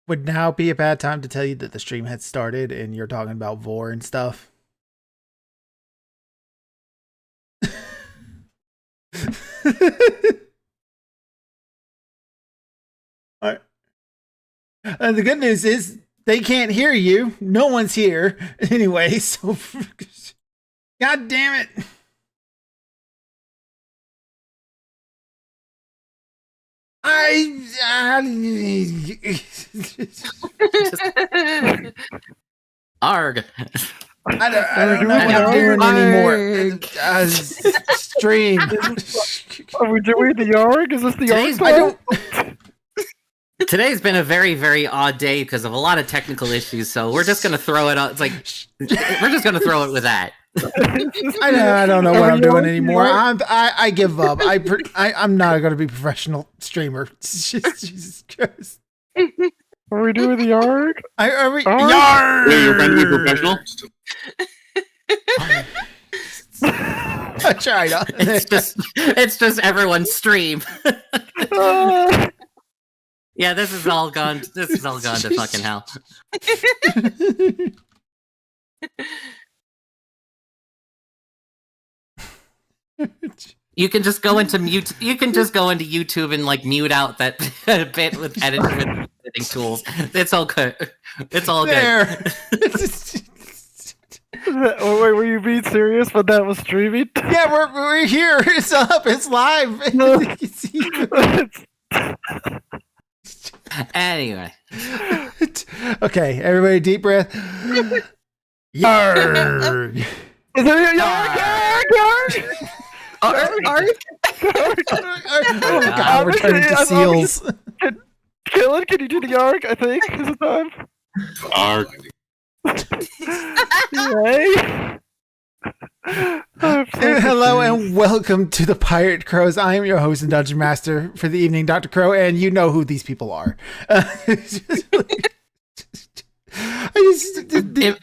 would now be a bad time to tell you that the stream had started and you're talking about Vor and stuff? Alright. And the good news is they can't hear you. No one's here anyway, so God damn it. Arg. I don't know what I'm doing anymore. Stream. Are we doing the Yarg? Is this the Today's- Yarg? Today's been a very, very odd day because of a lot of technical issues, so we're just gonna throw it on. It's like we're just gonna throw it with that. I don't know what I'm doing anymore. I give up. I'm not going to be a professional streamer. Jesus Christ. Are we doing the Yarg? Yarg! Wait, you're trying to be professional? I tried. It's just everyone's stream. Yeah, this is all gone. This is all gone to fucking hell. You can just go into mute. You can just go into YouTube and like mute out that bit with editing tools. It's all good. It's all good. Oh, wait, were you being serious when that was streaming? Yeah, we're here. It's up. It's live. Anyway. Okay, everybody, deep breath. Yarg! Is there a Yarg? Yarg? Oh my God, we're turning to seals. Killen, can you do the Yarg? I think is the time. Arg. Yay. Hello and welcome to the Pirate Crows. I am your host and Dungeon Master for the evening, Dr. Crow, and you know who these people are.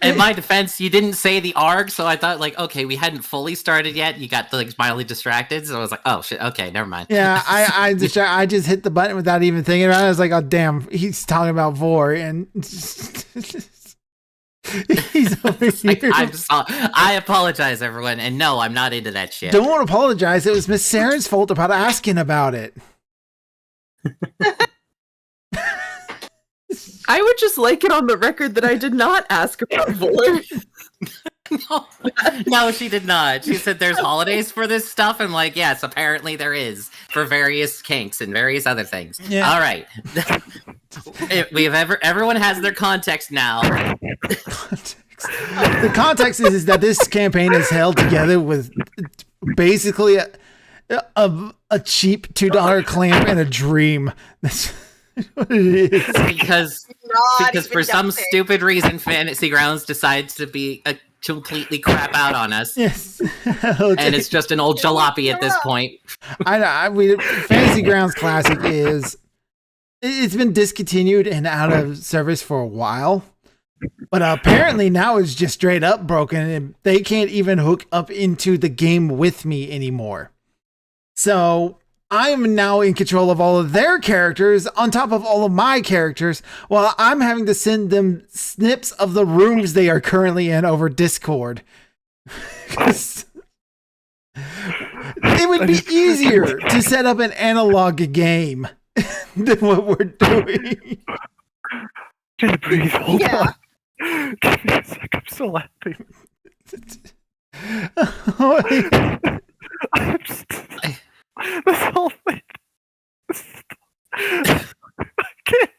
In my defense, you didn't say the ARG, so I thought like, okay, we hadn't fully started yet. You got like mildly distracted, so I was like, oh shit, okay, never mind. Yeah, I just hit the button without even thinking about it. I was like, oh damn, he's talking about Vor, and he's over here. I apologize, everyone, and no, I'm not into that shit. Don't apologize. It was Miss Saren's fault about asking about it. I would just like it on the record that I did not ask about Vor. No, she did not. She said there's holidays for this stuff. I'm like, yes, apparently there is for various kinks and various other things. Yeah. All right. Everyone has their context now. The context is that this campaign is held together with basically a cheap $2 clamp and a dream. That's what it is. Because for some stupid reason, Fantasy Grounds decides to be completely crap out on us. Yes. And it's just an old jalopy at this point. Fantasy Grounds Classic it's been discontinued and out of service for a while. But apparently now it's just straight up broken and they can't even hook up into the game with me anymore. So I am now in control of all of their characters on top of all of my characters while I'm having to send them snips of the rooms they are currently in over Discord. It would be easier to set up an analog game than what we're doing. Can you breathe? Hold on. Give me a sec. I'm still laughing. I'm just... This whole thing. I can't.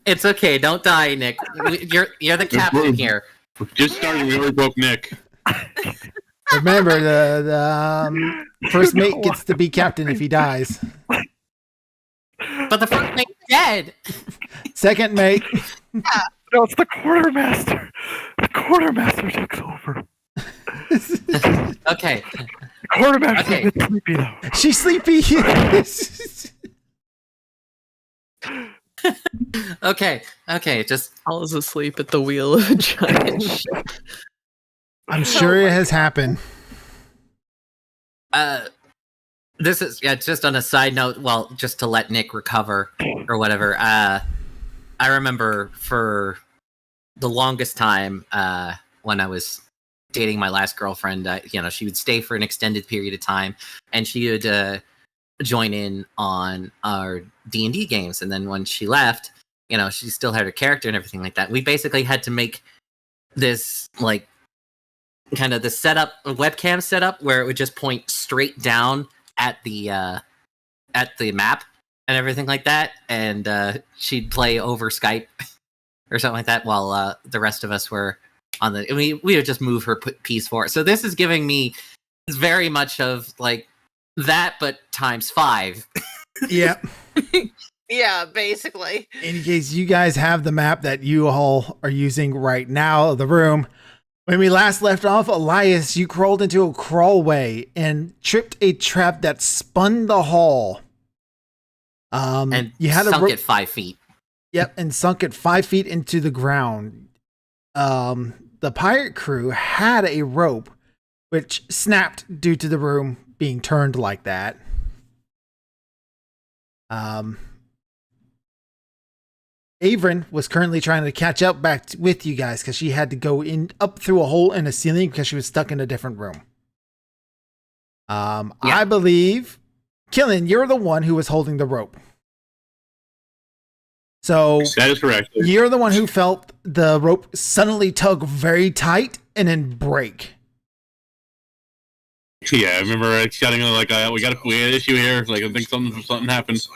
It's okay. Don't die, Nick. You're the captain here. Just starting, we already broke Nick. Remember, the first mate gets to be captain if he dies. But the first mate's dead. Second mate. No, it's the quartermaster. The quartermaster takes over. Okay. The quartermaster's a bit sleepy though. She's sleepy. Okay. Just Falls asleep at the wheel of a giant ship. I'm sure it has happened. This is just on a side note. Well, just to let Nick recover or whatever. I remember for the longest time when I was dating my last girlfriend, she would stay for an extended period of time, and she would join in on our D&D games. And then when she left, she still had her character and everything like that. We basically had to make this like kind of the setup, a webcam setup, where it would just point straight down at the map and everything like that, and she'd play over Skype or something like that while the rest of us were on the. We would just move her piece forward. So this is giving me very much of like that, but times 5. Yep. Yeah, basically. In case you guys have the map that you all are using right now of the room. When we last left off, Elias, you crawled into a crawlway and tripped a trap that spun the hall. And you had sunk it 5 feet. Yep, and sunk it 5 feet into the ground. The pirate crew had a rope which snapped due to the room being turned like that. Avrin was currently trying to catch up back with you guys because she had to go up through a hole in the ceiling because she was stuck in a different room. I believe, Killian, you're the one who was holding the rope. So that is correct. You're the one who felt the rope suddenly tug very tight and then break. Yeah, I remember shouting like, "We got an issue here." Like, I think something happened.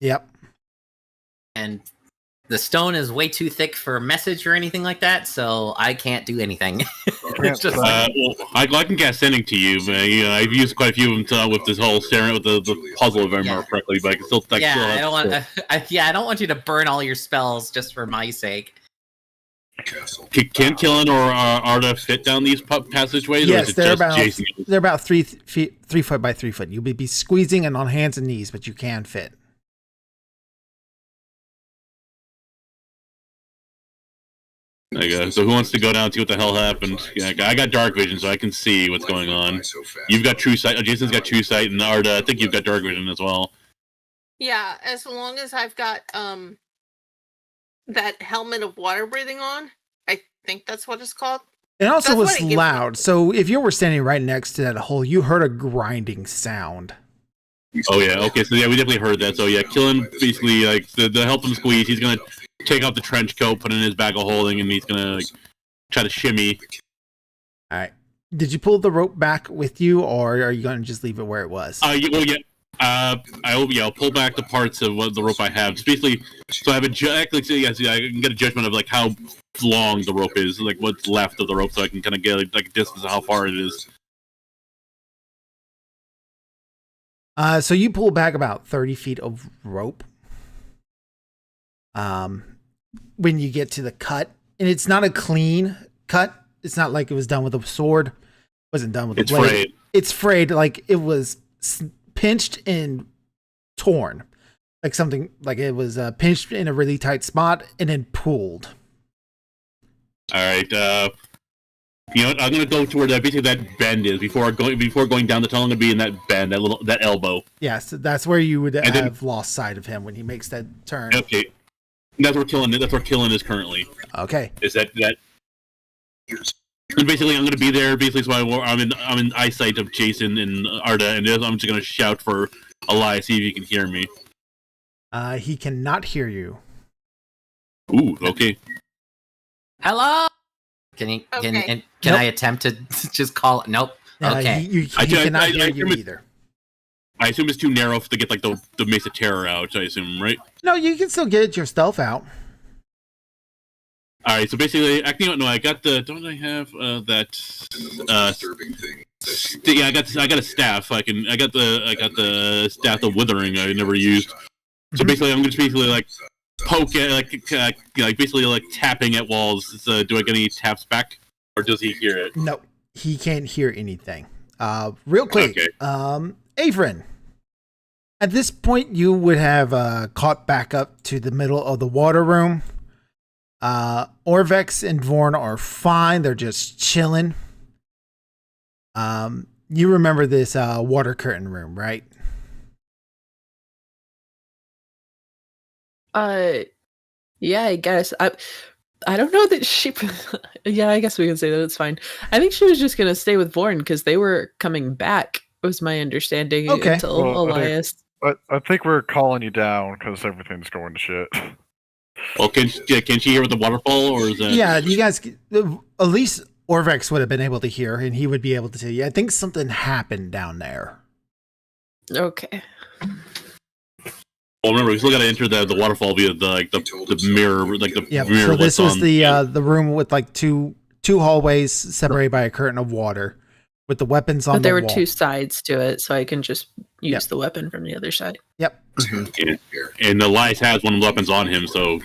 Yep. And the stone is way too thick for a message or anything like that, so I can't do anything. It's just I can cast sending to you, but I've used quite a few of them with this whole staring with the puzzle, if I remember correctly. But I can still, I don't want you to burn all your spells just for my sake. Can Killen or Arda fit down these passageways? Yes, or is it just they're about 3 foot by 3 foot. You'll be squeezing and on hands and knees, but you can fit. So who wants to go down and see what the hell happened? Yeah, I got dark vision, so I can see what's going on. You've got true sight. Jason's got true sight, and Arda, I think you've got dark vision as well. Yeah, as long as I've got that helmet of water breathing on, I think that's what it's called. It also was loud, so if you were standing right next to that hole, you heard a grinding sound. Oh yeah, okay, so yeah, we definitely heard that. So yeah, Killen basically like the help him squeeze. He's gonna take off the trench coat, put it in his bag of holding, and he's gonna try to shimmy. All right. Did you pull the rope back with you, or are you gonna just leave it where it was? I'll pull back the parts of what the rope I have. It's basically, so I have I can get a judgment of like how long the rope is, like what's left of the rope, so I can kind of get like a distance of how far it is. So you pull back about 30 feet of rope. When you get to the cut, and it's not a clean cut. It's not like it was done with a sword. It wasn't done with a blade. Frayed. It's frayed, like it was pinched and torn, like something like it was pinched in a really tight spot and then pulled. All right. You know what? I'm gonna go to where basically that bend is before going down the tunnel. I'm gonna be in that bend, that elbow. Yes, that's where you would have lost sight of him when he makes that turn. Okay, that's where Killen is currently. Okay, is that? And basically, I'm gonna be there. Basically, so I'm in eyesight of Jason and Arda, and I'm just gonna shout for Elias, see if he can hear me. He cannot hear you. Ooh, okay. Hello. Can I attempt to just call? Nope. Okay. He cannot hear you either. I assume it's too narrow to get like the Mace of Terror out. I assume, right? No, you can still get your stealth out. All right. So basically, I got the. Don't I have that? Disturbing thing. Yeah, I got a staff. I got the staff of withering I never used. So basically, I'm just basically like poke at like basically like tapping at walls. So do I get any taps back, or does he hear it? No, he can't hear anything. Real quick, okay. Avrin, at this point you would have caught back up to the middle of the water room. Orvex and Vorn are fine. They're just chilling. You remember this water curtain room, right? Yeah, I guess. I don't know that she. Yeah, I guess we can say that it's fine. I think she was just gonna stay with Vorn because they were coming back. Was my understanding Okay. until Well, Elias. I think we're calling you down because everything's going to shit. Well, can she hear with the waterfall, or is that? Yeah, you guys. At least Orvex would have been able to hear, and he would be able to tell you. I think something happened down there. Okay. Well, remember, we still got to enter the waterfall via the mirror, like the Yeah. mirror. So this that's was on- the room with like two hallways separated by a curtain of water, with the weapons on But there the were wall. two sides to it, so I can just use Yep. the weapon from the other side. Yep. and Elias has one of the weapons on him, so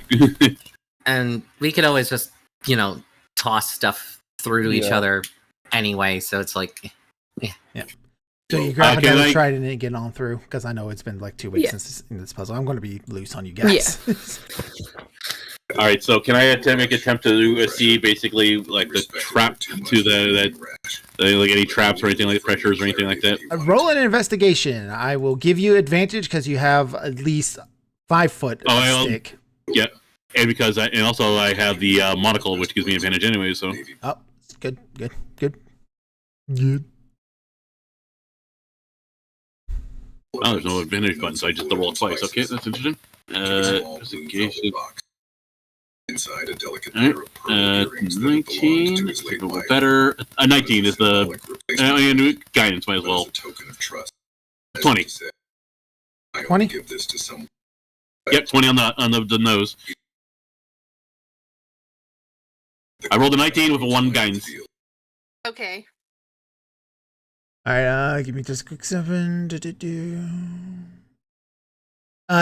And we could always just, toss stuff through to each Yeah. other anyway. So it's like, So you grab Okay, another like- trident and get on through, because I know it's been like 2 weeks Yeah. since in this puzzle. I'm going to be loose on you guys. all right. So can I make an attempt to see basically like the trap to the like any traps or anything like pressures or anything like that? Roll an investigation. I will give you advantage because you have at least 5 foot Oh, I'll- stick. Yeah, and because and also I have the monocle, which gives me advantage anyway. So Oh, good. Good. oh, there's no advantage button, so I just roll it twice. Okay, that's interesting. Investigation. Inside a delicate Alright, pair of pearl earrings that belonged 19. to his late A little wife. better. 19 is the Symbolic replacement, and guidance might as but well. as a token of trust. As 20. he said, I only 20? give this to someone. Yep, 20 on the nose. I rolled a 19 with a 1 guidance. Okay. All right, give me just a quick 7.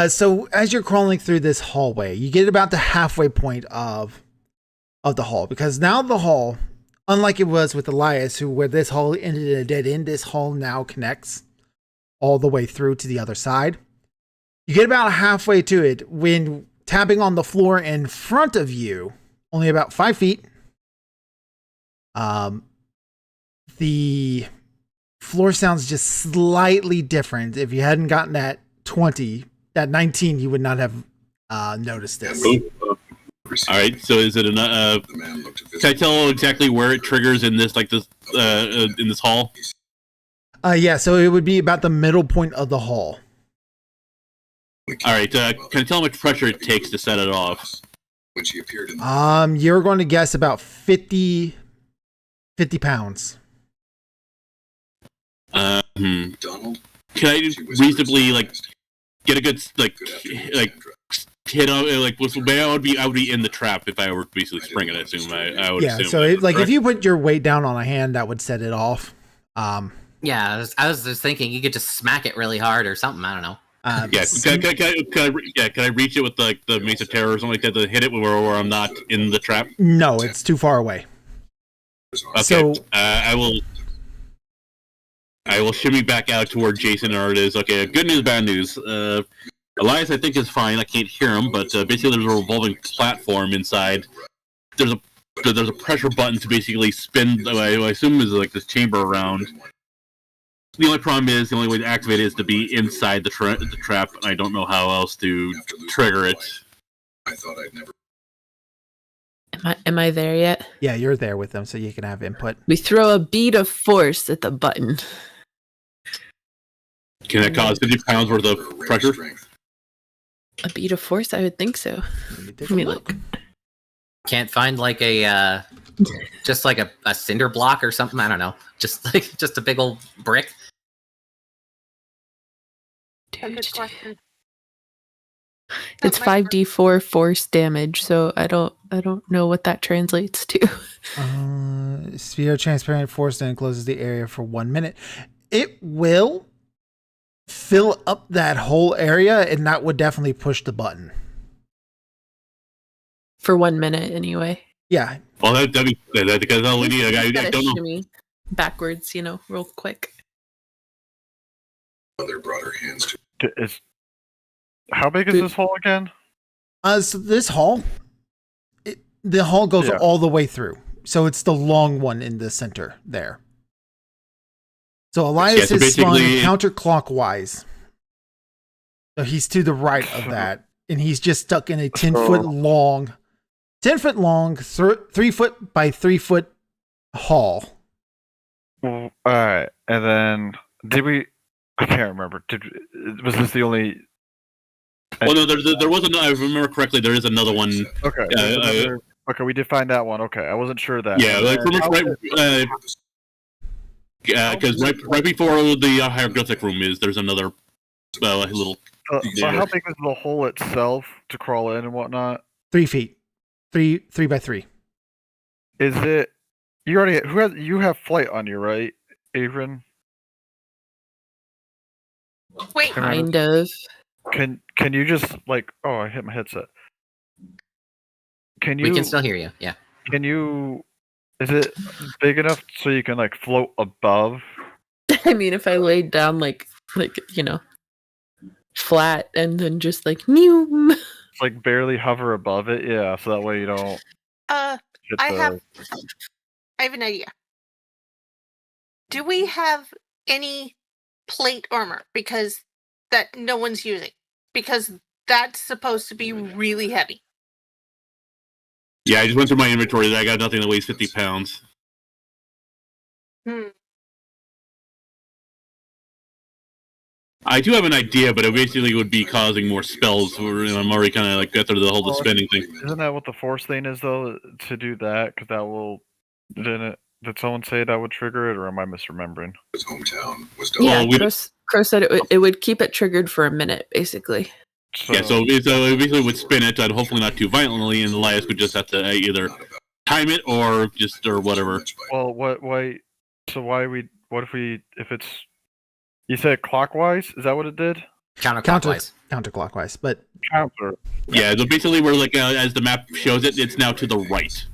So as you're crawling through this hallway, you get about the halfway point of the hall, because now the hall, unlike it was with Elias, where this hall ended in a dead end, this hall now connects all the way through to the other side. You get about halfway to it when tapping on the floor in front of you, only about 5 feet. The floor sounds just slightly different. If you hadn't gotten that 20, that 19, you would not have noticed this. All right, so is it The man looked at can I tell exactly where it triggers in this in this hall? Yeah, so it would be about the middle point of the hall. All right, can I tell how much pressure it takes to set it off? when she appeared in the You're going to guess about 50 pounds. Donald. Can I She whispered Uh, reasonably surprised. get a good Good afternoon, like Sandra. hit on I would be in the trap if I were basically springing. I assume I would Yeah, assume. so if correct? you put your weight down on a hand, that would set it off. yeah, I was just thinking you could just smack it really hard or something. I don't know. Yeah, can I reach it with the Mace of Terror or something like that to hit it where I'm not in the trap? No, it's too far away. Okay, So- I will shimmy back out toward Jason, or it is okay. Good news, bad news. Elias, I think, is fine. I can't hear him, but basically there's a revolving platform inside. There's a pressure button to basically spin. I assume is like this chamber around. The only problem is the only way to activate it is to be inside the trap. And I don't know how else to After losing trigger my it. wife, I thought I'd never. Am I there yet? Yeah, you're there with them, so you can have input. We throw a bead of force at the button. Can that cause 50 pounds worth of her range pressure? strength. A bead of force? I would think so. Let me take Let me a look. Can't find like a just like a cinder block or something. I don't know. Just a big old brick. A good question. It's That might 5d4 force damage, so I don't know what that translates to. Sphere transparent force that encloses the area for 1 minute. It will fill up that whole area, and that would definitely push the button. For 1 minute, anyway. Yeah, Well, that'd be because all we need. I Gotta don't know. shimmy backwards, real quick. Mother brought her hands to. How big is this hole again? so this hall, the hall goes Yeah. all the way through. So it's the long one in the center there. So Elias so is spun basically- counterclockwise. So he's to the right of that, and he's just stuck in a 10-foot long, 3 foot by 3 foot hall. All right, and then did we? I can't remember. Was this the only? Well, no, there was another. I remember correctly. There is another one. Okay. Okay, we did find that one. Okay, I wasn't sure that. Yeah, like pretty much right. Because right before the hieroglyphic room there's another little. But how big is the hole itself to crawl in and whatnot? 3 feet, 3 by 3. Is it? You have flight on you, right, Avrin? Wait, Kind of. Can you just like? Oh, I hit my headset. Can you? We can still hear you. Yeah. Can you? Is it big enough so you can like float above? I mean, if I laid down like flat and then just like mew. It's like barely hover above it. Yeah, so that way you don't. I Hit have an idea. Do we have any plate armor because that no one's using? Because that's supposed to be really heavy. Yeah, I just went through my inventory. I got nothing that weighs 50 pounds. I do have an idea, but it basically would be causing more spells. I'm already kind of like got through the whole spending thing. Isn't that what the force thing is though? To do that, because that will. Did someone say that would trigger it, or am I misremembering? His hometown was Yeah, we- Crow said it would keep it triggered for a minute, basically. Yeah, so it basically would spin it, and hopefully not too violently, and Elias would just have to either time it or whatever. Well, why? So why what if it's? You said clockwise? Is that what it did? Counterclockwise. Counterclockwise, but Counter. Yeah, so basically we're like as the map shows it, it's now to the right.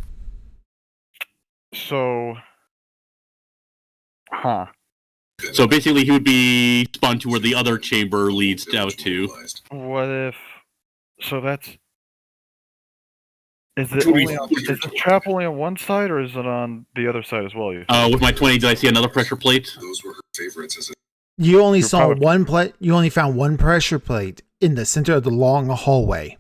So. Huh. So basically he would be spun to where the other chamber leads out to. What if? So that's. Is the trap only on one side, or is it on the other side as well? You With my 20, did I see another pressure plate? Those were her favorites as a you only You're saw probably- one plate. You only found one pressure plate in the center of the long hallway.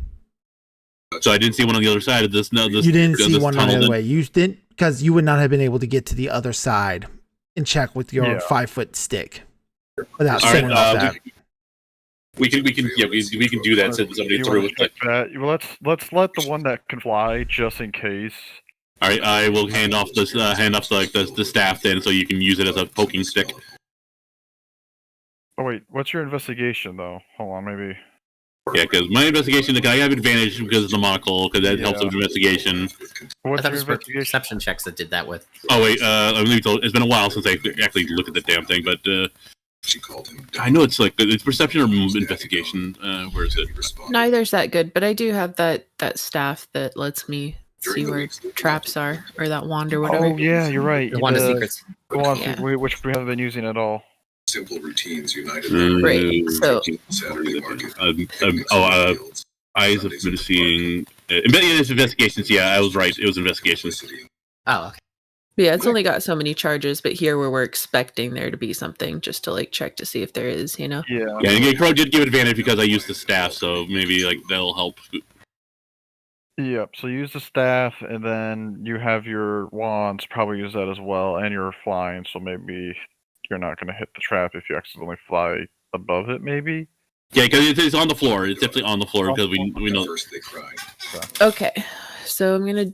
So I didn't see one on the other side of this. No, this You didn't see this one on the tunnel other then. way. You didn't, because you would not have been able to get to the other side and check with your Yeah. 5-foot stick without All right, someone off that. we can do that since somebody You threw wanna it. check that? Well, let's let the one that can fly just in case. All right, I will hand off this the staff then, so you can use it as a poking stick. Oh wait, what's your investigation though? Hold on, maybe. Yeah, because my investigation, I have advantage because of the monocle, because that helps with investigation. I What's thought your it was investigation? perception checks that did that with. Oh wait, it's been a while since I actually looked at the damn thing, but she called him. I know it's like it's perception or investigation. Where is it? Neither's that good, but I do have that staff that lets me see where traps are, or that wand or whatever. Oh yeah, you're right. The Wand of The- Secrets. the one Yeah. which we haven't been using at all. Simple routines united. Right, so- Saturday market. Eyes have been seeing. It's investigations. Yeah, I was right. It was investigations. Oh, okay. Yeah, it's only got so many charges, but here where we're expecting there to be something, just to like check to see if there is, Yeah. Yeah, and Crow did give advantage because I used the staff, so maybe like that'll help. Yep. So use the staff, and then you have your wands. Probably use that as well, and you're flying, so maybe you're not going to hit the trap if you accidentally fly above it. Maybe. Yeah, because it's on the floor. It's definitely on the floor because we know. First they cried. Okay, so I'm gonna,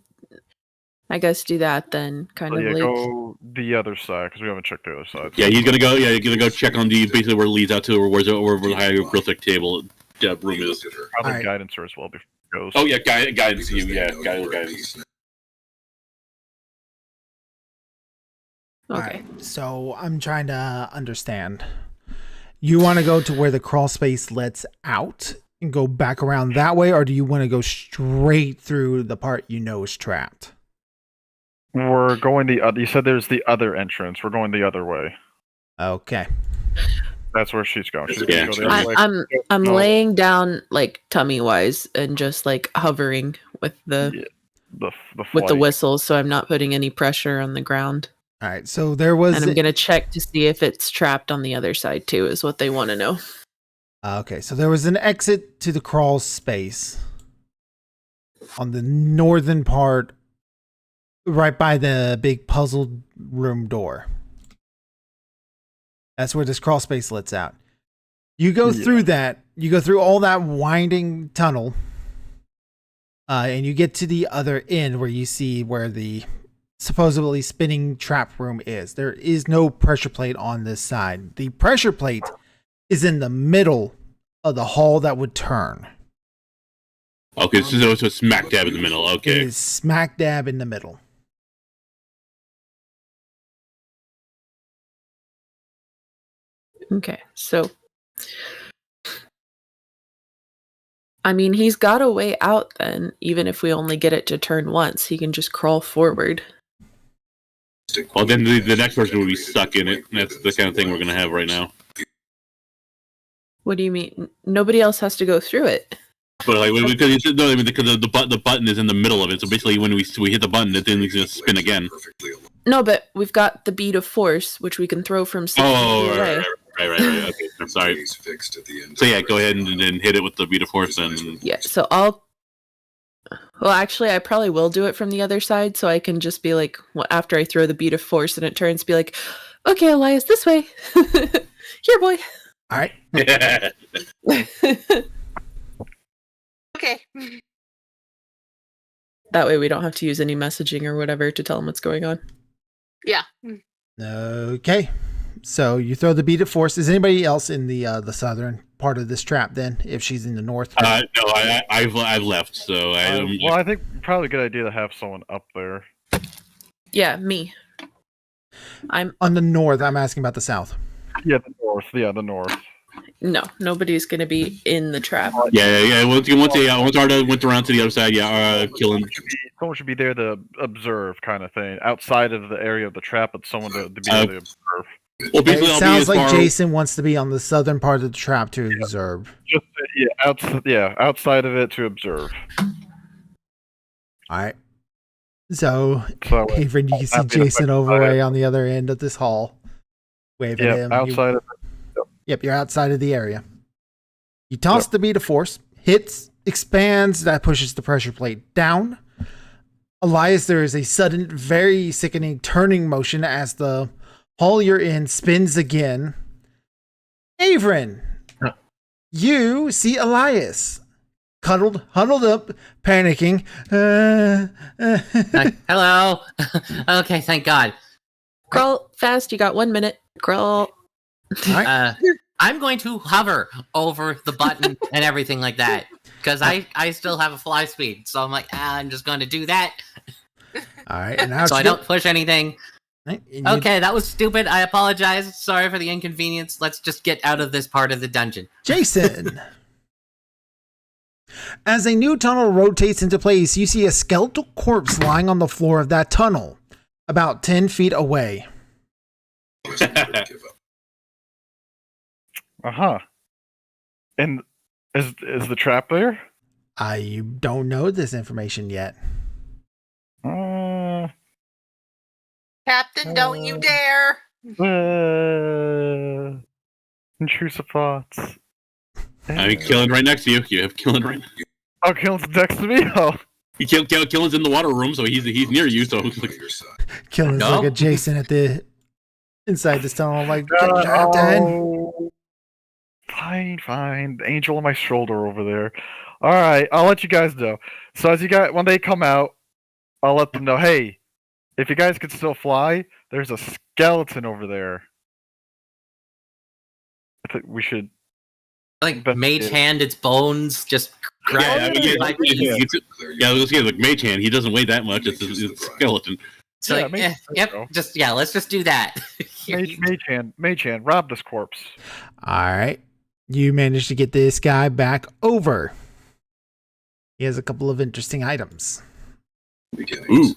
I guess, do that then. Kind So of yeah, like. go the other side because we haven't checked the other side. Yeah, he's gonna go. Yeah, he's gonna go check on the basically where it leads out to, or where the hieroglyphic table room He is. looked at her. Probably Alright. guidance her as well before it goes. Oh yeah, guidance. Because they Yeah, know you were at guidance. peace. Okay. Alright, so I'm trying to understand. You want to go to where the crawl space lets out and go back around that way, or do you want to go straight through the part you know is trapped? We're going the other. You said there's the other entrance. We're going the other way. Okay. That's where she's going. She's Yeah. gonna go the other way. I'm No. laying down like tummy wise and just like hovering with the Yeah, the with the flight. whistles, so I'm not putting any pressure on the ground. All right. So there was. And I'm going to check to see if it's trapped on the other side too, is what they want to know. Okay. So there was an exit to the crawl space on the northern part, right by the big puzzle room door. That's where this crawl space lets out. You go through that. You go through all that winding tunnel. And you get to the other end where you see where the supposedly spinning trap room is. There is no pressure plate on this side. The pressure plate is in the middle of the hall that would turn. Okay, so it's smack dab in the middle. It Okay. is smack dab in the middle. Okay, so I mean, he's got a way out then, even if we only get it to turn once. He can just crawl forward. Well, then the next person will be stuck in it. That's the kind of thing we're going to have right now. What do you mean? Nobody else has to go through it. But like, because the button is in the middle of it, so basically when we hit the button, it then it's going to spin again. No, but we've got the bead of force, which we can throw from 60 Oh, feet away. right. Okay, I'm sorry. He's fixed at the end. So yeah, go ahead and hit it with the beat of force then. Yeah, so Well, actually, I probably will do it from the other side, so I can just be like, after I throw the bead of force and it turns, be like, okay, Elias, this way. Here, boy. All right. Okay. That way we don't have to use any messaging or whatever to tell them what's going on. Yeah. Okay. So you throw the bead of force. Is anybody else in the southern part of this trap then? If she's in the north? No, I've left, so Well, I think probably a good idea to have someone up there. Yeah, me. I'm On the north. I'm asking about the south. Yeah, the north. Yeah, the north. no, nobody's gonna be in the trap. yeah. Once Arda went around to the other side, killing. Someone should be there to observe, kind of thing, outside of the area of the trap, but someone to be able to observe. Well, basically, It I'll be sounds as like far. Jason wants to be on the southern part of the trap to observe. Just outside of it to observe. All right. So, So Avery, you can see Not being Jason affected over by way it. on the other end of this hall, waving at yeah, him. outside of Yep, you're outside of the area. You toss the bead of force, hits, expands, that pushes the pressure plate down. Elias, there is a sudden, very sickening turning motion as the hall you're in spins again. Averin, you see Elias huddled up, panicking. Hello. Okay, thank God. Crawl fast. You got 1 minute. Crawl. I'm going to hover over the button and everything like that because I still have a fly speed. So I'm like, I'm just going to do that. All right, and now So I don't push anything. Okay. Okay, that was stupid. I apologize. Sorry for the inconvenience. Let's just get out of this part of the dungeon. Jason. As a new tunnel rotates into place, you see a skeletal corpse lying on the floor of that tunnel, about 10 feet away. And is the trap there? I don't know this information yet. Captain, don't you dare. Intrusive thoughts. I mean, Killen right next to you. You have Killen right. Oh, Killen's next to me. Oh, Killen's in the water room, so he's near you. So Killing No. like a Jason at the inside this tunnel, like Captain. Oh. Fine. The angel on my shoulder over there. All right, I'll let you guys know. So when they come out, I'll let them know. Hey, if you guys can still fly, there's a skeleton over there. I think we should. Like But- mage hand, its bones just yeah, like let's get like Mage Hand. He doesn't weigh that much. It's a skeleton. So Yeah, like, mage- yep, let's just do that. Mage hand, rob this corpse. All right. You managed to get this guy back over. He has a couple of interesting items. Ooh.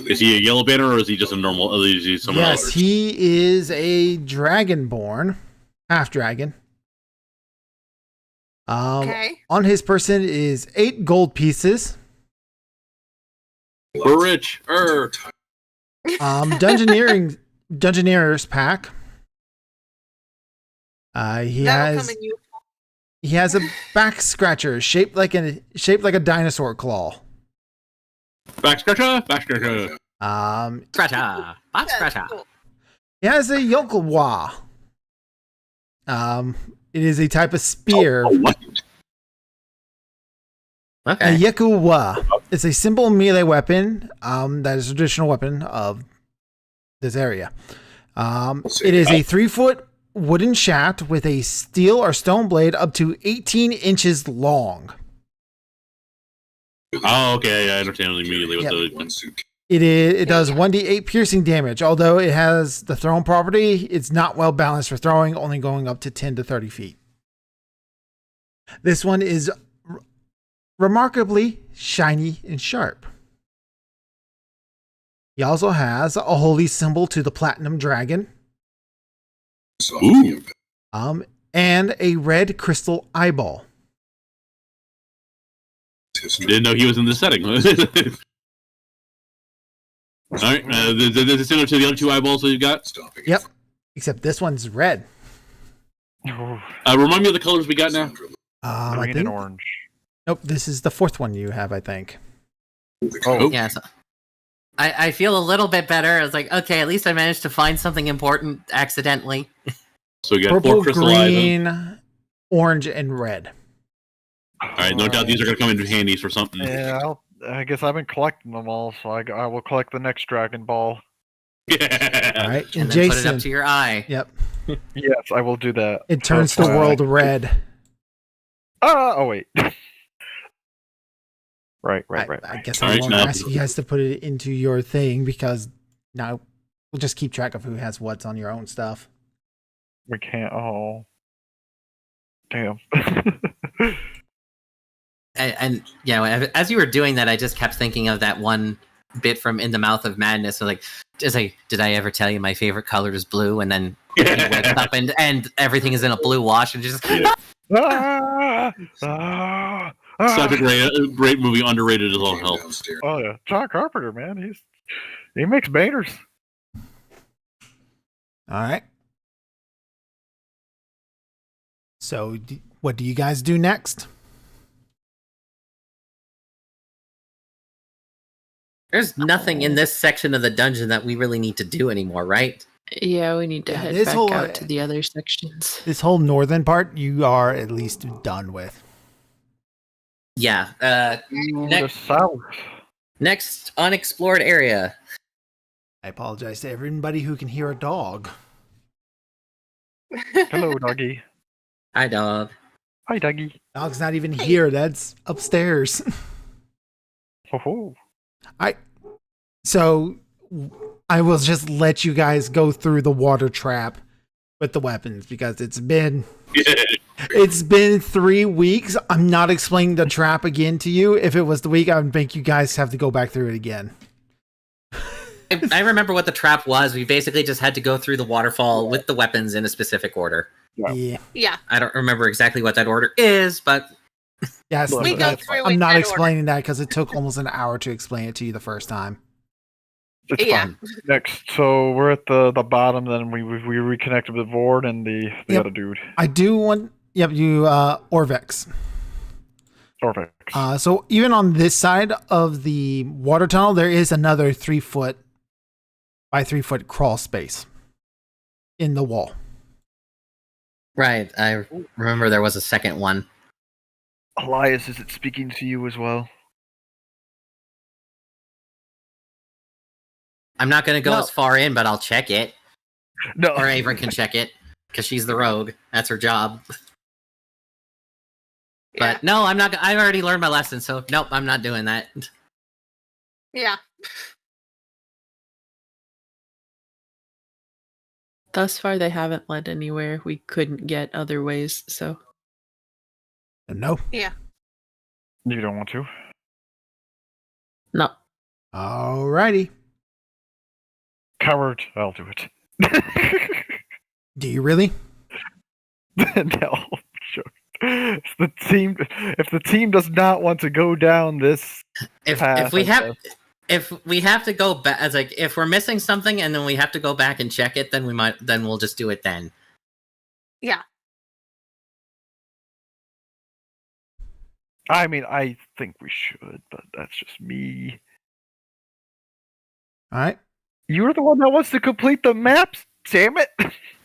Is he a yellow banner or is he just a normal? Or is he someone Yes, else? he is a dragonborn, half dragon. Okay. On his person is 8 gold pieces. We're rich. Dungeoneer's pack. He That'll come has in you. he has a back scratcher shaped like a dinosaur claw. Back scratcher, back scratcher. Scratcha. Box That's scratcha. cool. He has a yokelwa. It is a type of spear. Oh, what? A Okay. Yekuwa. It's a simple melee weapon. That is a traditional weapon of this area. It is a 3-foot wooden shaft with a steel or stone blade up to 18 inches long. Oh, okay. I understand immediately what Yep. the. One suit It does 1d8 piercing damage. Although it has the thrown property, it's not well balanced for throwing, only going up to 10 to 30 feet. This one is remarkably shiny and sharp. He also has a holy symbol to the platinum dragon, soft Ooh. impact and a red crystal eyeball. history. Didn't know he was in this setting. All right. Does it similar to the other two eyeballs that you got? Stopping Yep. Except this one's red. Ooh, Remind me of the colors we got now. I green think. and orange. Nope, this is the fourth one you have, I think. Oh, Yeah. So I feel a little bit better. I was like, okay, at least I managed to find something important accidentally. So we got Purple, four crystal eyes. green, orange, and red. All right. No doubt these are going to come in handy for something. Yeah, I guess I've been collecting them all, so I will collect the next Dragon Ball. All right, And and then put it Jason. up to your eye. Yep, Yes, I will do that. it turns the That's why world red. Oh wait. right. I guess All I right, won't now- ask you guys to put it into your thing because now we'll just keep track of who has what's on your own stuff. We can't. Oh, damn. And as you were doing that, I just kept thinking of that one bit from In the Mouth of Madness. So like, did I ever tell you my favorite color is blue? And then he wakes up and everything is in a blue wash and just Ah! Ah! Such a Ah! great movie, underrated as all Came hell. downstairs. Oh yeah, John Carpenter, man, he makes bangers. All right. So, what do you guys do next? there's nothing in this section of the dungeon that we really need to do anymore, right? Yeah, we need to Yeah, head this back whole- out to the other sections. This whole northern part, you are at least done with. Yeah. The Next, south. next unexplored area. I apologize to everybody who can hear a dog. Hello, doggy. Hi, dog. Hi, doggy. Dog's not even here. That's upstairs. Ho So I will just let you guys go through the water trap with the weapons because it's been 3 weeks. I'm not explaining the trap again to you. If it was the week, I would make you guys have to go back through it again. I remember what the trap was. We basically just had to go through the waterfall with the weapons in a specific order. Yeah. Yeah. Yeah. I don't remember exactly what that order is, but Yes. We go that's- through I'm in not that order. explaining that because it took almost an hour to explain it to you the first time. It's Yeah. fine. Next, so we're at the bottom. Then we reconnected with Vord and the Yep. other dude, I do want. Yep, you Orvex. Orvex. So even on this side of the water tunnel, there is another 3-foot by 3-foot crawl space in the wall. right. I remember there was a second one. Elias, is it speaking to you as well? I'm not going to go No. as far in, but I'll check it. No. Or Ava can check it because she's the rogue. That's her job. Yeah. But no, I'm not. I've already learned my lesson, so nope, I'm not doing that. Yeah. Thus far, they haven't led anywhere we couldn't get other ways, so. No. You don't want to. No. Alrighty. Coward. I'll do it. Do you really? No. Sure. If the team does not want to go down this If path, we I have guess. if we have to go back, as like if we're missing something and then we have to go back and check it, then we'll just do it then. Yeah. I mean, I think we should, but that's just me. All right. You're the one that wants to complete the maps. Damn it!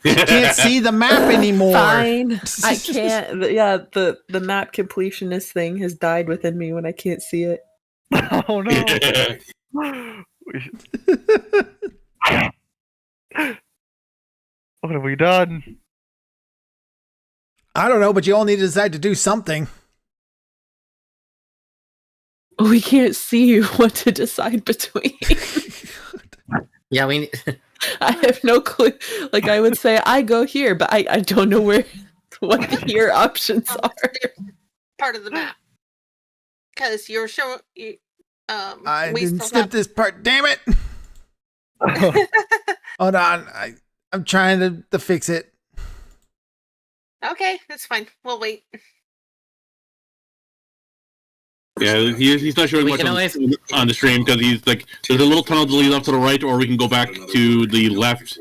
Can't see the map anymore. Fine. I can't. Yeah, the map completionist thing has died within me when I can't see it. Oh no! What have we done? I don't know, but you all need to decide to do something. We can't see what to decide between. Yeah, we. I have no clue. Like I would say, I go here, but I don't know what the here options are. Part of the map. Because you're showing. I we didn't still skip have- this part. Damn it! Hold on. I'm trying to fix it. Okay, that's fine. We'll wait. Yeah, he's not showing We much can on, always- on the stream because he's like, there's a little tunnel that leads off to the right, or we can go back to the left,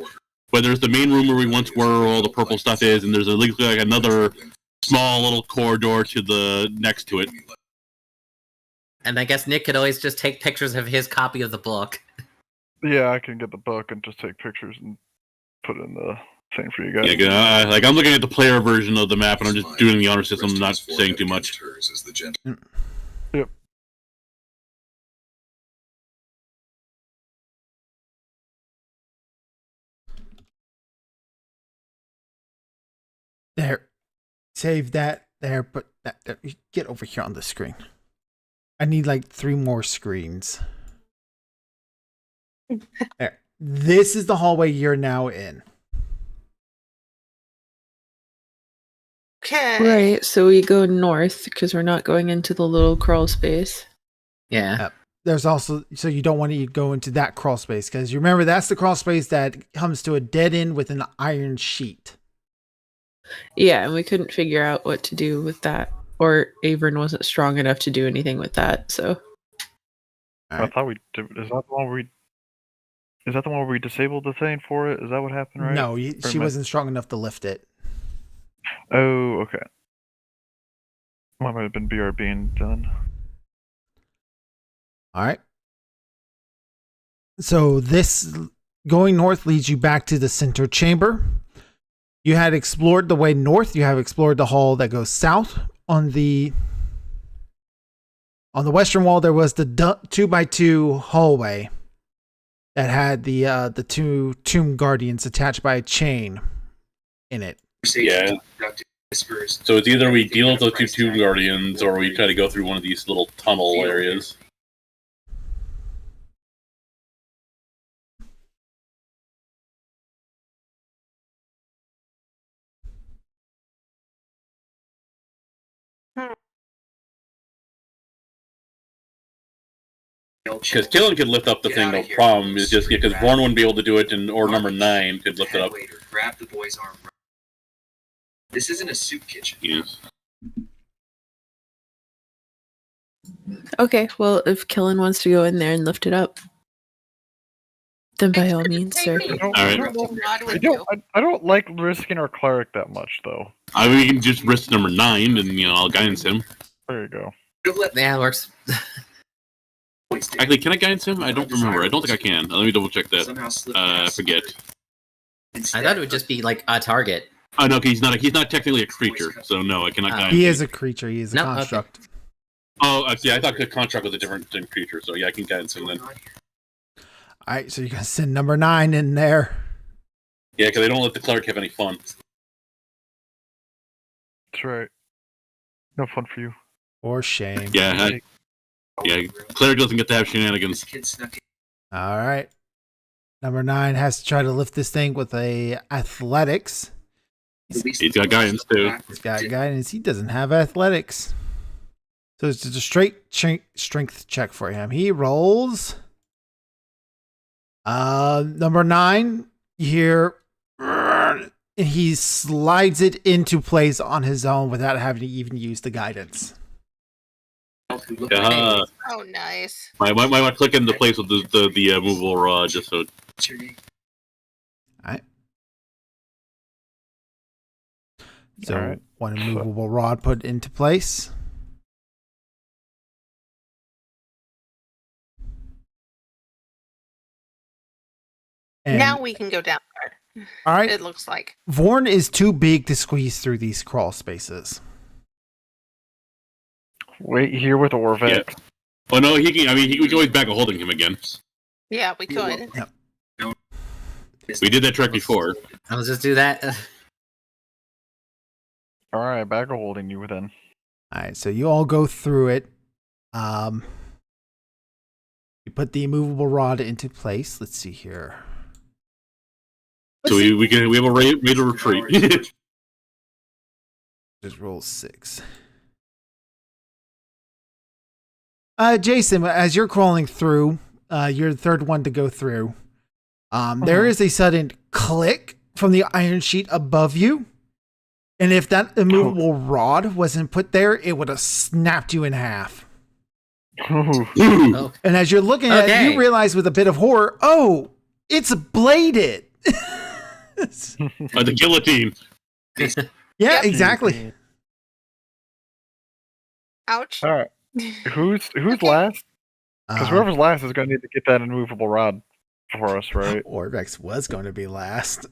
where there's the main room where we once were, where all the purple stuff is, and there's like another small little corridor to the next to it. And I guess Nick could always just take pictures of his copy of the book. Yeah, I can get the book and just take pictures and put it in the thing for you guys. Yeah, like I'm looking at the player version of the map, and I'm just doing the honor system, not saying too much. Yep. There. Save that there, but that, get over here on the screen. I need like 3 more screens. There. This is the hallway you're now in. Okay. Right, so we go north because we're not going into the little crawl space. Yeah. There's also, so you don't want to go into that crawl space because you remember that's the crawl space that comes to a dead end with an iron sheet. Yeah, and we couldn't figure out what to do with that. Or Avern wasn't strong enough to do anything with that, so. I thought we did. Is that the one where we? Is that the one where we disabled the thing for it? Is that what happened? Right? No, Or she am I- wasn't strong enough to lift it. Oh, okay. Well, might have been being done. All right. So this going north leads you back to the center chamber. You had explored the way north. You have explored the hall that goes south. On the western wall, there was the 2x2 hallway that had the 2 tomb guardians attached by a chain in it. Yeah. So it's either we deal with those 2 tomb guardians, or we try to go through one of these little tunnel areas. Because Killen could lift up the thing, no problem. It's just because Vaughn wouldn't be able to do it, or number 9 could lift it up. Grab the boy's arm. This isn't a soup kitchen. Yes. Okay, well, if Killen wants to go in there and lift it up, then by all means, sir. I don't, All right. I don't like risking our cleric that much, though. I mean, we can just risk number 9, and I'll guidance him. There you go. Yeah, it works. Actually, can I guidance him? I don't remember. I don't think I can. Let me double check that. I forget. I thought it would just be like a target. Oh no, he's not technically a creature, so no, I cannot guidance. He him. is a creature. He is a No, okay. construct. Oh, yeah, I thought the construct was a different creature, so yeah, I can guidance him then. All right, so you're gonna send number 9 in there. Yeah, because they don't let the cleric have any fun. That's right. No fun for you. For shame. Yeah, cleric doesn't get to have shenanigans. All right. Number 9 has to try to lift this thing with a athletics. He's got guidance too. He's got guidance. He doesn't have athletics. So it's just a straight strength check for him. He rolls. Number 9, you hear, and he slides it into place on his own without having to even use the guidance. Uh, Oh, nice. might want to click into place with the movable rod just so. What's your name? So Alright. one immovable rod put into place. And, Now we can go down there. all right, It looks like. Vorn is too big to squeeze through these crawl spaces. Wait here with Orvek. Yeah. Oh no, he can. I mean, we can always back a holding him again. Yeah, we could. We did that trick before. I'll just do that. All right, back of holding you then. All right, so you all go through it. You put the immovable rod into place. Let's see here. So we have a rate of retreat. Just roll 6. Jason, as you're crawling through, you're the third one to go through. There is a sudden click from the iron sheet above you. And if that immovable rod wasn't put there, it would have snapped you in half. Oh, And as you're looking at it, Okay. you realize with a bit of horror, oh, it's bladed. The guillotine. Yeah, Yep. exactly. Ouch. All right, who's last? Because whoever's last is going to need to get that immovable rod for us, right? Orvex was going to be last.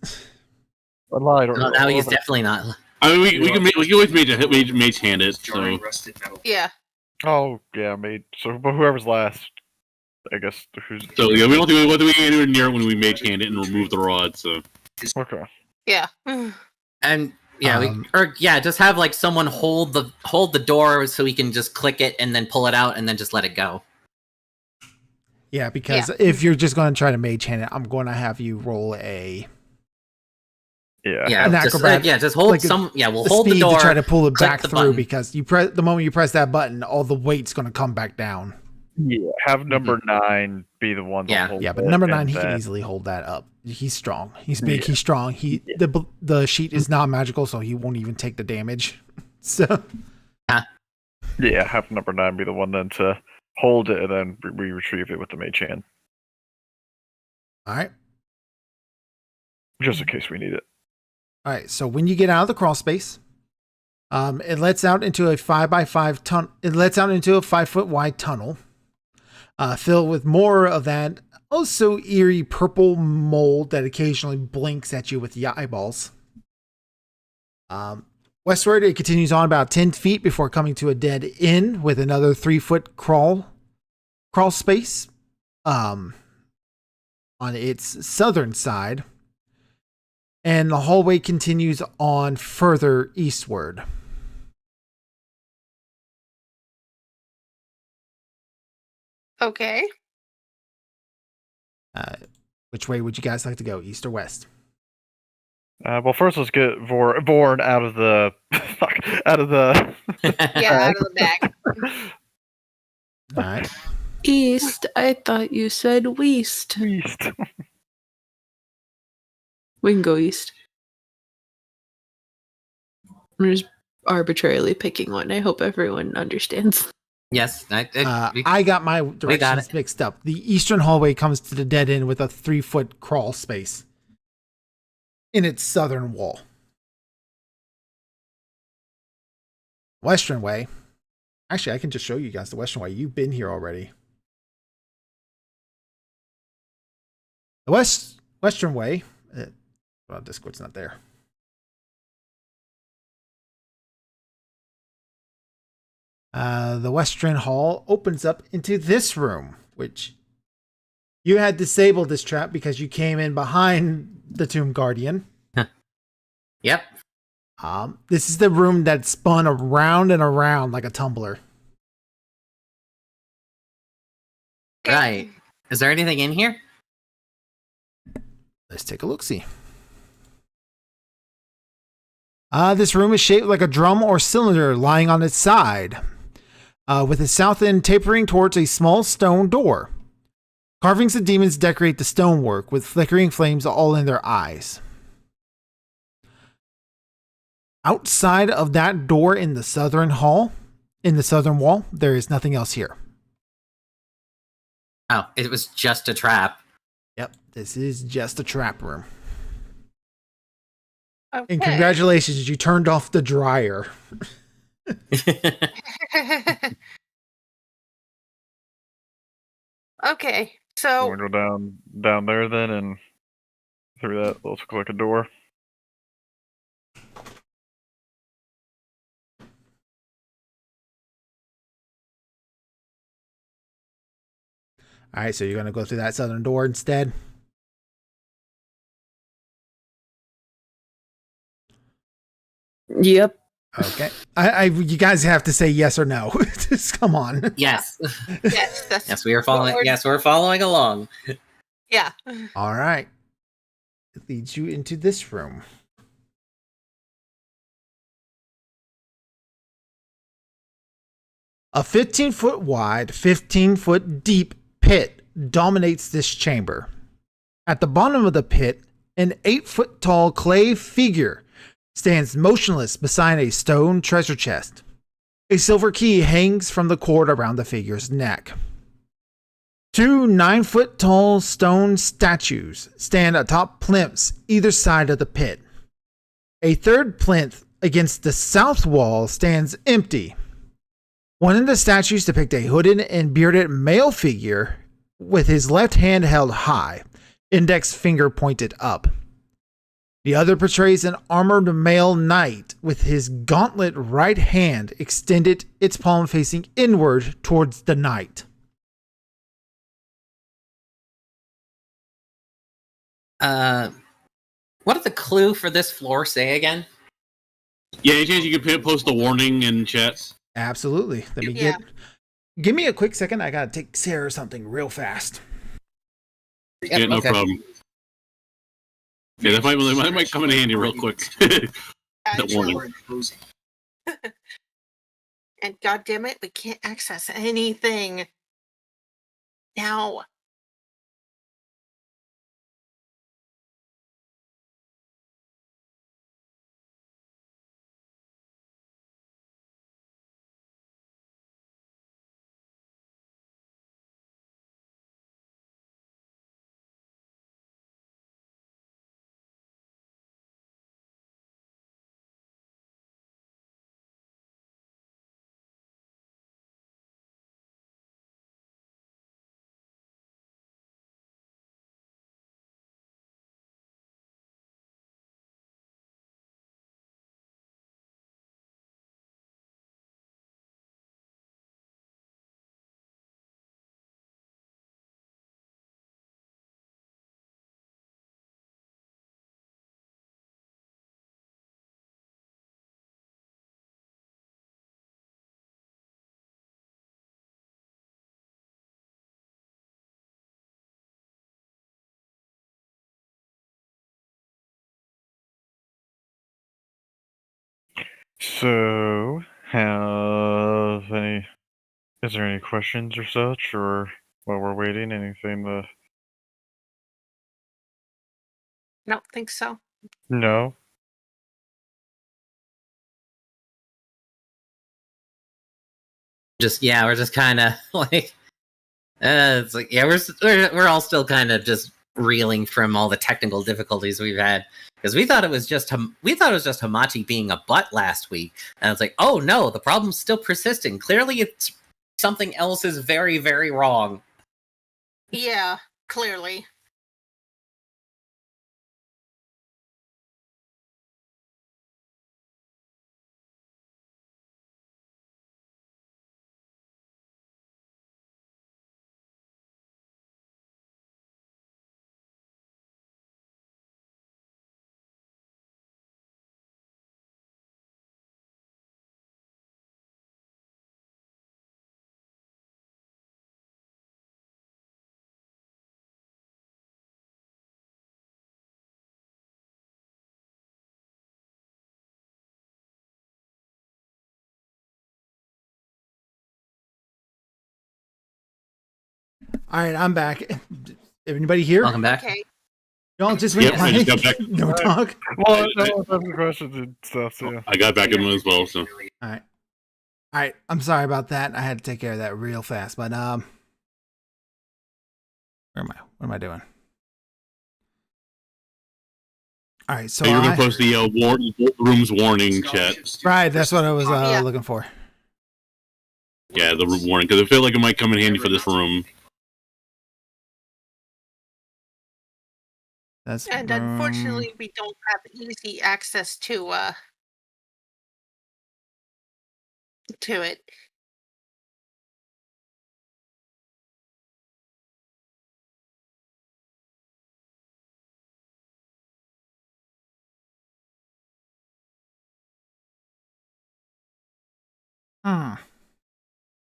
I lied. no, now he's Orvex- definitely not. I mean, we can always mage hand it. So Jarring rusted metal. Yeah. Oh yeah, made. So, but whoever's last, I guess. Who's yeah, we don't think we can anywhere near it when we mage hand it and remove the rod. So okay? Yeah. And yeah, just have like someone hold the door so we can just click it and then pull it out and then just let it go. Yeah, because if you're just going to try to mage hand it, I'm going to have you roll a Yeah. Yeah, An just, acrobat, just hold like we'll hold the speed door. to try to pull it click back the through button. because the moment you press that button, all the weight's going to come back down. Yeah. Have number 9 be the one. Yeah. To hold Yeah, but it, number and 9, he can then- easily hold that up. He's strong. He's big. Yeah. He's strong. The sheet is not magical, so he won't even take the damage. So Yeah, have number 9 be the one then to hold it, and then we retrieve it with the mage hand, all right. just in case we need it. All right, so when you get out of the crawl space, it lets out into a 5x5 ton. It lets out into a 5-foot wide tunnel, filled with more of that also eerie purple mold that occasionally blinks at you with the eyeballs. Westward, it continues on about 10 feet before coming to a dead end with another 3-foot crawl space, on its southern side. And the hallway continues on further eastward. Okay. Which way would you guys like to go, east or west? Well, first let's get Vorn out of the out of the. Yeah, out of the bag. All right. East. I thought you said west. East. We can go east. I'm just arbitrarily picking one. I hope everyone understands. Yes, I got my directions it. mixed up. The eastern hallway comes to the dead end with a 3-foot crawl space in its southern wall. Western way. Actually, I can just show you guys the western way. You've been here already. The western way. Well, Discord's not there. The western hall opens up into this room, which you had disabled this trap because you came in behind the Tomb Guardian. Yep. This is the room that spun around and around like a tumbler. Right. Is there anything in here? Let's take a look-see. This room is shaped like a drum or cylinder lying on its side, with the south end tapering towards a small stone door. Carvings of demons decorate the stonework, with flickering flames all in their eyes. Outside of that door in the southern hall in the southern wall. There is nothing else here. Oh, it was just a trap. Yep, this is just a trap room. Okay. And congratulations, you turned off the dryer. Okay, You so want to go down there then, and through that looks like a door. All right, so you're going to go through that southern door instead. Yep. Okay. You guys have to say yes or no. Just come on. Yes. yes, that's Yes, we are following. Lord. Yes, we're following along. yeah. All right. It leads you into this room. A 15-foot wide, 15-foot deep pit dominates this chamber. At the bottom of the pit, an 8-foot tall clay figure stands motionless beside a stone treasure chest. A silver key hangs from the cord around the figure's neck. 2 9-foot tall stone statues stand atop plinths either side of the pit. A third plinth against the south wall stands empty. One of the statues depicts a hooded and bearded male figure with his left hand held high, index finger pointed up. The other portrays an armored male knight with his gauntlet right hand extended, its palm facing inward towards the knight. What did the clue for this floor say again? Yeah, any chance you could post a warning in chat? Absolutely. Let me Yeah. give me a quick second. I gotta take Sarah something real fast. Yeah, no okay. problem. Yeah, that might come in handy real quick. That warning. And god damn it, we can't access anything now. So, is there any questions or such, or while we're waiting, anything to? I don't think so. No. We're just kind of like, it's like, yeah, we're all still kind of just reeling from all the technical difficulties we've had because we thought it was just Hamachi being a butt last week, and it's like, oh no, the problem's still persisting. Clearly, it's something else is very, very wrong. Yeah, clearly. All right, I'm back. Everybody here? Welcome back. Okay. Y'all just Yep, been I just playing? got back. No talk? Well, I have questions and stuff. So. I got back in as well. So All right. All right, I'm sorry about that. I had to take care of that real fast, but where am I? What am I doing? All right, so So you're gonna post the room's warning chat. right, that's what I was Yeah. looking for. Yeah, the room warning because I feel like it might come in handy for this room. That's And unfortunately, we don't have easy access to it.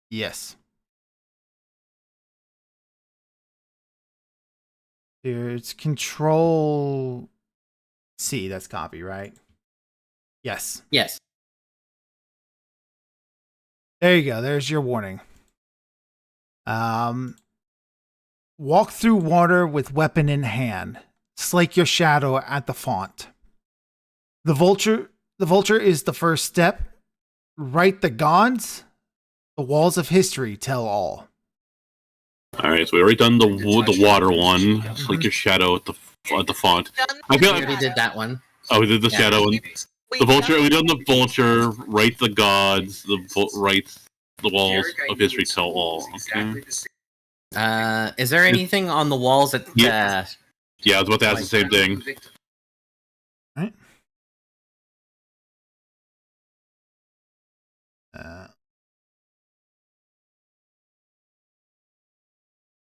Yes. It's Control C. That's copy, right? Yes. Yes. There you go. There's your warning. Walk through water with weapon in hand. Slake your shadow at the font. The vulture is the first step. Write the gods. The walls of history tell all. All right, so we already done the water one. It's like your shadow at the font. Done I feel We like- already did that one. Oh, we did the Yeah. shadow one. We've The vulture. done- We done the vulture. Write the gods. Write the walls of history tell all. Okay. Is there anything on the walls that? Yeah. Yeah, I was about to ask the same thing.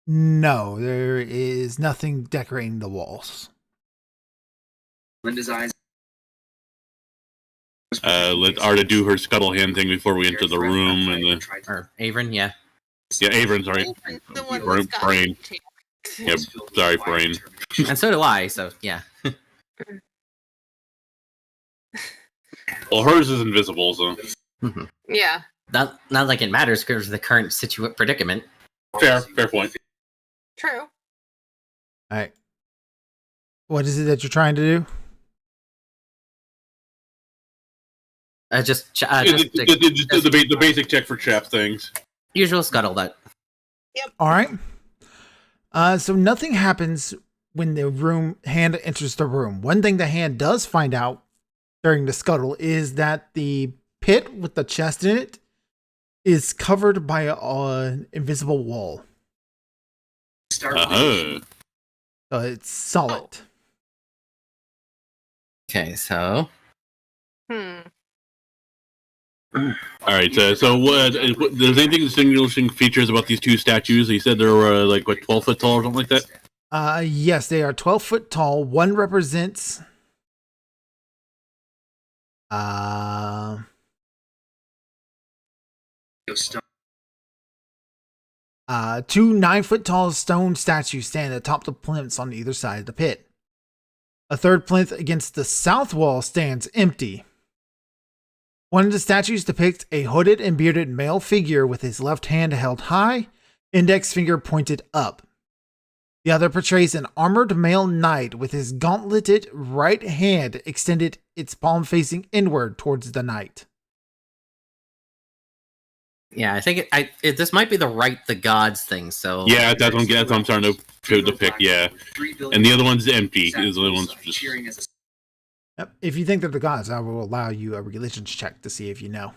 No, there is nothing decorating the walls. Linda's eyes. Let Arda do her scuttle hand thing before we enter the room, and the Or Avon, yeah. Avon, sorry, Avon's the one Brain- that's got brain. it too. Yep, sorry, brain. And so do I. So yeah. Well, hers is invisible, so Yeah. Not like it matters because of the current predicament. fair point. True. All right. What is it that you're trying to do? The basic check for trap things. Usual scuttlebutt. All right. So nothing happens when the hand enters the room. One thing the hand does find out during the scuttle is that the pit with the chest in it is covered by an invisible wall. Uh-huh. So it's solid. Okay, so Hmm. All right. So, there's anything distinguishing features about these two statues? You said they were like what, 12 foot tall or something like that. Yes, they are 12 foot tall. One represents two 9 foot tall stone statues stand atop the plinths on either side of the pit. A third plinth against the south wall stands empty. One of the statues depicts a hooded and bearded male figure with his left hand held high, index finger pointed up. The other portrays an armored male knight with his gauntleted right hand extended, its palm facing inward towards the knight. yeah, I think this might be the right the gods thing. So Yeah, that's what I'm starting to depict. Yeah, and the other one's empty. The other one's just. Yep. If you think they're the gods, I will allow you a religions check to see if you know.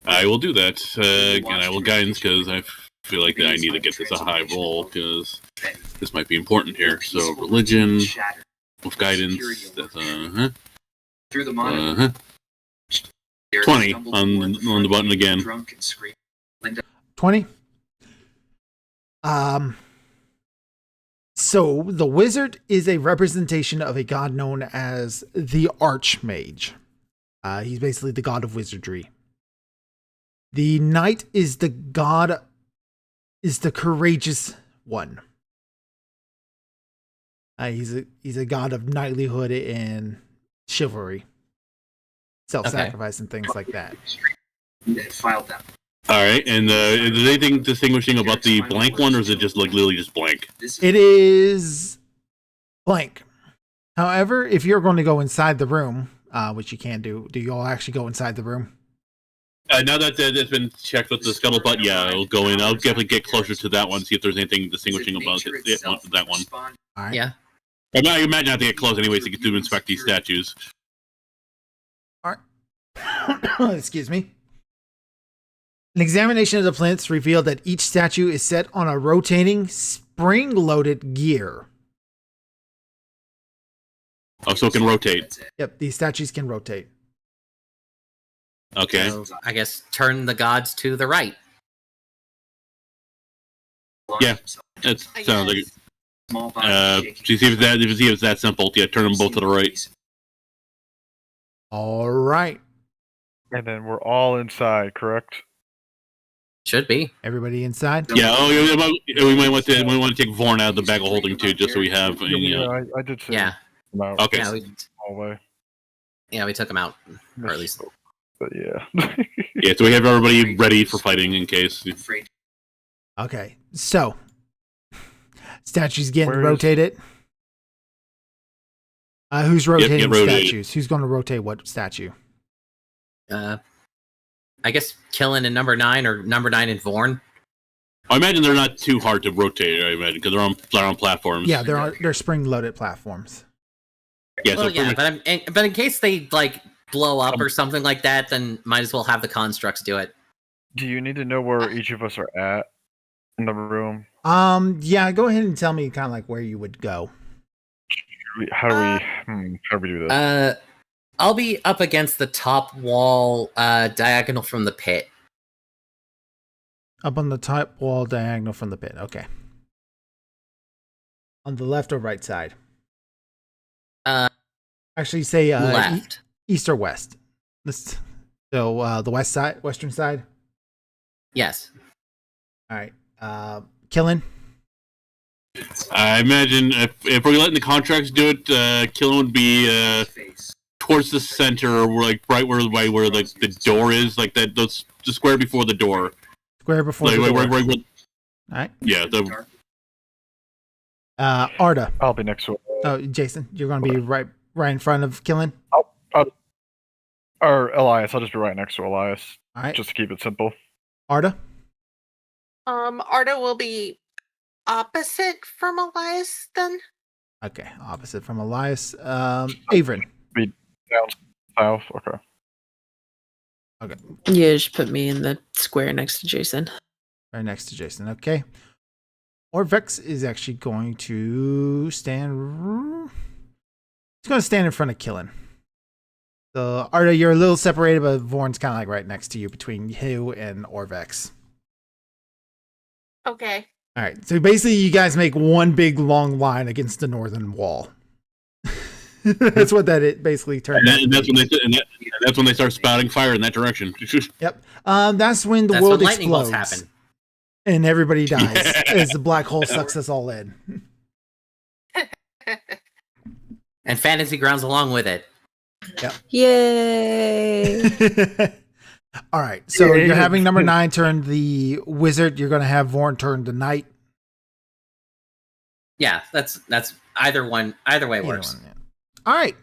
I will do that. Again, I will guidance because I feel like I need to get this a high roll because this might be important here. So religion with guidance. That's Through the monitor. 20 on the button again. 20. So the wizard is a representation of a god known as the Archmage. He's basically the god of wizardry. The knight is the courageous one. He's a god of knightlyhood and chivalry, self-sacrifice, and things like that. Filed them. All right, and is there anything distinguishing about the blank one, or is it just like literally just blank? It is blank. However, if you're going to go inside the room, which you can do you all actually go inside the room? Now that it's been checked with the scuttlebutt, yeah, it'll go in. I'll definitely get closer to that one, see if there's anything distinguishing about that one. All right. Yeah. I imagine I have to get close anyways to get to inspect these statues. All right. Excuse me. An examination of the plinths revealed that each statue is set on a rotating, spring-loaded gear. Oh, so it can rotate. Yep, these statues can rotate. Okay. So I guess turn the gods to the right. Yeah, it I sounds like guess. it. See if it's that simple. Yeah, turn them both to the right. All right. And then we're all inside, correct? Should be. Everybody inside? Yeah. Oh, yeah, we might want to take Vorn out of the bag of holding too, just so we have. I did say Yeah. no. Okay. Yeah, we took him out, or at least. But yeah. Yeah, so we have everybody ready for fighting in case. Okay, so statues getting Where is- rotated. Who's rotating rotated. statues? Who's going to rotate what statue? I guess Killen and number 9, or number 9 and Vorn. I imagine they're not too hard to rotate. I imagine because they're on platforms. Yeah, they're spring-loaded platforms. Yeah. Well, So yeah, pretty much- but in case they like blow up or something like that, then might as well have the constructs do it. Do you need to know where each of us are at in the room? Yeah, go ahead and tell me kind of like where you would go. How do we do this? I'll be up against the top wall, diagonal from the pit. Up on the top wall, diagonal from the pit. Okay. On the left or right side? Actually, say Left. east or west. So the west side, western side. Yes. All right. Killing. I imagine if we're letting the contracts do it, Killen would be towards the center, or like right where like the door is, like that. The square before the door. Square before Like, the door. right, All right. yeah. The Arda. I'll be next to it. Oh, Jason, you're going to be right in front of Killen. Or Elias. I'll just be right next to Elias, All right. just to keep it simple. Arda. Arda will be opposite from Elias then. Okay, opposite from Elias. Avrin. Down south. Okay. Yeah, just put me in the square next to Jason. Right next to Jason. Okay. Orvex is actually going to stand. He's going to stand in front of Killen. So, Arda, you're a little separated, but Vorn's kind of like right next to you between you and Orvex. Okay. All right. So basically, you guys make one big long line against the northern wall. That's what that basically turned out. and that's when they start spouting fire in that direction. Yep. That's when the That's world when lightning explodes bolts happen. and everybody dies as the black hole sucks us all in. And Fantasy Grounds along with it. Yay! All right. So you're having number 9 turn the wizard. You're going to have Vorn turn the knight. Yeah, that's either way Either works. one, yeah. All right.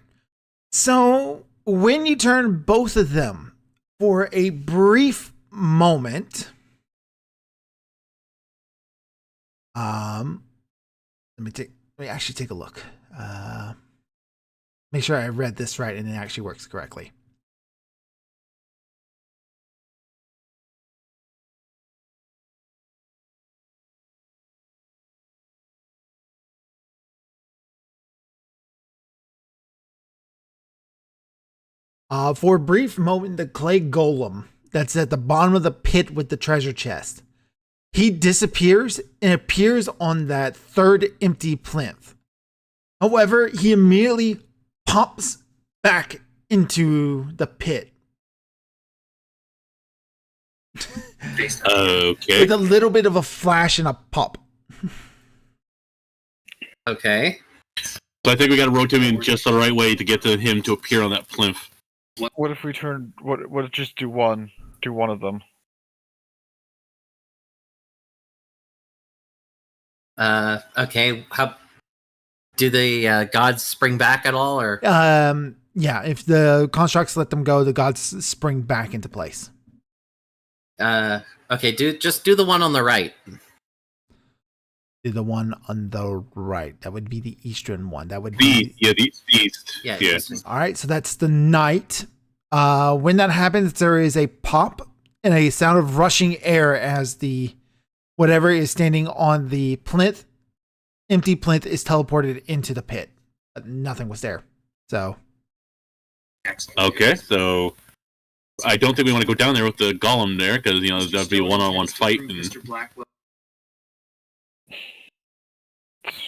So when you turn both of them for a brief moment, let me actually take a look. Make sure I read this right and it actually works correctly. For a brief moment, the clay golem that's at the bottom of the pit with the treasure chest, he disappears and appears on that third empty plinth. However, he immediately pops back into the pit Okay. with a little bit of a flash and a pop. Okay. So I think we got to rotate him in just the right way to get to him to appear on that plinth. What if we turn? What if just do one? Do one of them. Okay. How do the gods spring back at all, or Yeah, if the constructs let them go, the gods spring back into place. Okay, just do the one on the right. Do the one on the right. That would be the eastern one. That would The be the east. Yeah. Yeah. just- all right. So that's the knight. When that happens, there is a pop and a sound of rushing air as the whatever is standing on the plinth, empty plinth, is teleported into the pit. But nothing was there. So Okay, so I don't think we want to go down there with the golem there because that'd be a one-on-one fight. And Mr. Blackwell.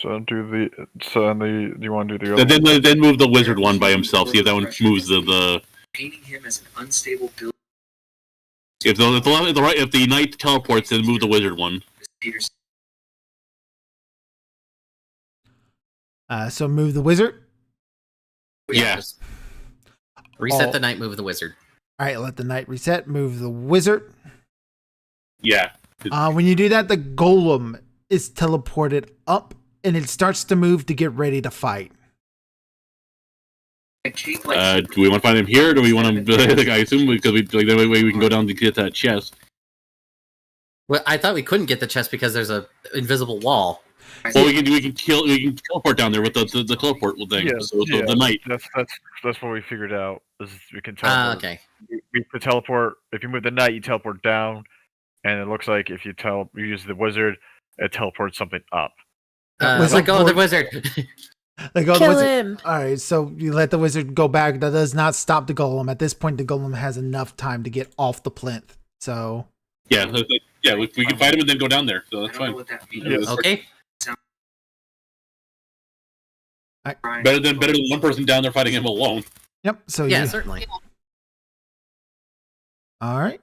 So do you want to do the other then move the wizard one by himself. See if that one moves the. Painting him as an unstable build. If the knight teleports, then move the wizard one. Peterson. so move the wizard. Yeah. just reset Oh. the knight, move the wizard. All right, let the knight reset. Move the wizard. Yeah. When you do that, the golem is teleported up and it starts to move to get ready to fight. Kate Do we want to find him here, or do we want him? I assume because that way we can go down to get that chest. Well, I thought we couldn't get the chest because there's a invisible wall. Well, we can teleport down there with the teleport thing. Yeah, so yeah. the knight. That's what we figured out. Is we can Ah, teleport. okay. We can teleport. If you move the knight, you teleport down, and it looks like if you use the wizard, it teleports something up. Wizard Let go of the board- wizard. Like, oh, the Kill wizard. him. All right, so you let the wizard go back. That does not stop the golem. At this point, the golem has enough time to get off the plinth. So Yeah, we can fight him and then go down there. So that's I don't know fine. what that means. Yeah. Okay. Brian, Better than one person down there fighting him alone. yep. So Yeah, you, certainly. all right.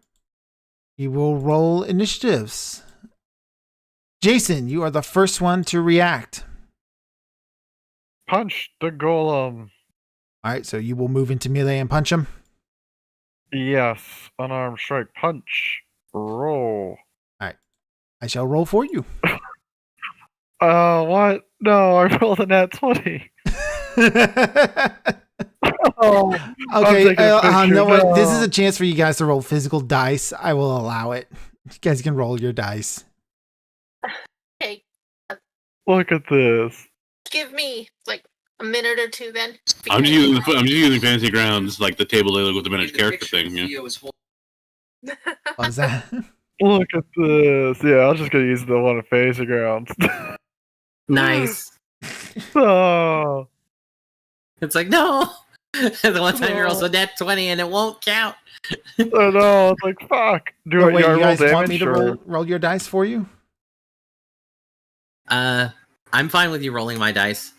You will roll initiatives. Jason, you are the first one to react. Punch the golem. All right, so you will move into melee and punch him. Yes, unarmed strike. Punch. Roll. I shall roll for you. What? No, I rolled a nat 20. Oh, Okay, taking a picture, no, what? This is no. a chance for you guys to roll physical dice. I will allow it. You guys can roll your dice. Okay, look at this. give me like a minute or two then. I'm just using Fantasy Grounds like the table they look with the the managed character picture thing. Yeah. Theo is holding. What was that? Look at this. Yeah, I was just gonna use the one at Fantasy Grounds. Nice. Oh, It's like, no. The one time you roll a net 20 and it won't count. I know. It's like fuck. Do Oh, I, wait, do I you roll guys damage want me to or- roll your dice for you? I'm fine with you rolling my dice.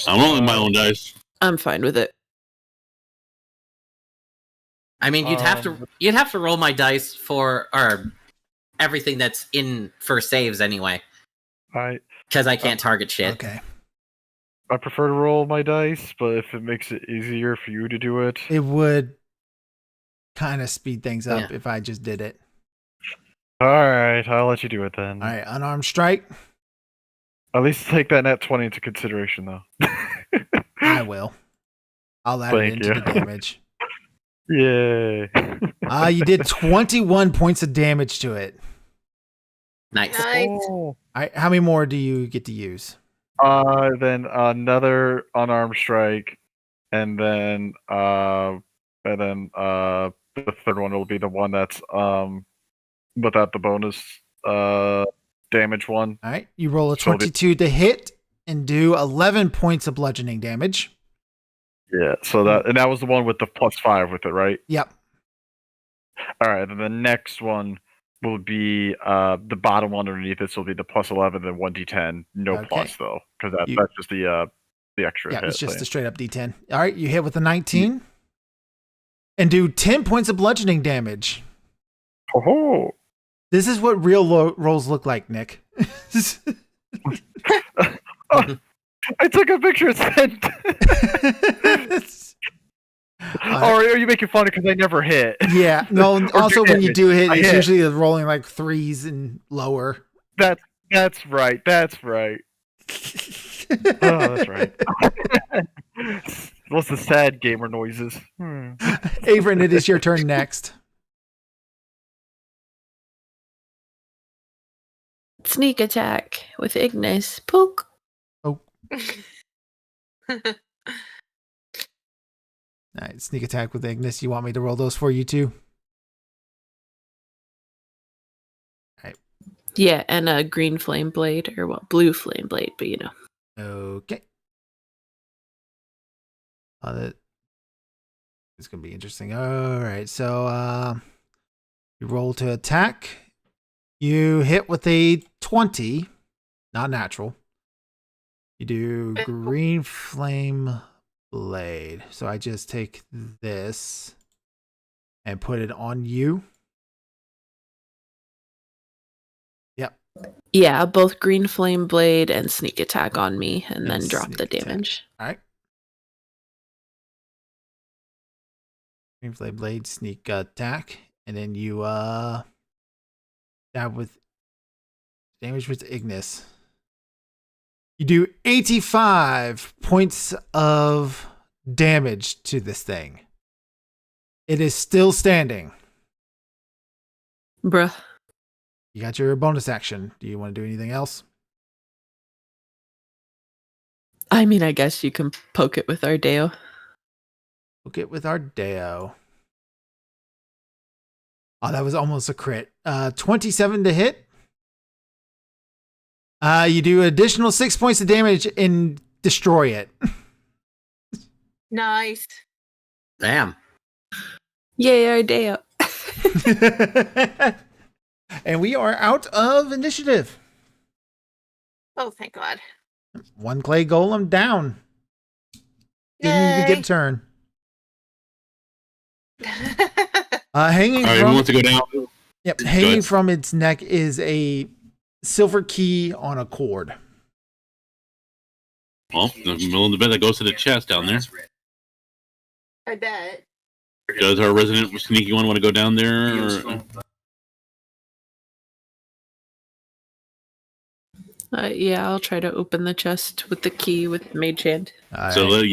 I'm rolling my own dice. I'm fine with it. I mean, you'd have to roll my dice for or everything that's in for saves anyway, because I can't target shit. Okay. I prefer to roll my dice, but if it makes it easier for you to do it, It would kind of speed things up Yeah. if I just did it. all right, I'll let you do it then. All right, unarmed strike. At least take that nat 20 into consideration, though. I will. I'll add Thank it into you. the damage. Yay! You did 21 points of damage to it. Nice. Nice. Oh. All right, how many more do you get to use? Then another unarmed strike, and then the third one will be the one that's without the bonus damage one. All right, you roll a So the- 22 to hit and do 11 points of bludgeoning damage. Yeah. So that was the one with the +5 with it, right? Yep. All right. Then the next one will be the bottom one underneath this will be the +11 and 1d10, no Okay. plus though, because You- that's just the extra Yeah, hit. it's just thing. a straight up D10. All right, you hit with a 19 and do 10 points of bludgeoning damage. Oh. This is what real rolls look like, Nick. I took a picture and sent. Or are you making fun because I never hit? Yeah, no, Or also do when you damage. do hit, I it's hit. usually rolling like 3s and lower. That's right. That's right. Oh, that's right. What's the sad gamer noises? Averin, it is your turn next. Sneak attack with Ignis. Poke. All right, sneak attack with Ignis. You want me to roll those for you too? Yeah, and a green flame blade, or what, blue flame blade, but you know. Okay. It's gonna be interesting. All right, so you roll to attack. You hit with a 20, not natural. You do green flame blade. So I just take this and put it on you. Yep. Yeah, both green flame blade and sneak attack on me, and then drop the sneak attack. damage. All right. Green flame blade, sneak attack, and then you stab with damage with Ignis. You do 85 points of damage to this thing. It is still standing. Bruh. You got your bonus action. Do you want to do anything else? I mean, I guess you can poke it with Ardeo. Poke it with Ardeo. Oh, that was almost a crit. 27 to hit. You do additional 6 points of damage and destroy it. Nice. Damn. Yay, Ardeo. And we are out of initiative. Oh, thank God. One clay golem down. Didn't even get a turn. Hanging All right, who from wants to go down? Yep, Go hanging ahead. from its neck is a silver key on a cord. Well, the middle of the bed that goes to the chest down there. I bet. Does our resident sneaky one want to go down there? Or... Yeah, I'll try to open the chest with the key with Mage Hand. All So right.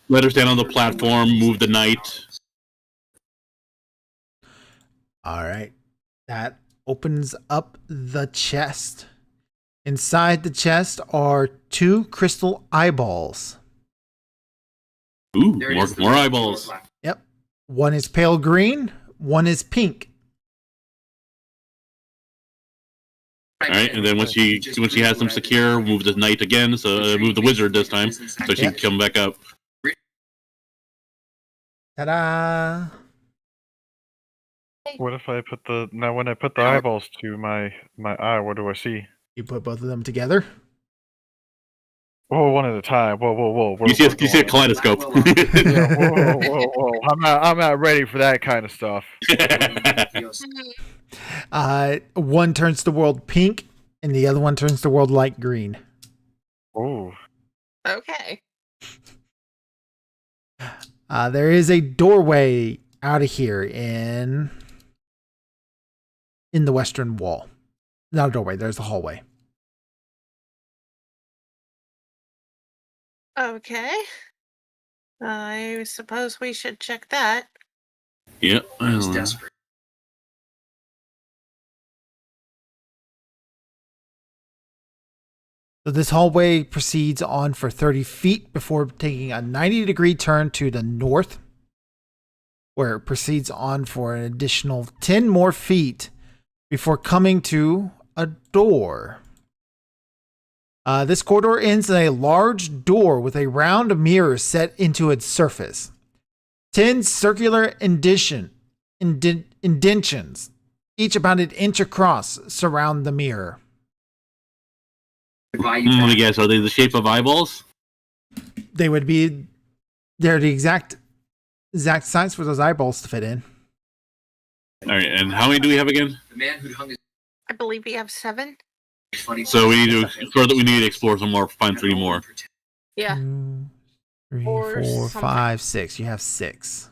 let her stand on the platform, move the knight. All right. That opens up the chest. Inside the chest are 2 crystal eyeballs. Ooh, more eyeballs. Yep. One is pale green, one is pink. All right, and then once she has them secure, move the knight again. So move the wizard this time, so she can come back up. Ta-da! What if I put when I put the eyeballs to my eye, what do I see? You put both of them together. Whoa, one at a time. Whoa. You see a kaleidoscope. Yeah, whoa. I'm not ready for that kind of stuff. One turns the world pink, and the other one turns the world light green. Oh. Okay. There is a doorway out of here in the western wall. Not a doorway. There's a hallway. Okay. I suppose we should check that. Yeah. He's desperate. So this hallway proceeds on for 30 feet before taking a 90-degree turn to the north, where it proceeds on for an additional 10 more feet before coming to a door. This corridor ends in a large door with a round mirror set into its surface. 10 circular indentions, each about an inch across, surround the mirror. Let me guess. Are they the shape of eyeballs? They're the exact size for those eyeballs to fit in. All right. And how many do we have again? The man who hung his I believe we have 7. funny. So we need to explore some more. Find 3 more. Yeah. 2, 3, Or 4, something. 5, 6. You have 6.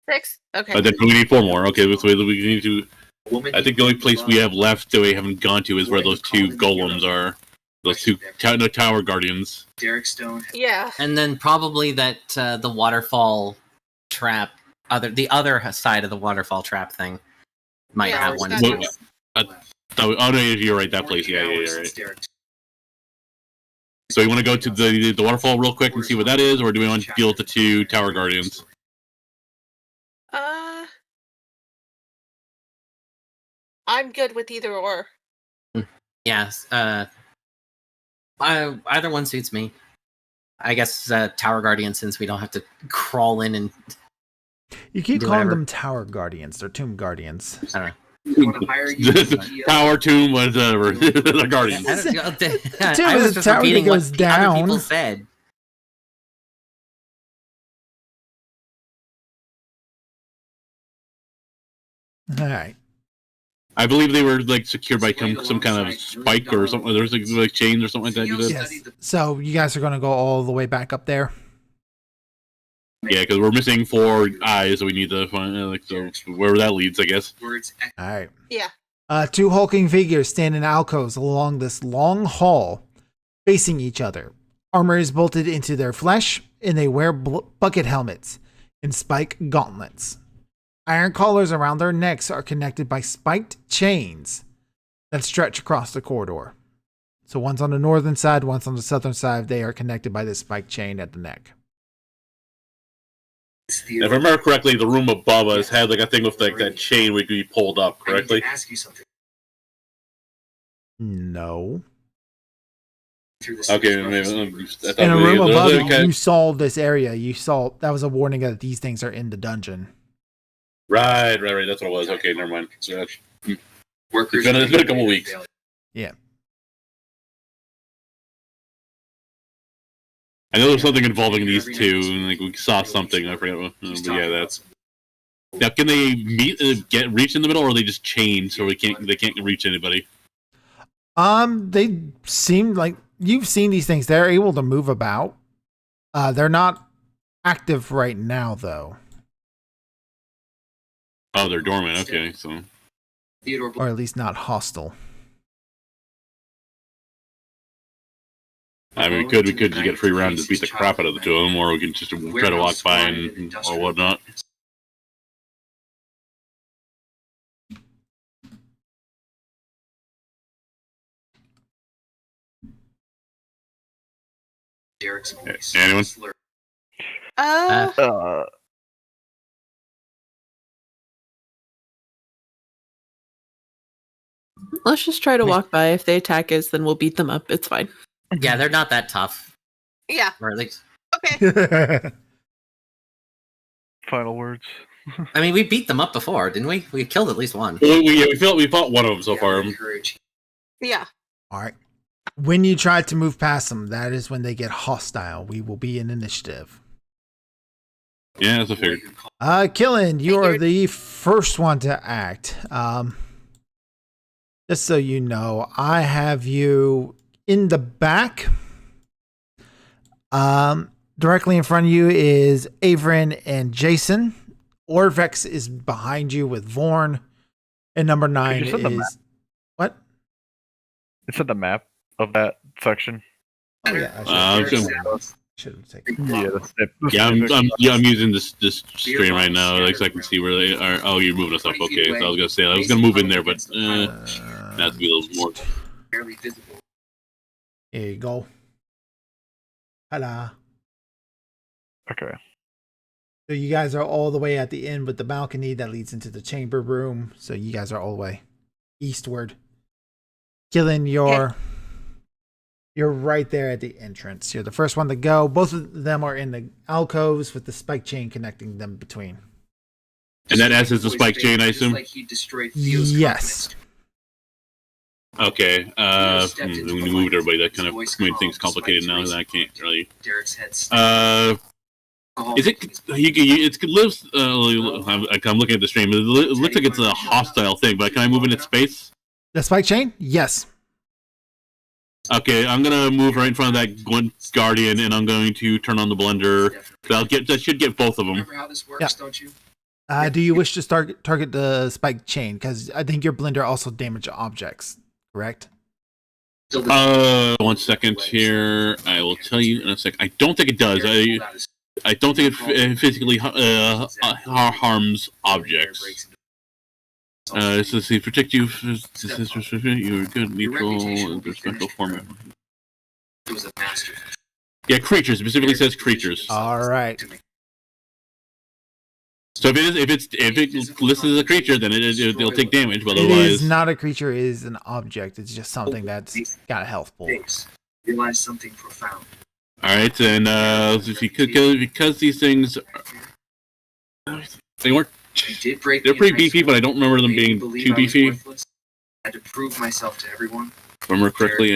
6? Okay. Then we need 4 more. Okay, so we need to. Woman I think the only place we have left that we haven't gone to is where those 2 golems are. Those two tower guardians. Derek Stone. Yeah. And then probably that the waterfall trap, the other side of the waterfall trap thing might Yeah, have or one. is as that- well. Oh no, you're right. That place. Yeah, Hours you're right. since Derek So you want to go to the waterfall real quick and see what that is, or do we want to deal with the two tower guardians? I'm good with either or. Yes. Either one suits me. I guess Tower Guardian, since we don't have to crawl in and You keep Do calling whatever. them tower guardians. They're tomb guardians. I don't know. want to hire you. Power tomb, whatever. The guardians. I, don't, Tomb I is was a just tower that repeating goes what the other people down. said. All right. I believe they were like secured by some kind of spike or something. There's like chains or something like that. You said? Yes. So you guys are going to go all the way back up there? Yeah, because we're missing 4 eyes, so we need to find so wherever that leads, I guess. Words All right. Yeah. Two hulking figures stand in alcoves along this long hall, facing each other. Armor is bolted into their flesh, and they wear bucket helmets and spike gauntlets. Iron collars around their necks are connected by spiked chains that stretch across the corridor. So one's on the northern side, one's on the southern side. They are connected by this spiked chain at the neck. If I remember correctly, the room above us had like a thing with like that chain we could be pulled up I need correctly. to ask you something. No. Through this Okay, process. maybe. I thought In a we- room above you, okay. you saw this area. You saw that was a warning that these things are in the dungeon. Right. That's what it was. Okay, never mind. So, Workers it's been a couple weeks. I know there's something involving these two, and like we saw something. I forget what. But yeah, that's. Now, can they reach in the middle, or are they just chained so they can't reach anybody? They seem like you've seen these things. They're able to move about. They're not active right now, though, Oh, they're dormant. Okay, so Theodore or at least not hostile. I mean, we could just get a free round to beat the crap out of the two of them, or we can just try to walk by and or whatnot. Derek's voice. Anyone? Slur. Let's just try to walk by. If they attack us, then we'll beat them up. It's fine. Yeah, they're not that tough, Yeah. or at least. Okay. Final words. I mean, we beat them up before, didn't we? We killed at least one. We fought one of them so Yeah, far. encourage. Yeah. All right. When you try to move past them, that is when they get hostile. We will be in initiative. Yeah, that's a figure. Killen, you are Figured. the first one to act. Just so you know, I have you in the back. Directly in front of you is Averin and Jason. Orvex is behind you with Vorn. And number 9 you set the map? is what? It's at the map of that section. Oh yeah, I Okay. should have taken. Yeah, that's it. I'm using this stream right now, like so I can see where they are. Oh, you're moving us up. Okay, so I was gonna say I was gonna move in there, but has to be a little more. Barely visible. Here you go. Hello. Okay. So you guys are all the way at the end with the balcony that leads into the chamber room. So you guys are all the way eastward. Killing you're right there at the entrance. You're the first one to go. Both of them are in the alcoves with the spike chain connecting them between. And that S is the spike chain, I Just assume. like he destroyed Theo's Yes. Okay. We moved everybody. That kind of made things complicated now. That I can't really. confidence. Derek's head Is it? It lives. I'm looking at the stream. It looks like it's a hostile thing, but can I move in its space? The spike chain? Yes. Okay, I'm gonna move right in front of that one guardian, and I'm going to turn on the blender. That should get both of them. Remember how this works, Yeah. don't you? Do you wish to target the spike chain? Because I think your blender also damage objects, correct? 1 second here. I will tell you in a sec. I don't think it does. I don't think it physically harms objects. This is to protect you. This is you're good, neutral, and special format. It was a master. Yeah, creatures. It specifically says creatures. All right. So if it listed as a creature, then it'll take damage. But It otherwise, is not a creature. It is an object. It's just something that's got a health pool. Realize something profound. all right. And if you could go because these things, they weren't. I did break They're me pretty in high beefy, school. but I don't remember them Made being believe too I was beefy. worthless. I had to prove myself to everyone. If I remember correctly,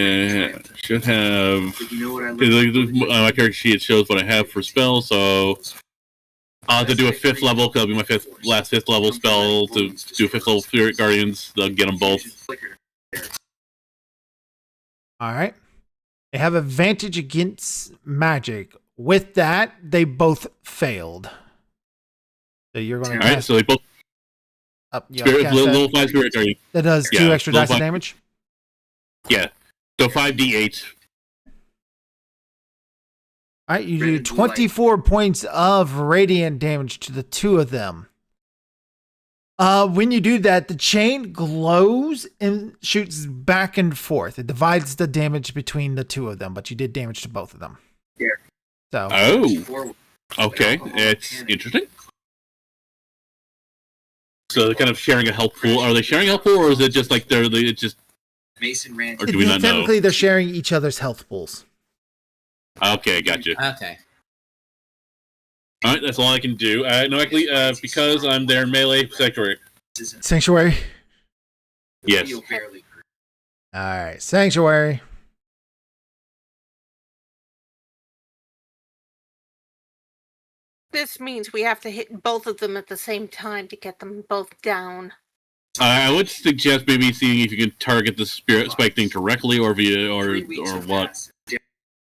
should have. But you know what I learned? My character sheet shows what I have for spells, so I'll have to do a 5th level because it'll be my last 5th level spell to do 5th level Spirit Guardians. They'll get them both. All right. They have advantage against magic. With that, they both failed. So you're going All to right, cast so they both up. You Spirit, cast level that. 5 Spirit Guardian. That does yeah, 2 extra level dice of 5. damage. Yeah, so 5d8. All right, you do 24 points of radiant damage to the 2 of them. When you do that, the chain glows and shoots back and forth. It divides the damage between the 2 of them, but you did damage to both of them. Yeah. So Oh, okay, it's interesting. So they're kind of sharing a health pool. Are they sharing a health pool, or is it just like it's just? Mason ran. Or do we not know? technically, they're sharing each other's health pools. Okay, gotcha. Okay. All right, that's all I can do. No, actually, because I'm their melee sanctuary. Sanctuary. Yes. Barely. All right, Sanctuary. This means we have to hit both of them at the same time to get them both down. I would suggest maybe seeing if you can target the spirit spike thing directly, or via, or what.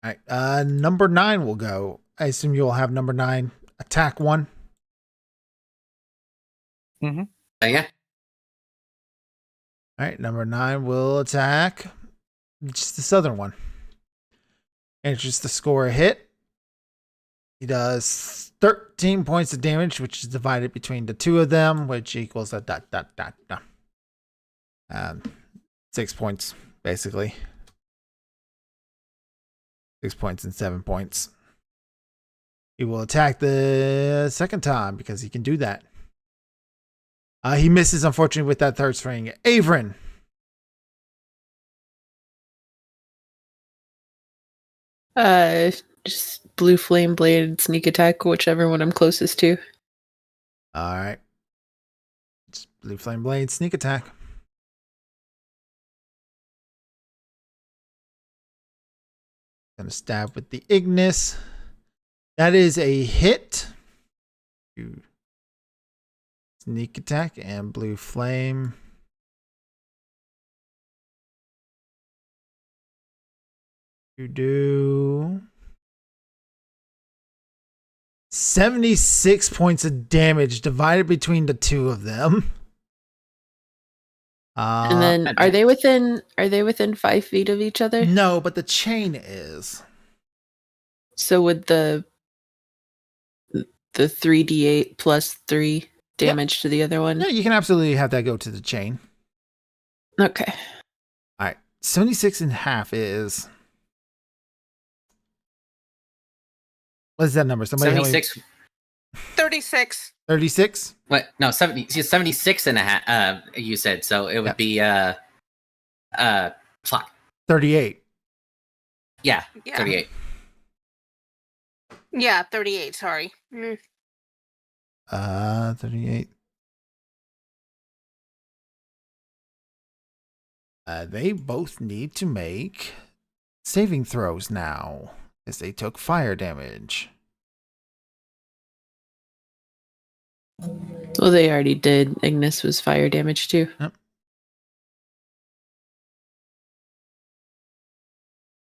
All right, number 9 will go. I assume you'll have number 9 attack 1. Yeah. All right, number 9 will attack just the southern one. And it's just to score a hit. He does 13 points of damage, which is divided between the 2 of them, which equals a ... 6 points, basically. 6 points and 7 points. He will attack the second time because he can do that. He misses, unfortunately, with that third string. Averin. Just blue flame blade, sneak attack, whichever one I'm closest to. All right. It's blue flame blade, sneak attack. Gonna stab with the Ignis. That is a hit. Sneak attack and blue flame. You do 76 points of damage divided between the 2 of them. And then are they within 5 feet of each other? No, but the chain is. So would the 3d8 plus 3 damage to the other one? Yeah, you can absolutely have that go to the chain. Okay. All right. 76 and a half is. What is that number? Somebody help me. 76. 36. 36? What? No, 76 and a half. You said so. It would be fuck. 38. Yeah, Yeah. 38. Yeah, 38, sorry. 38. They both need to make saving throws now, as they took fire damage. Well, they already did. Ignis was fire damage too.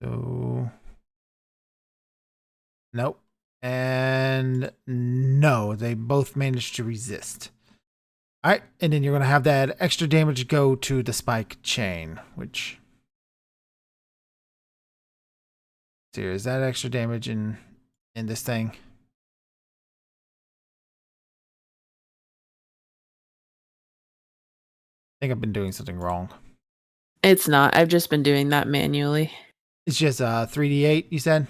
So, nope. And no, they both managed to resist. All right, and then you're going to have that extra damage go to the spike chain, which Here, is that extra damage in this thing? I think I've been doing something wrong. It's not. I've just been doing that manually. It's just 3d8, you said?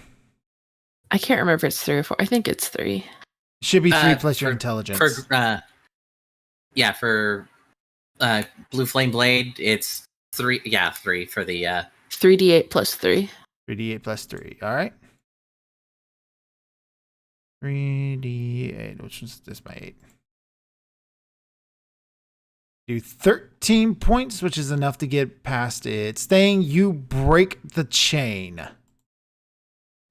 I can't remember if it's 3 or 4. I think it's 3. Should be 3 plus your for- intelligence. For for Blue Flame Blade, it's 3. Yeah, 3 for the 3d8 plus 3. 3d8 plus 3. All right. 3d8. Which was this? My 8. Do 13 points, which is enough to get past its thing. You break the chain.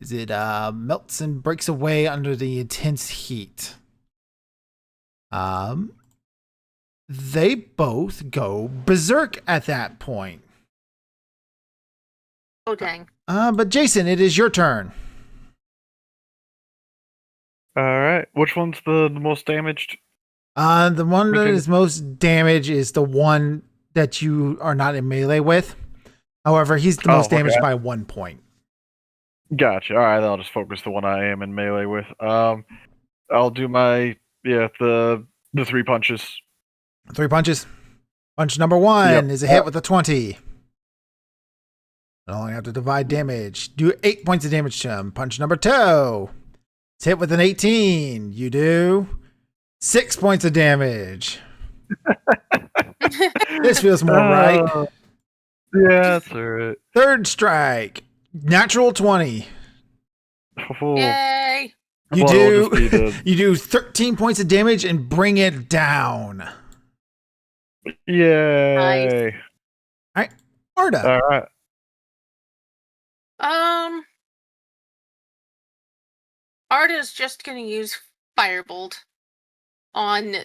As it melts and breaks away under the intense heat. They both go berserk at that point. Oh, dang. But Jason, it is your turn. All right. Which one's the most damaged? The one that Okay. is most damaged is the one that you are not in melee with. However, he's the most damaged by 1 point. Gotcha. All right, I'll just focus the one I am in melee with. I'll do my the 3 punches. 3 punches. Punch number 1 Yep. is a hit with a 20. I only have to divide damage. Do 8 points of damage to him. Punch number 2. It's hit with an 18. You do 6 points of damage. This feels more right. Yeah, that's alright. Third strike. Natural 20. Oh, Yay! You well, it'll just be do the- you do 13 points of damage and bring it down. Yay! Arda. All right. Arda's just gonna use Firebolt on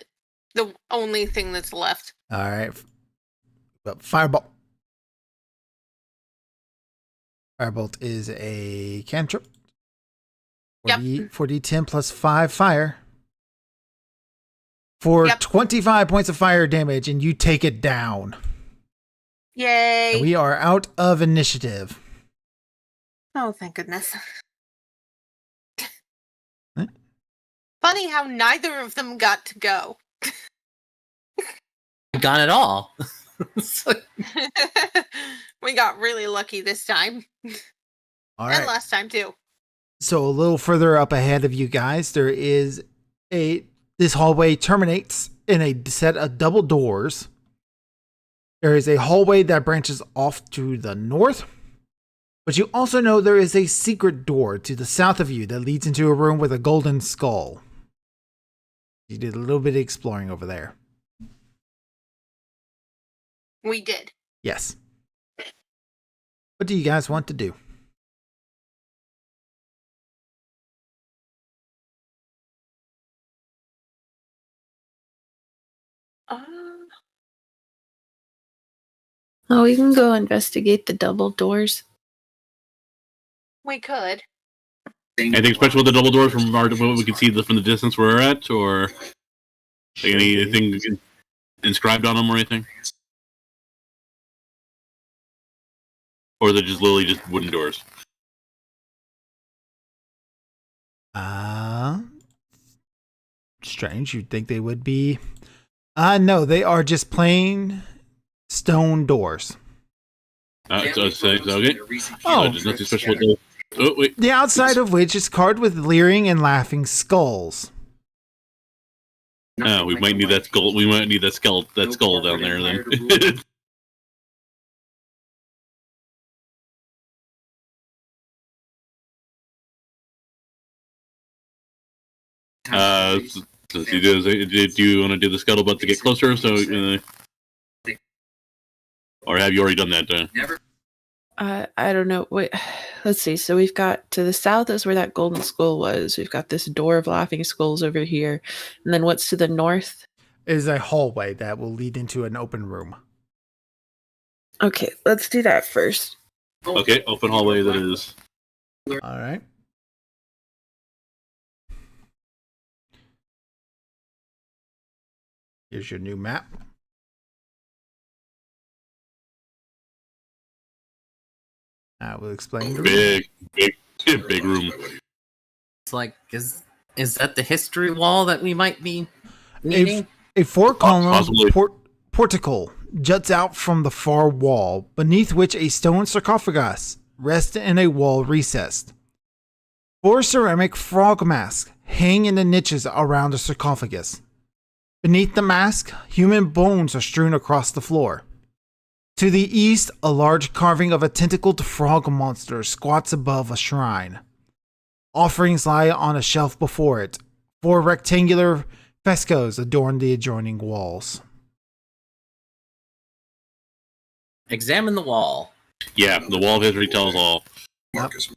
the only thing that's left. All right. But Firebolt. Firebolt is a cantrip. Yep. 4d10 plus 5 fire. For Yep. 25 points of fire damage, and you take it down. Yay! And we are out of initiative. Oh, thank goodness. Huh? Funny how neither of them got to go. gone at all. It's like- We got really lucky this time. All And right. last time too. So a little further up ahead of you guys, there is this hallway terminates in a set of double doors. There is a hallway that branches off to the north, but you also know there is a secret door to the south of you that leads into a room with a golden skull. You did a little bit of exploring over there. We did. Yes. What do you guys want to do? Oh, we can go investigate the double doors. We could. Anything special with the double doors from what we can see from the distance we're at, or like anything inscribed on them or anything? Or they're just literally just wooden doors? Strange. You'd think they would be. No, they are just plain stone doors. Okay. Oh. There's nothing special with those. Oh, wait. The outside of which is carved with leering and laughing skulls. We might need that skull. We might need that skull down there then. Do you want to do the scuttlebutt to get closer? So, or have you already done that? I don't know. Wait, let's see. So we've got to the south is where that golden skull was. We've got this door of laughing skulls over here. And then what's to the north? Is a hallway that will lead into an open room. Okay, let's do that first. Okay, open hallway that is. All right. Here's your new map. I will explain the room. Big Big room. It's like, is that the history wall that we might be needing? A four-column Possibly. portico juts out from the far wall, beneath which a stone sarcophagus rests in a wall recessed. 4 ceramic frog masks hang in the niches around the sarcophagus. Beneath the mask, human bones are strewn across the floor. To the east, a large carving of a tentacled frog monster squats above a shrine. Offerings lie on a shelf before it. 4 rectangular frescoes adorn the adjoining walls. Examine the wall. Yeah, the wall of history tells all. Marcus.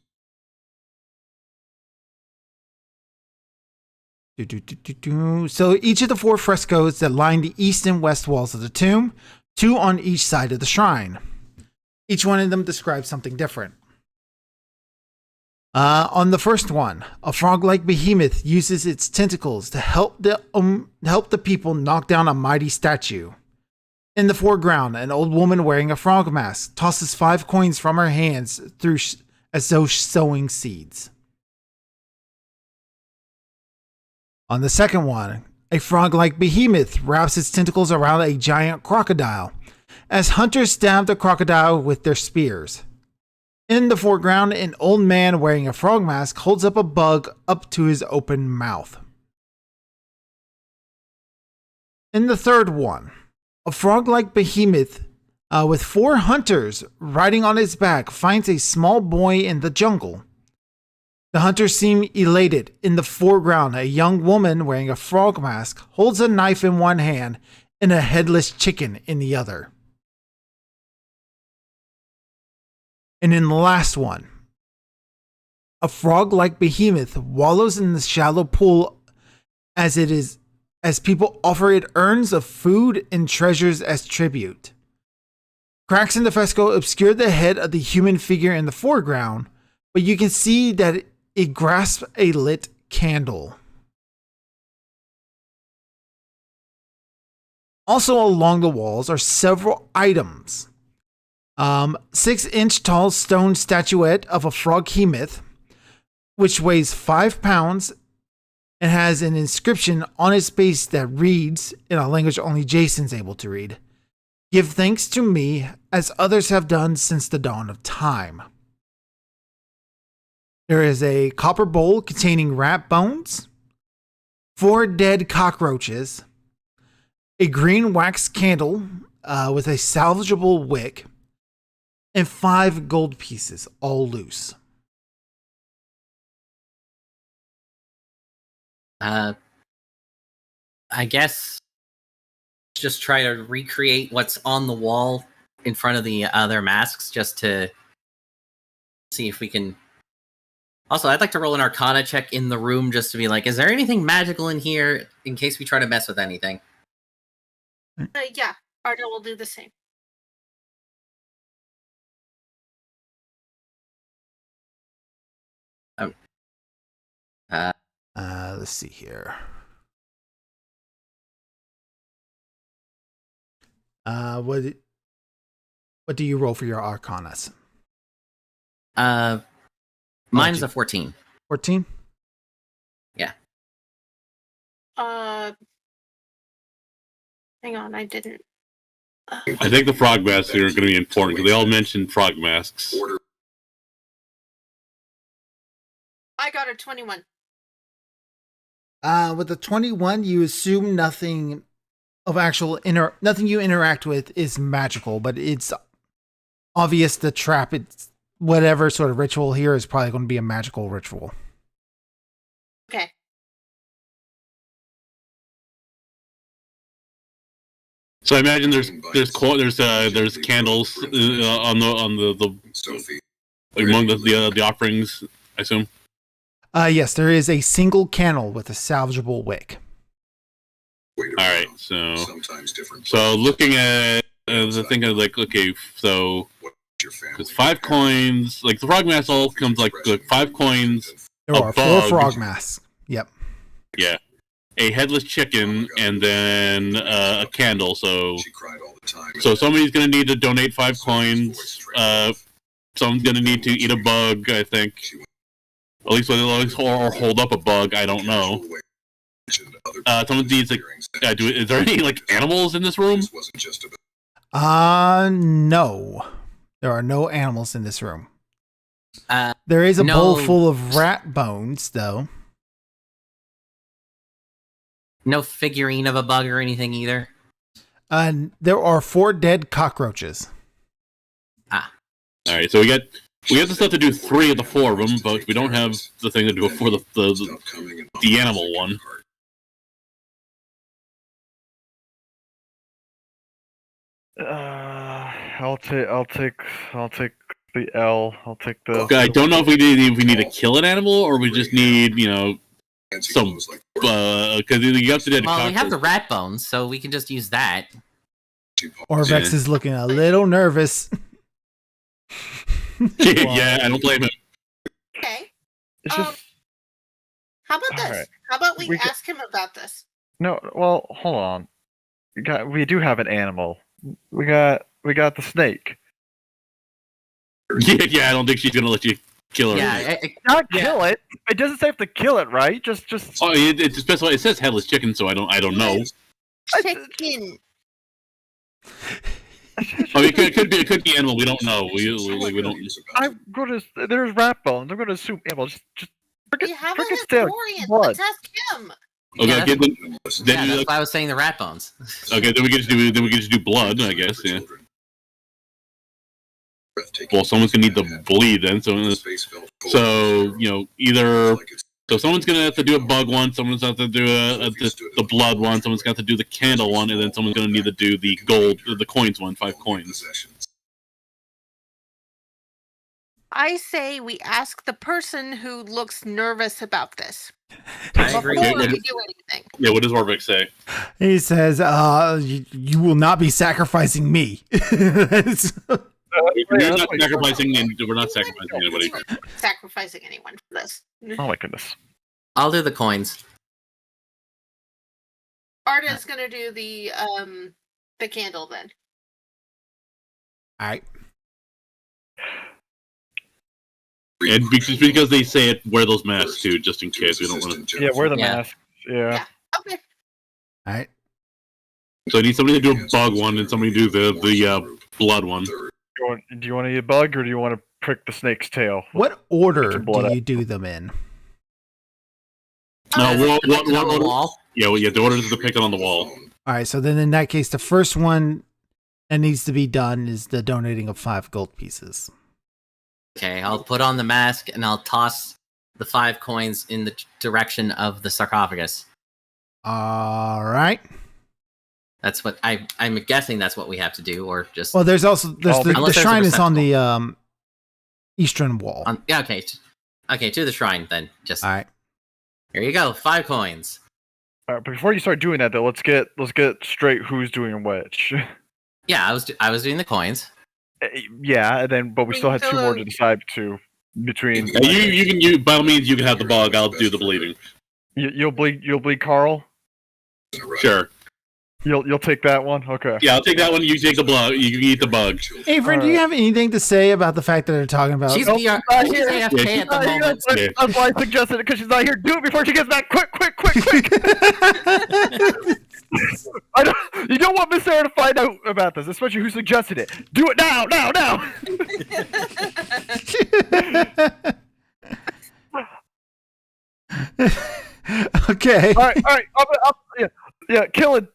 So each of the 4 frescoes that line the east and west walls of the tomb, 2 on each side of the shrine. Each one of them describes something different. On the first one, a frog-like behemoth uses its tentacles to help the people knock down a mighty statue. In the foreground, an old woman wearing a frog mask tosses 5 coins from her hands through as though sowing seeds. On the second one, a frog-like behemoth wraps its tentacles around a giant crocodile as hunters stab the crocodile with their spears. In the foreground, an old man wearing a frog mask holds up a bug up to his open mouth. In the third one, a frog-like behemoth with 4 hunters riding on its back finds a small boy in the jungle. The hunters seem elated. In the foreground, a young woman wearing a frog mask holds a knife in one hand and a headless chicken in the other. And in the last one, a frog-like behemoth wallows in the shallow pool as people offer it urns of food and treasures as tribute. Cracks in the fresco obscure the head of the human figure in the foreground, but you can see that it grasps a lit candle. Also along the walls are several items. 6-inch tall stone statuette of a frog behemoth, which weighs 5 pounds and has an inscription on its base that reads, in a language only Jason's able to read, "Give thanks to me as others have done since the dawn of time." There is a copper bowl containing rat bones, 4 dead cockroaches, a green wax candle with a salvageable wick, and 5 gold pieces, all loose. I guess just try to recreate what's on the wall in front of the other masks just to see if we can. Also, I'd like to roll an Arcana check in the room just to be like, is there anything magical in here in case we try to mess with anything? Yeah, Arda will do the same. Let's see here. What do you roll for your Arcanas? Mine's a 14. 14? Yeah. Hang on, I didn't. I think the frog masks are going to be important because they all mentioned frog masks. I got a 21. With the 21, you assume nothing of actual nothing you interact with is magical, but it's obvious the trap. It's whatever sort of ritual here is probably going to be a magical ritual. Okay. So I imagine there's candles on the among the offerings, I assume. Yes, there is a single candle with a salvageable wick. All right, so looking at the thing of like, okay, so it's 5 coins. Like the frog mask all comes like 5 coins. There are 4 frog masks. Yep. Yeah, a headless chicken and then a candle. So somebody's gonna need to donate 5 coins. Someone's gonna need to eat a bug, I think. At least or hold up a bug. I don't know. Someone needs like. Is there any like animals in this room? No. There are no animals in this room. There is a no- bowl full of rat bones, though. No figurine of a bug or anything either. There are 4 dead cockroaches. All right, so we have the stuff to do 3 of the 4 of them, but we don't have the thing to do for the animal one. I'll take the L. I'll take the. I don't know if we need to kill an animal or we just need some because you have to do. Well, we have the rat bones, so we can just use that. Orvex is looking a little nervous. Yeah, I don't blame him. Okay. It's just How about this? Alright. How about we We ca- ask him about this? no. Well, hold on. We do have an animal. We got the snake. Yeah, I don't think she's gonna let you kill her. Yeah, Not kill it. It doesn't say have to kill it, right? Just. Oh, it specifies. It says headless chicken, so I don't know. Chicken. I mean, it could be animal. We don't know. We don't. I'm going to. There's rat bones. I'm going to assume animal. Just. We have a Frickin' still historian. blood. Let's ask him. Okay, Yeah, okay, then yeah, you, that's why I was saying the rat bones. okay, then we can just do blood, I guess. Yeah. Well, someone's gonna need the bleed then. So either someone's gonna have to do a bug one, someone's gonna have to do the blood one, someone's gonna have to do the candle one, and then someone's gonna need to do the coins one, 5 coins. I say we ask the person who looks nervous about this I agree. before Yeah, we do anything. Yeah, what does Orvik say? He says, you will not be sacrificing me. We're not sacrificing, and we're not sacrificing anybody. Sacrificing anyone for this. Oh my goodness. I'll do the coins. Arda's gonna do the candle then. All right. And just because they say it, wear those masks too, just in case we don't want to. Yeah, wear the Yeah. mask. Yeah. Okay. All right. So I need somebody to do a bug one and somebody to do the blood one. Do you want to eat a bug or do you want to prick the snake's tail? What order Get your blood do out. you do them in? No, what On the order? wall. Yeah, well, the order is to pick it on the wall. All right. So then in that case, the first one that needs to be done is the donating of 5 gold pieces. Okay, I'll put on the mask and I'll toss the 5 coins in the direction of the sarcophagus. All right. That's what I'm guessing. That's what we have to do, or just Well, there's also the Unless there's a shrine is on the eastern wall. yeah. Okay, to the shrine then. Just All right. here you go, 5 coins. All right, but before you start doing that, though, let's get straight who's doing which. Yeah, I was doing the coins. Yeah, and then but we still had 2 more to decide between. You by all means you can have the bug. I'll do the bleeding. You'll bleed Carl. Sure. You'll take that one. Okay. Yeah, I'll take that one. You take the blood. You can eat the bug. Averin, do you have anything to say about the fact that they're talking about? She's Nope. she's AFK at the moment. Yeah. That's why I suggested it because she's not here. Do it before she gets back. Quick! You don't want Miss Sarah to find out about this, especially who suggested it. Do it now! Okay. All right. Yeah. Killing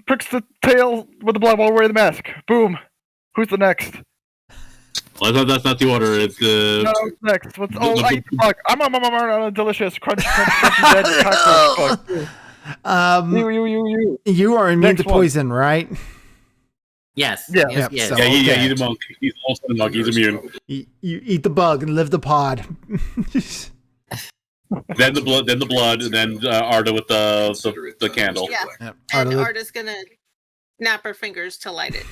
pricks the tail with the blood while wearing the mask. Boom. Who's the next? Well, that's not the order. It's No, who's next? I eat the bug. I'm a delicious crunchy dead cockroach bug. You. You are immune Next to one. poison, right? Yes. Yeah. Yes. Yep, Yes. so- yeah, Okay. he's a monk. He's also a monk. He's immune. You eat the bug and live the pod. Then the blood, and then Arda with the candle. Yeah. Yep. And Arda- Arda's gonna snap her fingers to light it.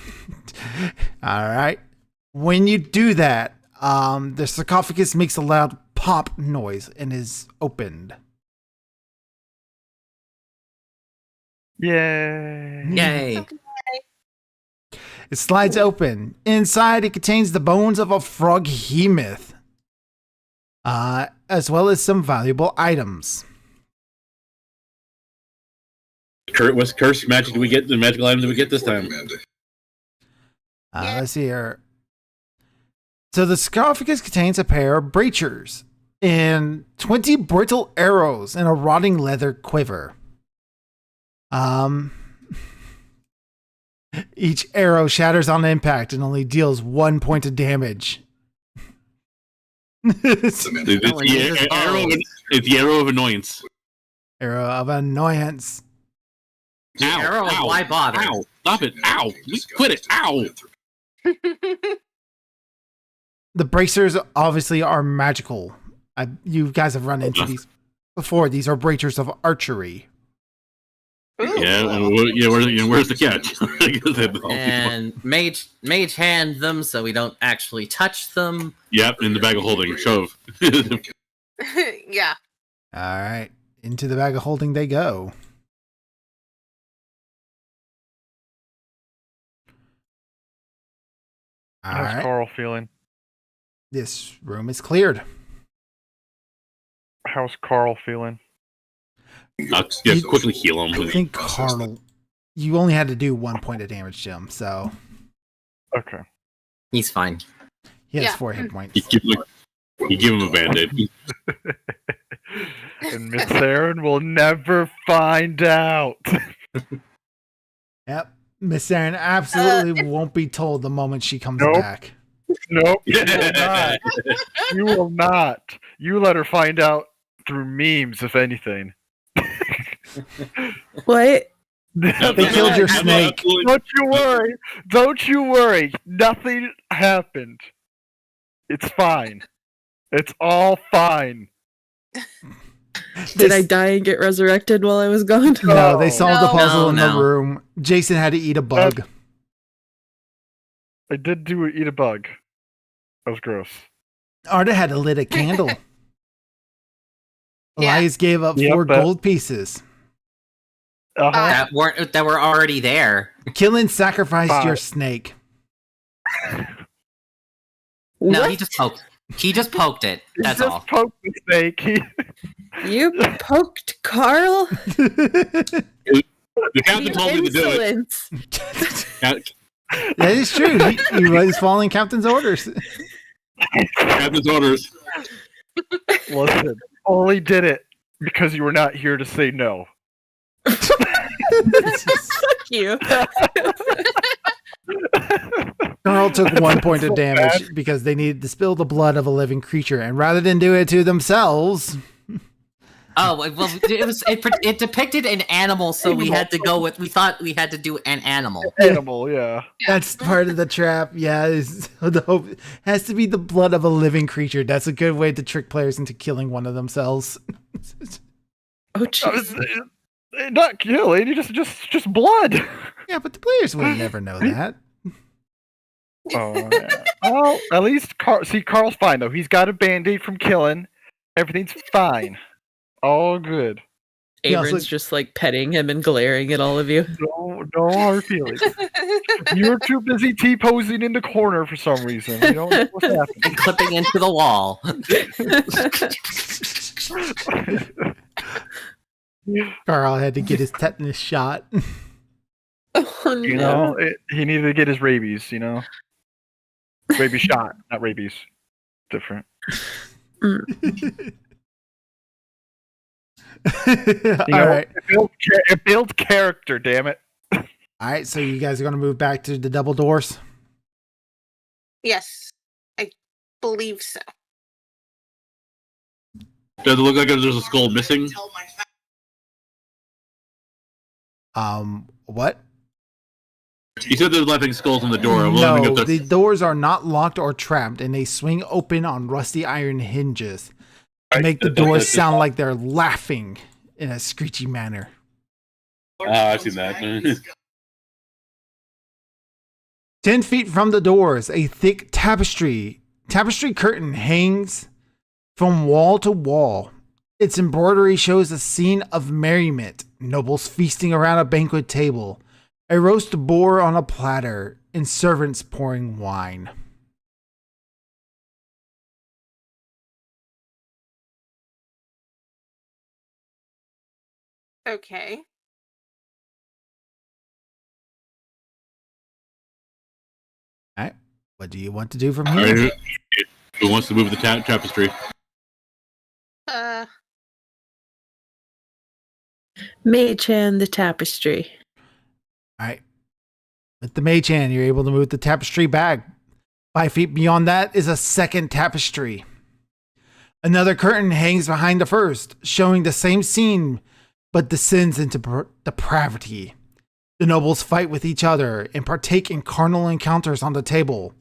All right. When you do that, the sarcophagus makes a loud pop noise and is opened. Yay. Yay. It slides open. Inside, it contains the bones of a froghemoth. as well as some valuable items. What cursed magic do we get? The magical items do we get this time? Let's see here. So the sarcophagus contains a pair of bracers and 20 brittle arrows and a rotting leather quiver. Each arrow shatters on impact and only deals 1 point of damage. It's the arrow of annoyance. Arrow of annoyance. Ow, Arrow, ow, why bother? Ow, stop it. Ow, quit it. Ow. The bracers obviously are magical. You guys have run into these before. These are bracers of archery. Yeah, where's the catch? And mage hand them so we don't actually touch them. Yep, in the bag of holding. Shove. Yeah. All right. Into the bag of holding they go. All How's right. Carl feeling? This room is cleared. How's Carl feeling? Quickly heal him. I think Carl, you only had to do 1 point of damage to him, so Okay. He's fine. he has Yeah. 4 hit points. You give him a band-aid. And Miss Aaron will never find out. Yep. Miss Aaron absolutely won't be told the moment she comes Nope. back. Nope, you will not. You will not. You let her find out through memes, if anything. What? They killed your snake. Don't you worry. Don't you worry. Nothing happened. It's fine. It's all fine. Did I die and get resurrected while I was gone? No, they solved the No. puzzle in the No. room. Jason had to eat a bug. I did eat a bug. That was gross. Arda had to lit a candle. Yeah. Elias gave up Yep, 4 but- gold pieces. Uh-huh. That were already there. Killing sacrificed 5. your snake. No, What? he just poked. He just poked it. That's He just all. poked the snake. You poked Carl? The captain You told me to do it. insolence. That is true. He was following Captain's orders. Captain's orders. Listen, only did it because you were not here to say no. Fuck you. Carl took 1 point of So damage because they needed to spill the blood of a living creature, and rather than do it to themselves, Oh well, it depicted an animal, so we had to go with. We thought we had to do an animal. Animal, yeah. that's part of the trap. Yeah, the hope has to be the blood of a living creature. That's a good way to trick players into killing one of themselves. Oh, jeez. Not killing, you just blood. Yeah, but the players would never know that. Oh, yeah. Well, at least Carl's fine though. He's got a band-aid from killing. Everything's fine. All good. He also- Abram's just like petting him and glaring at all of you. No hard feelings. You're too busy T-posing in the corner for some reason. You don't know what's happening. And clipping into the wall. Carl had to get his tetanus shot. Oh, You no. know, he needed to get his rabies. You know, rabies shot, not rabies. Different. All You know, right. it builds character. Damn it. All right, so you guys are going to move back to the double doors? Yes, I believe so. Does it look like there's a skull missing? What? You said there's laughing skulls on the door. I'm wondering No, if the there's- doors are not locked or trapped, and they swing open on rusty iron hinges to make the doors sound like they're laughing in a screechy manner. I've seen that. 10 feet from the doors, a thick tapestry curtain hangs from wall to wall. Its embroidery shows a scene of merriment, nobles feasting around a banquet table, a roast boar on a platter, and servants pouring wine. Okay. All right. What do you want to do from All here? right, who wants to move the tapestry? Mage Hand the tapestry. All right. With the mage hand, you're able to move the tapestry back. 5 feet beyond that is a second tapestry. Another curtain hangs behind the first, showing the same scene, but descends into depravity. The nobles fight with each other and partake in carnal encounters on the table,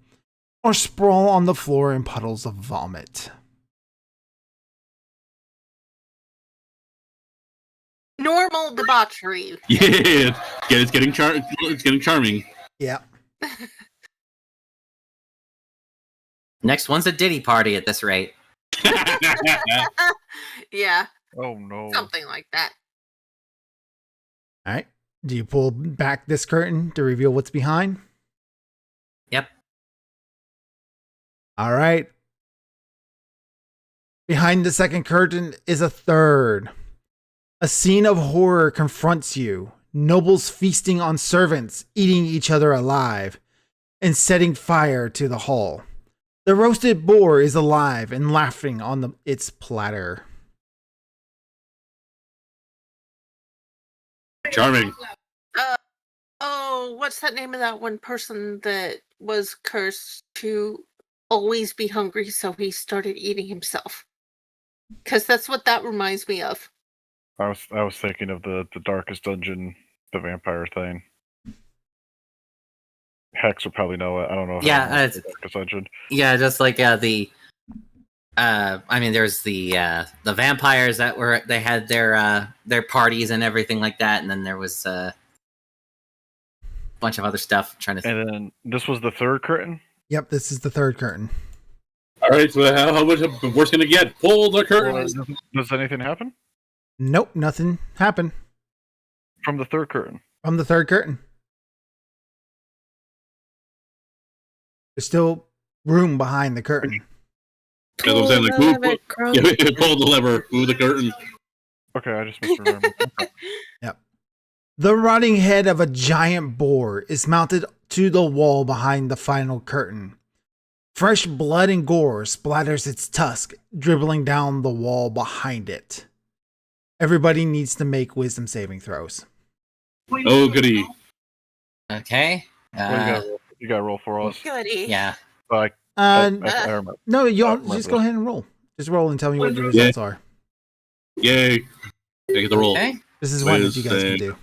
or sprawl on the floor in puddles of vomit. Normal debauchery. Yeah, it's getting charming. Yeah. Next one's a Diddy party at this rate. Yeah, Oh no. something like that. All right. Do you pull back this curtain to reveal what's behind? Yep. All right. Behind the second curtain is a third. A scene of horror confronts you. Nobles feasting on servants, eating each other alive, and setting fire to the hall. The roasted boar is alive and laughing on its platter. Charming. Oh, what's that name of that one person that was cursed to always be hungry, so he started eating himself? Because that's what that reminds me of. I was thinking of the Darkest Dungeon, the vampire thing. Hex would probably know it. I don't know. Yeah, how it's- the Darkest Dungeon. Yeah, just like the I mean, there's the vampires that they had their parties and everything like that, and then there was a bunch of other stuff. I'm trying to And then this was the third curtain. Yep, this is the third curtain. All right, so how much worse can it get? Pull the curtains. Does anything happen Nope, nothing happened from the third curtain? from the third curtain. There's still room behind the curtain. As I'm saying, like, Pull move, the lever, yeah, pull the lever, move the curtain. Okay, I just misremembered. Okay. The rotting head of a giant boar is mounted to the wall behind the final curtain. Fresh blood and gore splatters its tusk, dribbling down the wall behind it. Everybody needs to make wisdom saving throws. Oh, goody. Okay. You got to roll for us. Goody. Yeah. I Uh, remember. no, you all remember just go ahead and roll. Just roll and tell me what your Yeah. results are. Yay. Take the roll. Okay. This is one that you guys can do.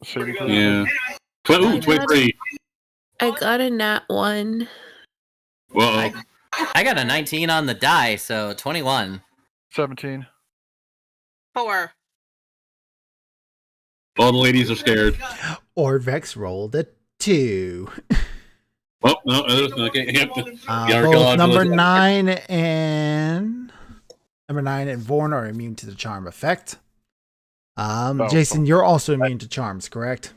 Saving throw. Yeah. 23. I got a nat 1. Whoa. I got a 19 on the die, so 21. 17. 4. All the ladies are scared. Orvex rolled a 2. Oh, no, okay. Yeah, Both archaeological- number 9 and Vorn are immune to the charm effect. Jason, you're also immune to charms, correct?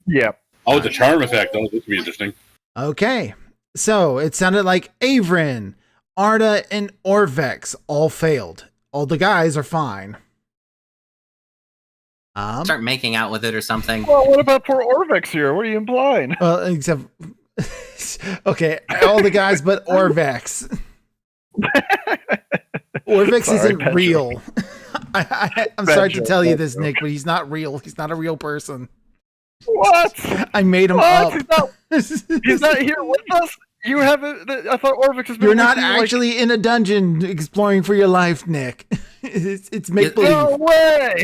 Yeah. Oh, the charm effect. Oh, this would be interesting. Okay. So it sounded like Avrin, Arda, and Orvex all failed. All the guys are fine. Start making out with it or something. Well, what about poor Orvex here? What are you implying? Well, except okay, all the guys but Orvex. Orvex Sorry, isn't Patrick. real. I'm Bad sorry to joke, tell you bad this, joke. Nick, but he's not real. He's not a real person. What? I made him What? up. He's not here with us. You haven't. I thought Orvex has been. You're with not you, like- actually in a dungeon exploring for your life, Nick. It's make believe. No way.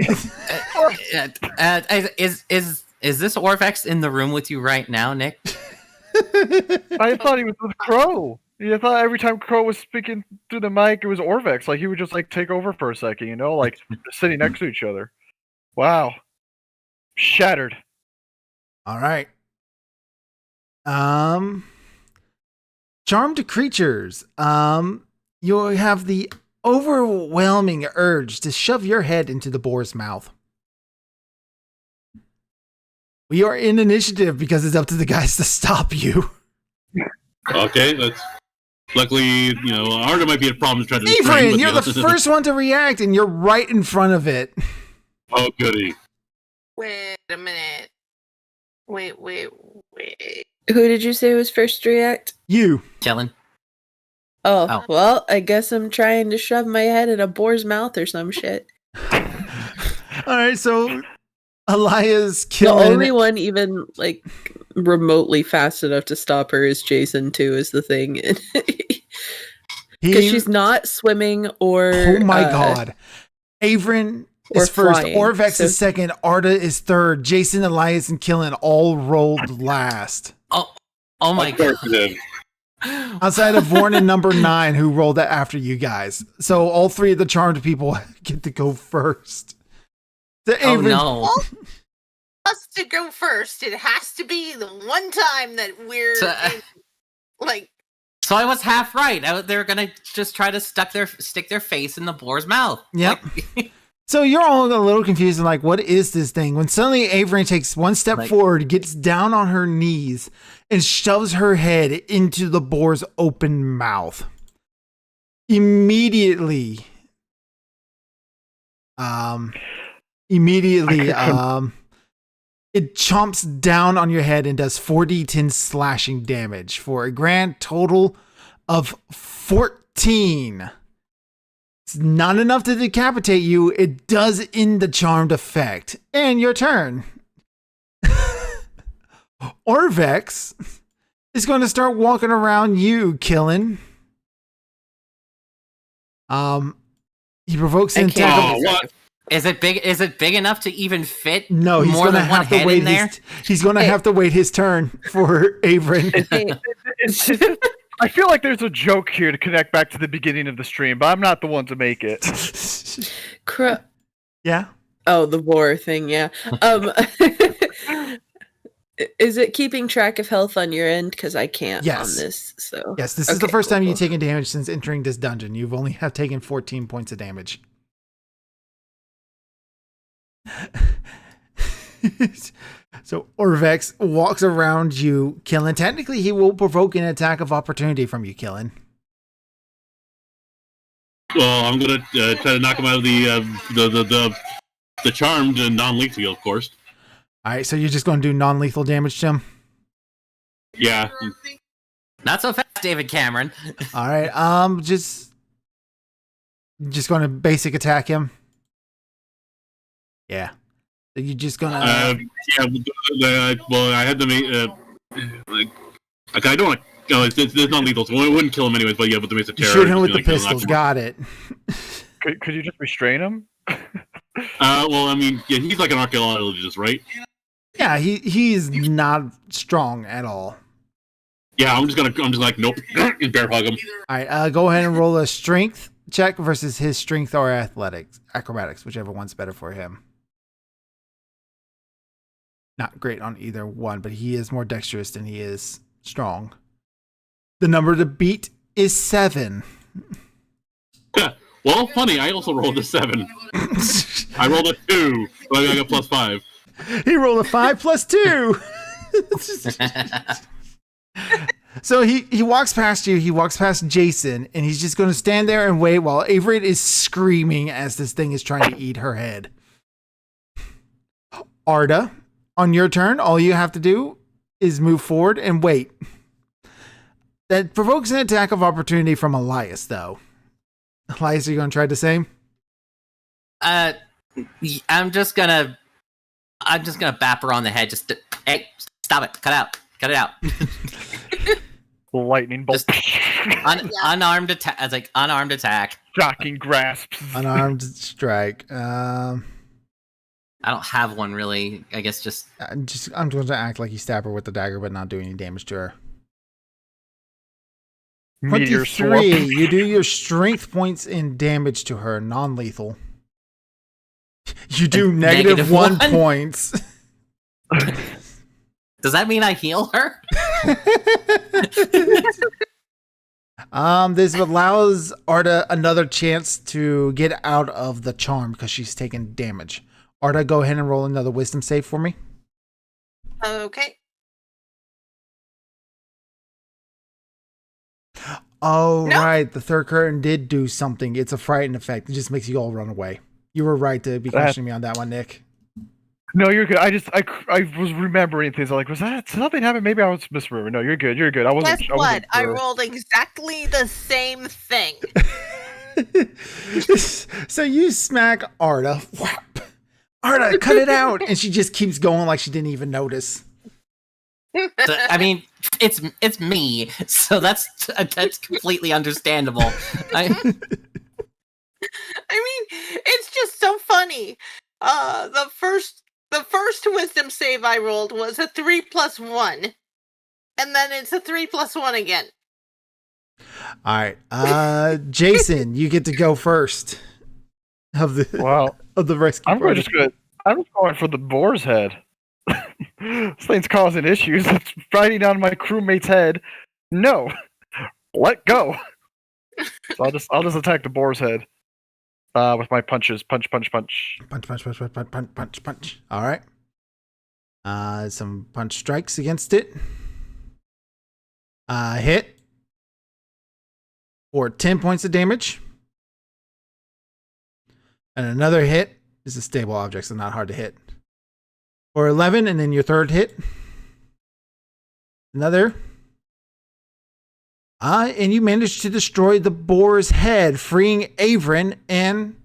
Is this Orvex in the room with you right now, Nick? I thought he was with Crow. I thought every time Crow was speaking through the mic, it was Orvex. Like he would just like take over for a second, you know, like sitting next to each other. Wow. Shattered. All right. Charmed creatures. You have the overwhelming urge to shove your head into the boar's mouth. We are in initiative because it's up to the guys to stop you. Okay, that's. Luckily, you know, Arda might be a problem to try to. Avrin, you're the first one to react, and you're right in front of it. Oh, goody. Wait a minute. Wait. Who did you say was first to react? You. Chilling. Oh, well, I guess I'm trying to shove my head in a boar's mouth or some shit. All right, so Elias The killing. only one even like remotely fast enough to stop her is Jason too, is the thing. Because she's not swimming or Oh my god. Avrin or is first, flying, Orvex so- is second, Arda is third, Jason, Elias, and Killen all rolled last. Oh my Of god. course it is. Outside of Vorn and number 9, who rolled that after you guys. So all three of the charmed people get to go first. The Oh Avrin- no. Us to go first. It has to be the one time that we're So, like. So I was half right. They were gonna just try to stick their face in the boar's mouth. Yep. Like, So you're all a little confused and like, what is this thing? When suddenly Avery takes one step Like- forward, gets down on her knees, and shoves her head into the boar's open mouth. Immediately, it chomps down on your head and does 4d10 slashing damage for a grand total of 14. It's not enough to decapitate you. It does end the charmed effect. And your turn. Orvex is going to start walking around you, Killen. He provokes an I can't- attack. Oh, what? is it big? Is it big enough to even fit? No, he's more going to than one have to head wait in there. he's going to have to wait his turn for Avrin. I feel like there's a joke here to connect back to the beginning of the stream, but I'm not the one to make it. Yeah. Oh, the war thing, yeah. Is it keeping track of health on your end? Because I can't Yes. on this. So Yes, this is the Okay, first time cool. you've taken damage since entering this dungeon. You've only have taken 14 points of damage. So Orvex walks around you, Killen. Technically, he will provoke an attack of opportunity from you, Killen. Well, I'm gonna try to knock him out of the charmed and non-lethal, of course. All right, so you're just going to do non-lethal damage to him. Yeah. Not so fast, David Cameron. All right, just going to basic attack him. Yeah, so you're just gonna. Yeah. Well, I had to make like I don't want to. No, it's non-lethal, so it wouldn't kill him anyways. But yeah, with the mace of You terror, shoot him with the like, knock pistol. him Got it. Could you just restrain him? Well, I mean, yeah, he's like an archaeologist, right? Yeah, he's not strong at all. Yeah, I'm just like, nope, and bear hug him. All right, go ahead and roll a strength check versus his strength or acrobatics, whichever one's better for him. Not great on either one, but he is more dexterous than he is strong. The number to beat is 7. Yeah. Well, funny, I also rolled a 7. I rolled a 2, so I got +5. He rolled a 5 plus 2. So he walks past you, he walks past Jason, and he's just going to stand there and wait while Avery is screaming as this thing is trying to eat her head. Arda, on your turn, all you have to do is move forward and wait. That provokes an attack of opportunity from Elias, though. Elias, are you going to try the same? I'm just gonna bap her on the head. Hey, stop it! Cut it out! Lightning bolt. Unarmed attack. It's like unarmed attack. Shocking grasps. Unarmed strike. I don't have one really. I guess just I'm going to act like you stab her with the dagger, but not do any damage to her. Meteor 23. swarm. You do your strength points in damage to her, non-lethal. You do negative one -1? points. Does that mean I heal her? This allows Arda another chance to get out of the charm because she's taken damage. Arda, go ahead and roll another wisdom save for me. Okay. Oh, No. right. The third curtain did do something. It's a frightened effect. It just makes you all run away. You were right to be questioning me on that one, Nick. No, you're good. I was remembering things. I'm like, was that something happened? Maybe I was misremembering. No, you're good. You're good. I wasn't. Guess I wasn't what? I sure. rolled exactly the same thing. So you smack Arda. Whap. Arda, cut it out. And she just keeps going like she didn't even notice. I mean, it's me, so that's completely understandable. I mean, it's just so funny. The first wisdom save I rolled was a 3 + 1, and then it's a 3 + 1 again. All right. Jason, you get to go first of the rescue I'm party. just going for the boar's head. This thing's causing issues. It's riding down my crewmate's head. No, let go. So I'll just attack the boar's head with my punches. Punch. Punch. All right. Some punch strikes against it. Hit for 10 points of damage. And another hit is a stable object, so not hard to hit. For 11, and then your third hit. Another. And you managed to destroy the boar's head, freeing Averin and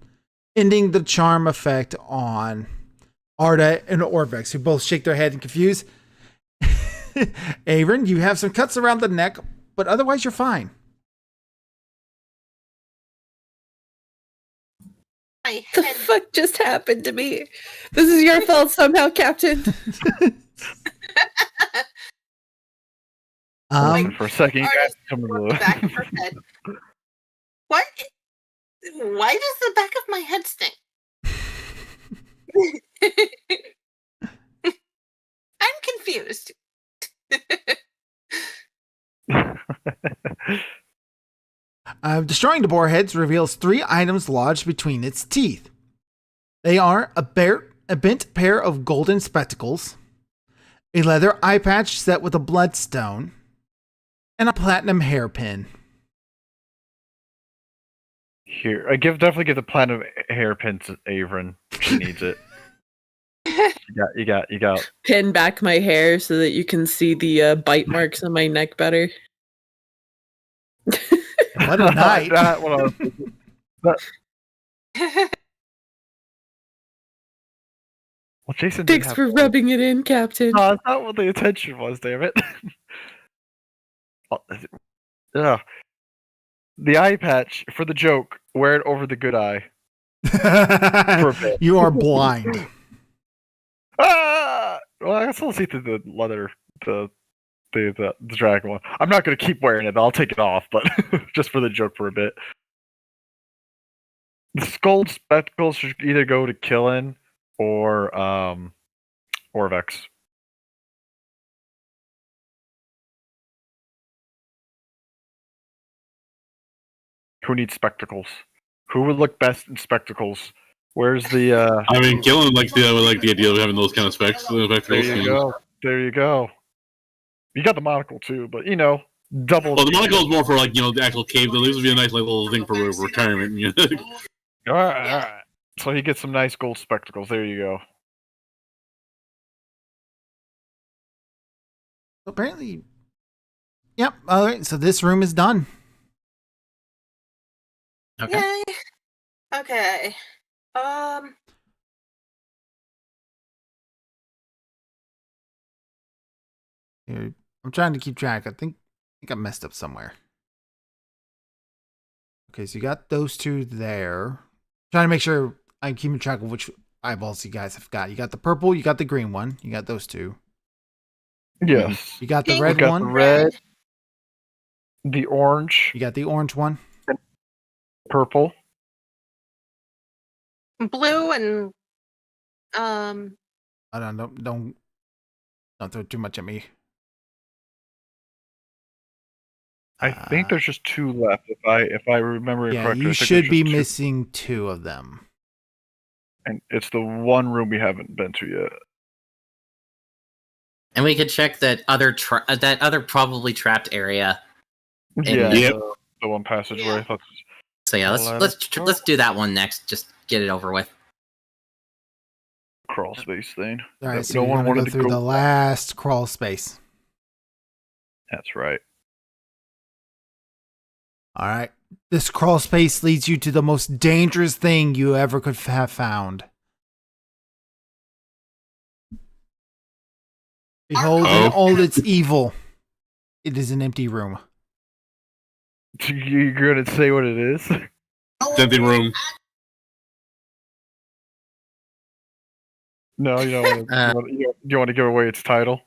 ending the charm effect on Arda and Orvex, who both shake their head in confused. Averin, you have some cuts around the neck, but otherwise you're fine. My The head. fuck just happened to me? This is your fault somehow, Captain. For a second, you guys come to the Back of her head. What? Why does the back of my head stink? I'm confused. Destroying the boar heads reveals 3 items lodged between its teeth. They are a bent pair of golden spectacles, a leather eye patch set with a bloodstone, and a platinum hairpin. Here, definitely give the platinum hairpin to Averin. She needs it. You got. Pin back my hair so that you can see the bite marks on my neck better. What a night. That one I was thinking. Well, Jason. did Thanks have for one. rubbing it in, Captain. No, that's not what the intention was. Damn it. Ugh. The eye patch for the joke. Wear it over the good eye. For a bit. You are blind. Ah! Well, I can still see through the leather, the dragon one. I'm not gonna keep wearing it. I'll take it off, but just for the joke for a bit. The skull spectacles should either go to Killin or Orvex. Who needs spectacles? Who would look best in spectacles? Where's the I mean, Gillen likes the idea of having those kind of specs. There you go. There you go. You got the monocle too, but double. Well, the monocle is more for the actual cave. This would be a nice little thing for retirement. All right. So he gets some nice gold spectacles. There you go. Apparently. Yep. All right. So this room is done. Okay. Yay. Okay. Here, I'm trying to keep track. I think I messed up somewhere. Okay, so you got those 2 there. Trying to make sure I'm keeping track of which eyeballs you guys have got. You got the purple, you got the green one. You got those 2. Yes. You got the Pink. red got one. the red, the orange, You got the orange one. purple. Blue and I don't throw too much at me. I think there's just 2 left if I remember it Yeah, correctly. you I think should there's be just 2. missing 2 of them. And it's the one room we haven't been to yet. And we could check that other probably trapped area. Yeah, Yep. the one passageway. Yeah. So yeah, let's do that one next. Just get it over with. crawl space thing. All right, that so we're going to go through the last crawl space. That's right. All right. This crawl space leads you to the most dangerous thing you ever could have found. Behold, in all its evil, it is an empty room. You're gonna say what it is? Empty room. No, you don't. You want to give away its title?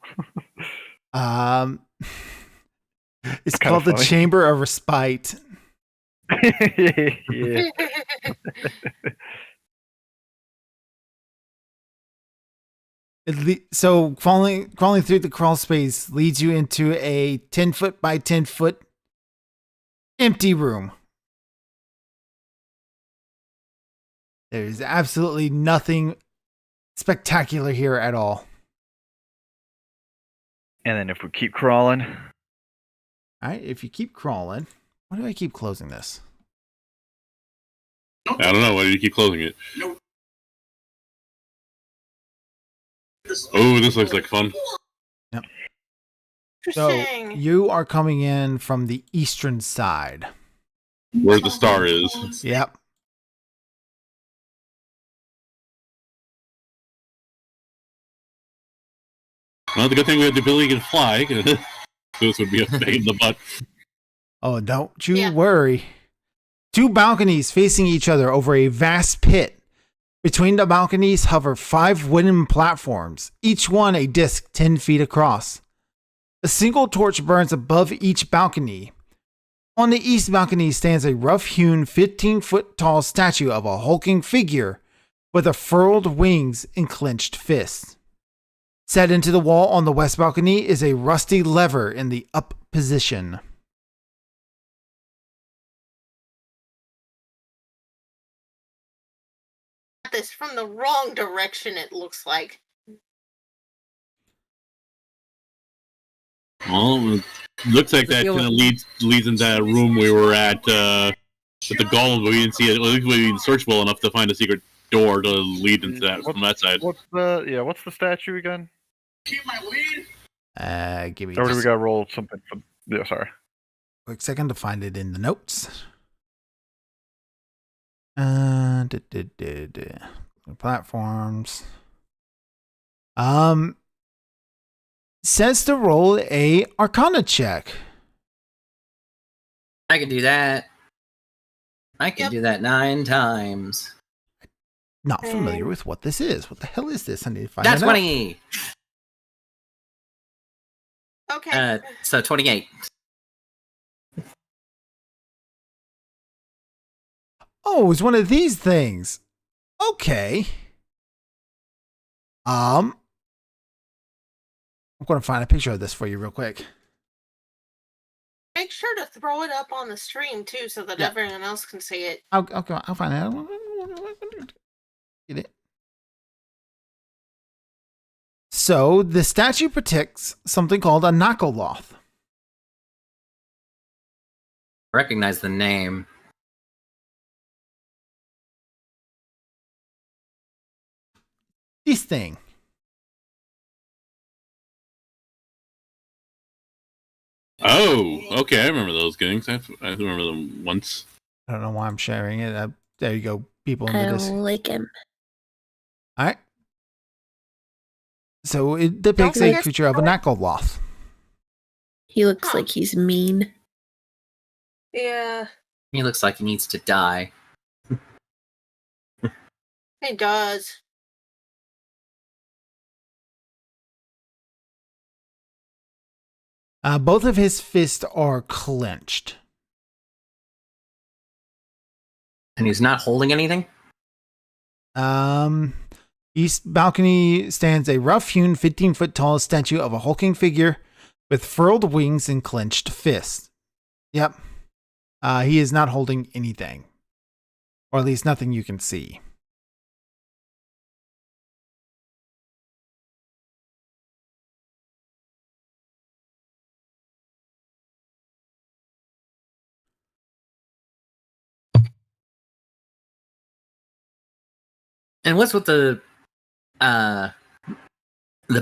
It's Kinda called the funny. Chamber of Respite. Yeah. So crawling through the crawl space leads you into a 10-foot by 10-foot empty room. There's absolutely nothing spectacular here at all. And then if we keep crawling, All right, if you keep crawling, why do I keep closing this? I don't know. Why do you keep closing it? Oh, this looks like fun. So Interesting. you are coming in from the eastern side. Where the star is. Yep. Well, the good thing we have the ability to fly. This would be a pain in the butt. Oh, don't you Yeah. worry. Two balconies facing each other over a vast pit. Between the balconies hover 5 wooden platforms, each one a disc 10 feet across. A single torch burns above each balcony. On the east balcony stands a rough-hewn 15-foot tall statue of a hulking figure with a furled wings and clenched fists. Set into the wall on the west balcony is a rusty lever in the up position. This from the wrong direction, it looks like. Well, it looks like that kind of leads into that room we were at with the golem, but we didn't see it. At least we didn't search well enough to find a secret door to lead into that from that side. what's the statue again? Give me Or do we just got to roll something? Yeah, sorry. a quick second to find it in the notes. Platforms. Says to roll a Arcana check. I can do that. I can Yep. do that 9 times. Not familiar with what this is. What the hell is this? I need to find That's that out. 20. Okay. So 28. Oh, it's one of these things. Okay. I'm going to find a picture of this for you real quick. Make sure to throw it up on the stream too, so that Yeah. everyone else can see it. I'll find it. Get it. So the statue protects something called a Nakoloth. Recognize the name. This thing. Oh, okay. I remember those things. I remember them once. I don't know why I'm sharing it. There you go, people in I the dis. don't like him. All right. So it depicts Don't a forget- creature of a Nakoloth. He looks like he's mean. Yeah, He looks like he needs to die. it does. Both of his fists are clenched. And he's not holding anything? East balcony stands a rough-hewn 15-foot tall statue of a hulking figure with furled wings and clenched fists. Yep. He is not holding anything. Or at least nothing you can see. And what's with the the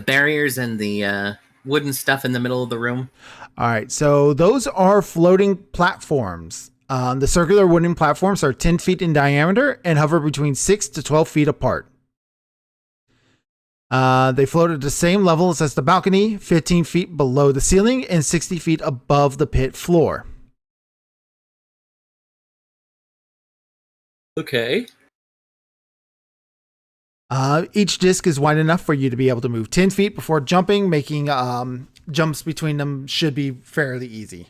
barriers and the wooden stuff in the middle of the room? All right, so those are floating platforms. The circular wooden platforms are 10 feet in diameter and hover between 6 to 12 feet apart. They float at the same levels as the balcony, 15 feet below the ceiling and 60 feet above the pit floor. Okay. Each disc is wide enough for you to be able to move 10 feet before jumping, making jumps between them should be fairly easy.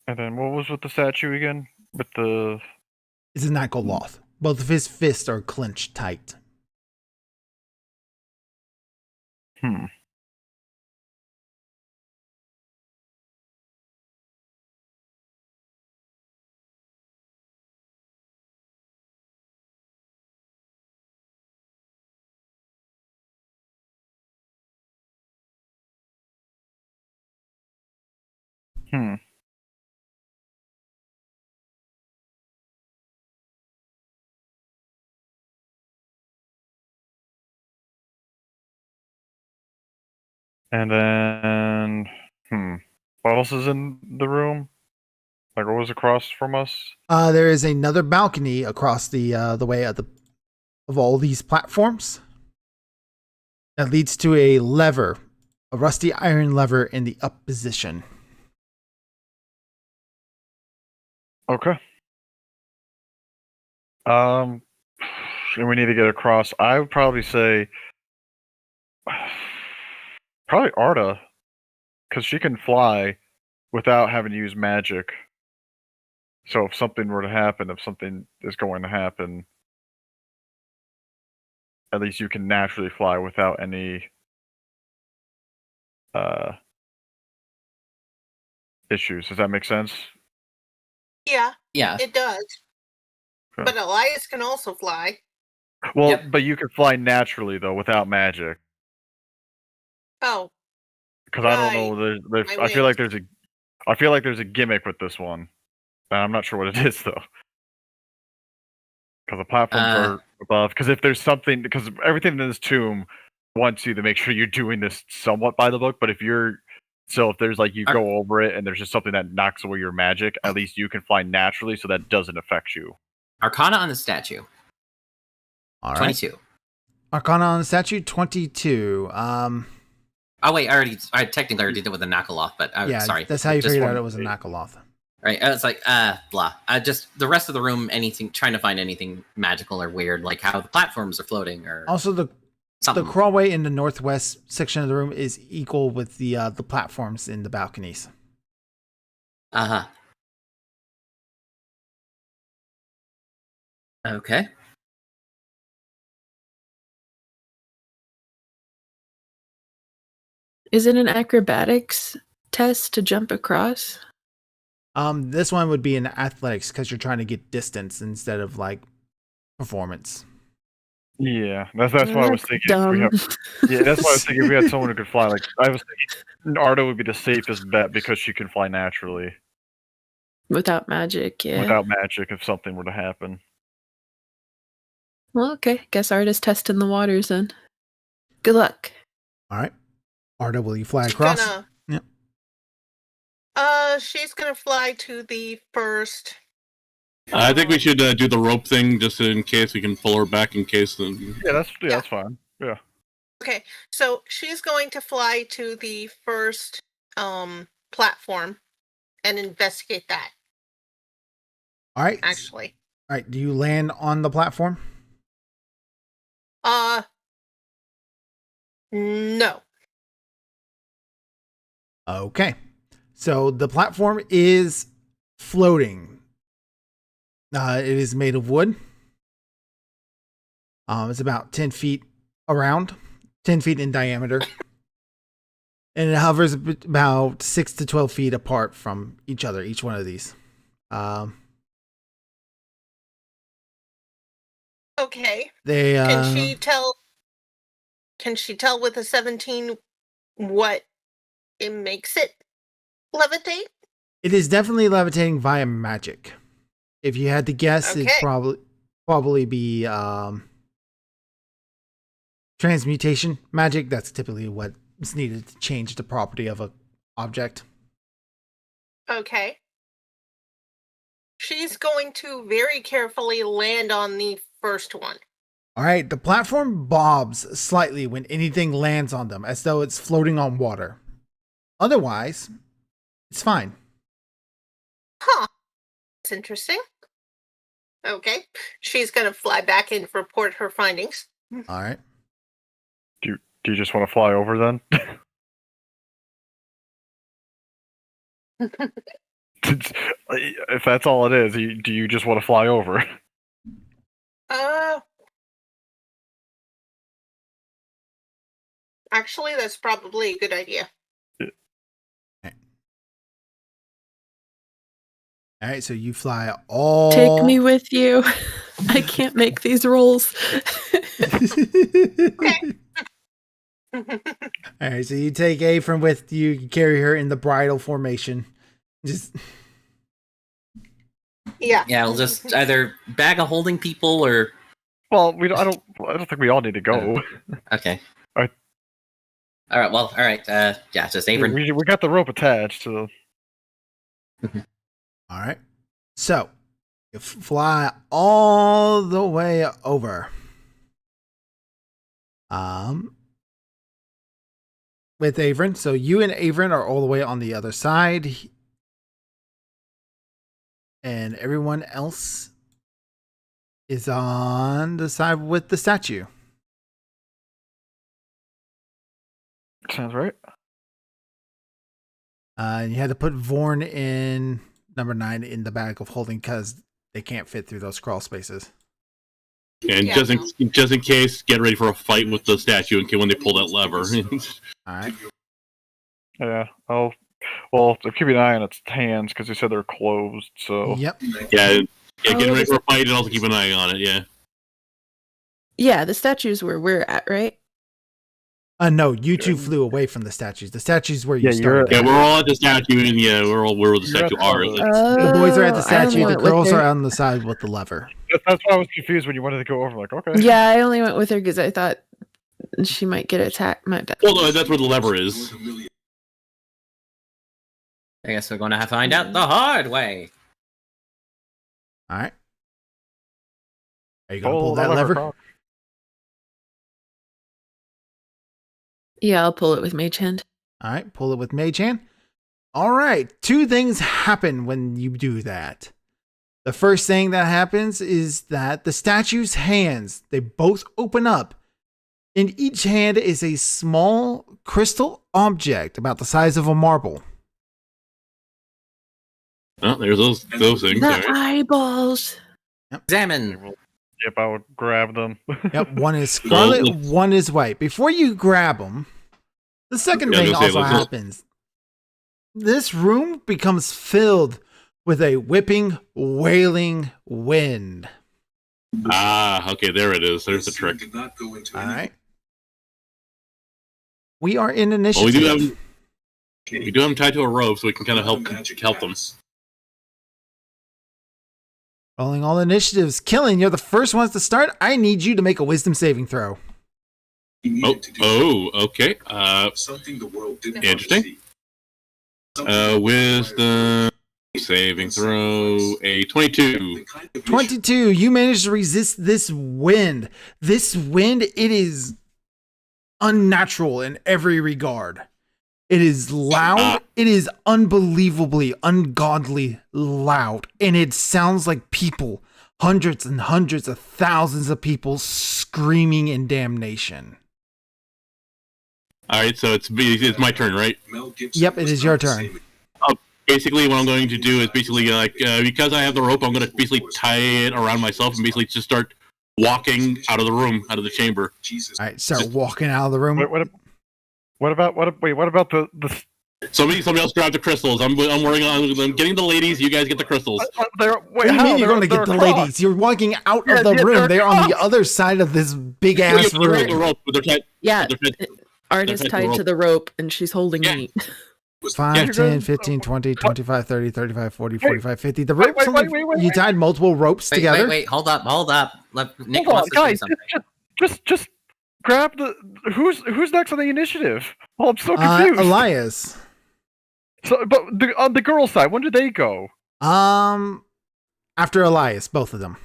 And then what was with the statue again? With the This is not Goloth. Both of his fists are clenched tight. And then what else is in the room? Like what was across from us? There is another balcony across the way of all these platforms that leads to a lever, a rusty iron lever in the up position. Okay. And we need to get across. I would probably say probably Arda, because she can fly without having to use magic. So if something were to happen, if something is going to happen, at least you can naturally fly without any issues. Does that make sense? Yeah, Yeah. it does. Okay. But Elias can also fly. Well, Yep. but you can fly naturally though without magic. Oh, Because I don't know. My I feel like there's a gimmick with this one. And I'm not sure what it is though. Because the platforms are above. Because if there's something, because everything in this tomb wants you to make sure you're doing this somewhat by the book. But if there's like you go over it and there's just something that knocks away your magic, at least you can fly naturally, so that doesn't affect you. Arcana on the statue. All right. 22. Arcana on the statue, 22. Oh wait, I technically already did it with a Nakaloth, but Yeah, sorry. that's how you Just figured one- out it was a Nakaloth. Right, it's like blah. Just the rest of the room, trying to find anything magical or weird, like how the platforms are floating or Also, the something. crawlway in the northwest section of the room is equal with the platforms in the balconies. Okay. Is it an acrobatics test to jump across? This one would be in athletics because you're trying to get distance instead of like performance. Yeah, that's why I was thinking. Dumb. That's why I was thinking if we had someone who could fly. Like I was thinking, Arda would be the safest bet because she can fly naturally Without magic, yeah. without magic if something were to happen. Well, okay. Guess Arda's testing the waters then. Good luck. All right. Arda, will you fly she's across? gonna. Yep. She's gonna fly to the first. I think we should do the rope thing just in case we can pull her back in case. That's fine. Yeah. Okay, so she's going to fly to the first platform and investigate that. All right. Actually, All right. Do you land on the platform? No. Okay. So the platform is floating. It is made of wood. It's about 10 feet around, 10 feet in diameter. And it hovers about 6 to 12 feet apart from each other, each one of these. Okay. They Can she tell with a 17 what it makes it levitate? It is definitely levitating via magic. If you had to guess, it'd Okay. probably be transmutation magic. That's typically what's needed to change the property of a object. Okay. She's going to very carefully land on the first one. All right, the platform bobs slightly when anything lands on them, as though it's floating on water. Otherwise, it's fine. Huh. That's interesting. Okay. She's going to fly back and report her findings. All right. Do you just want to fly over then? If that's all it is, do you just want to fly over? Actually, that's probably a good idea. All right, so you fly all. Take me with you. I can't make these rolls. All right, so you take Ephraim with you. You carry her in the bridal formation. Just Yeah. Yeah, we'll just either bag of holding people or Well, I don't think we all need to go. okay. Alright. All right. Well, all right. Yeah, just Avon. We got the rope attached, so all right. So you fly all the way over. With Avon. So you and Avon are all the way on the other side. And everyone else is on the side with the statue. sounds right. And you had to put Vorn in number 9 in the bag of holding because they can't fit through those crawl spaces. And Yeah. just in case, get ready for a fight with the statue when they pull that lever. All right. Yeah. Well, they're keeping an eye on its hands because they said they're closed. So Yep. yeah, get ready for a fight and also keep an eye on it. Yeah. Yeah, the statue's where we're at, right? No, you two flew away from the statues. The statues where you Yeah, you're- started. Yeah, we're all at the statue, and yeah, we're all where the statue are. The boys are at the I only statue. The went with girls her- are on the side with the lever. that's why I was confused when you wanted to go over. I'm like, okay. Yeah, I only went with her because I thought she might get attacked. Well, no, that's where the lever is. I guess we're going to have to find out the hard way. All right. Are you going to pull the that lever? Carl. Yeah, I'll pull it with Mage Hand. All right. Pull it with Mage Hand. All right. 2 things happen when you do that. The first thing that happens is that the statue's hands, they both open up. In each hand is a small crystal object about the size of a marble. Oh, there's those things. The All right. eyeballs. Examine. Yep, I would grab them. Yep, one is scarlet, Well, one is white. Before you grab them, the second Yeah, I was thing gonna say, also let's- happens. This room becomes filled with a whipping, wailing wind. Ah, okay, there it is. There's the trick. All right. We are in Well, initiative. we do have them tied to a rope, so we can kind of help them. Rolling all initiatives. Killing, you're the first ones to start. I need you to make a wisdom saving throw. Okay. Something the world didn't Interesting. Wisdom saving throw a 22. 22. You managed to resist this wind. This wind, it is unnatural in every regard. It is loud. It is unbelievably, ungodly loud. And it sounds like people, hundreds and hundreds of thousands of people screaming in damnation. All right, so it's my turn, right? Yep, it is your turn. Basically, what I'm going to do is basically because I have the rope, I'm going to basically tie it around myself and basically just start walking out of the room, out of the chamber. All right, start walking out of the room. What about the? Somebody else grab the crystals. I'm getting the ladies. You guys get the crystals. What do you mean you're going to get the ladies? You're walking out of the room. They're on the other side of this big ass They're on the room. rope, but they're tied. Yeah, They're tied. Arda's That's tied rope. to the rope and she's holding Yeah. me. 5, You're 10, going- 15, 20, 25, 30, 35, 40, Wait. 45, 50. The Wait, ropes wait, only, wait, wait, you wait. tied multiple ropes Wait, together. wait, hold up. Nick Hold on, wants to say guys. something. Just grab the. Who's next on the initiative? Oh, I'm so Uh, confused. Elias. So, but on the girl side, when did they go? After Elias, both of them.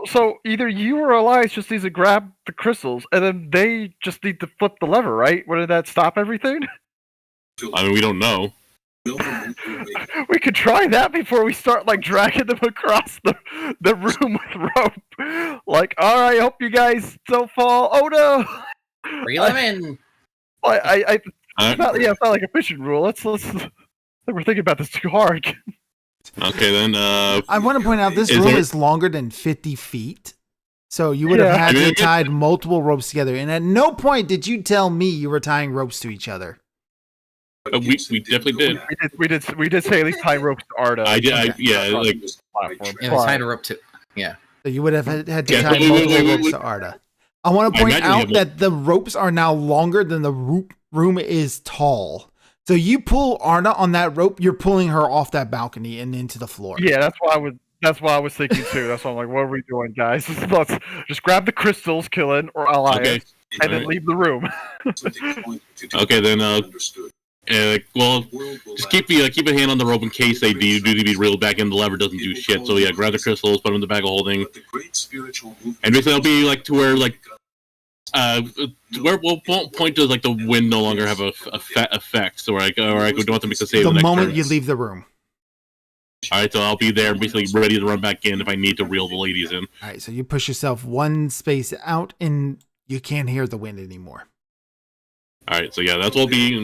So either you or Elias just needs to grab the crystals, and then they just need to flip the lever, right? Wouldn't that stop everything? I mean, we don't know. We could try that before we start like dragging them across the room with rope. Like, all right, I hope you guys don't fall. Oh no! Reel him in. I Alright. it's not like a fishing rule. Let's. We're thinking about this too hard. Okay, then. I want to point out this Is room there- is longer than 50 feet. So you would have Yeah. had I to mean, have tied multiple ropes together. And at no point did you tell me you were tying ropes to each other. we definitely did. We did say at least tie ropes to Arda. I did. Yeah, like. Platform. It was tied a rope too. So you would have had to Yeah, tie wait, wait, multiple wait, wait, ropes wait. to Arda. I want to I point imagine you out have that the ropes are now longer than the room is tall. So you pull Arda on that rope, you're pulling her off that balcony and into the floor. Yeah, that's why I was thinking too. That's why I'm like, what are we doing, guys? Let's just grab the crystals, Killen or Elias, Okay. and then leave the room. Okay, then. Well, just keep a hand on the rope in case they do need to be reeled back in. The lever doesn't do shit. So yeah, grab the crystals, put them in the bag of holding, and basically it'll be like to where like where we'll point to like the wind no longer have a effect. So I don't have to make the save. The next moment turn. you leave the room. All right, so I'll be there, basically ready to run back in if I need to reel the ladies in. All right, so you push yourself one space out and you can't hear the wind anymore. All right, so yeah, that's what I'll be.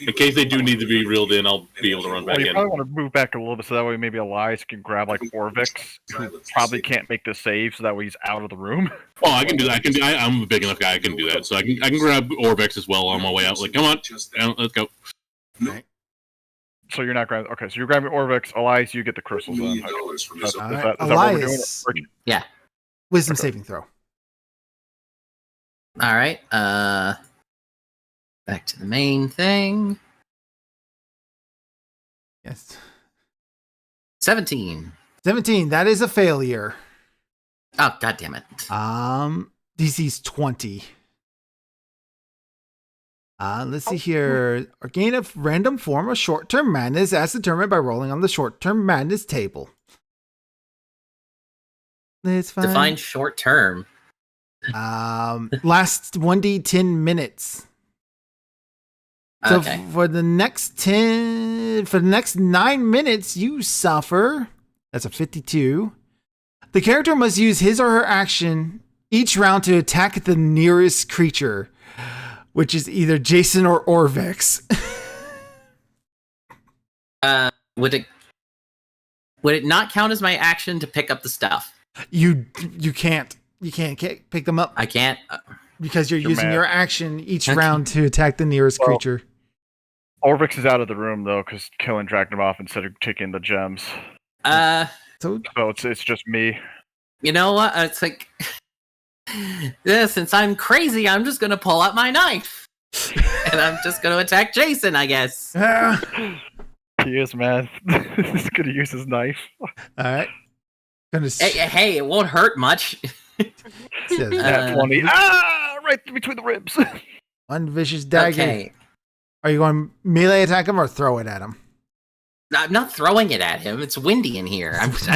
In case they do need to be reeled in, I'll be able to run back Well, you in. probably want to move back a little bit so that way maybe Elias can grab like Orvix, who probably can't make the save, so that way he's out of the room. Oh, I can do that. I'm a big enough guy. I can do that. So I can grab Orvex as well on my way out. Like, come on, let's go. So you're not grabbing. Okay, so you're grabbing Orvix. Elias, you get the crystals. Then. Is All that right, what we're doing? Elias, Yeah. wisdom saving throw. All right. Back to the main thing. Yes. 17. 17, that is a failure. Oh, god damn it. DC's 20. Let's see here. Gain a random form of short-term madness as determined by rolling on the short-term madness table. Let's find. Define short term. Last 1d10 minutes. So Okay. for the next 9 minutes, you suffer. That's a 52. The character must use his or her action each round to attack the nearest creature, which is either Jason or Orvex. Would it not count as my action to pick up the stuff? You can't pick them up I can't. because you're You're using mad. your action each Okay. round to attack the nearest Well, creature. Orvix is out of the room though, because Killen dragged him off instead of taking the gems. So So it's just me. You know what? It's like, yeah, since I'm crazy, I'm just gonna pull out my knife, and I'm just gonna attack Jason, I guess. all He is mad. He's gonna use his knife. right. Gonna Hey, it won't hurt much. says Nat 20. Right between the ribs. one vicious dagger. Okay, Are you going to melee attack him or throw it at him? I'm not throwing it at him. It's windy in here. I'm It's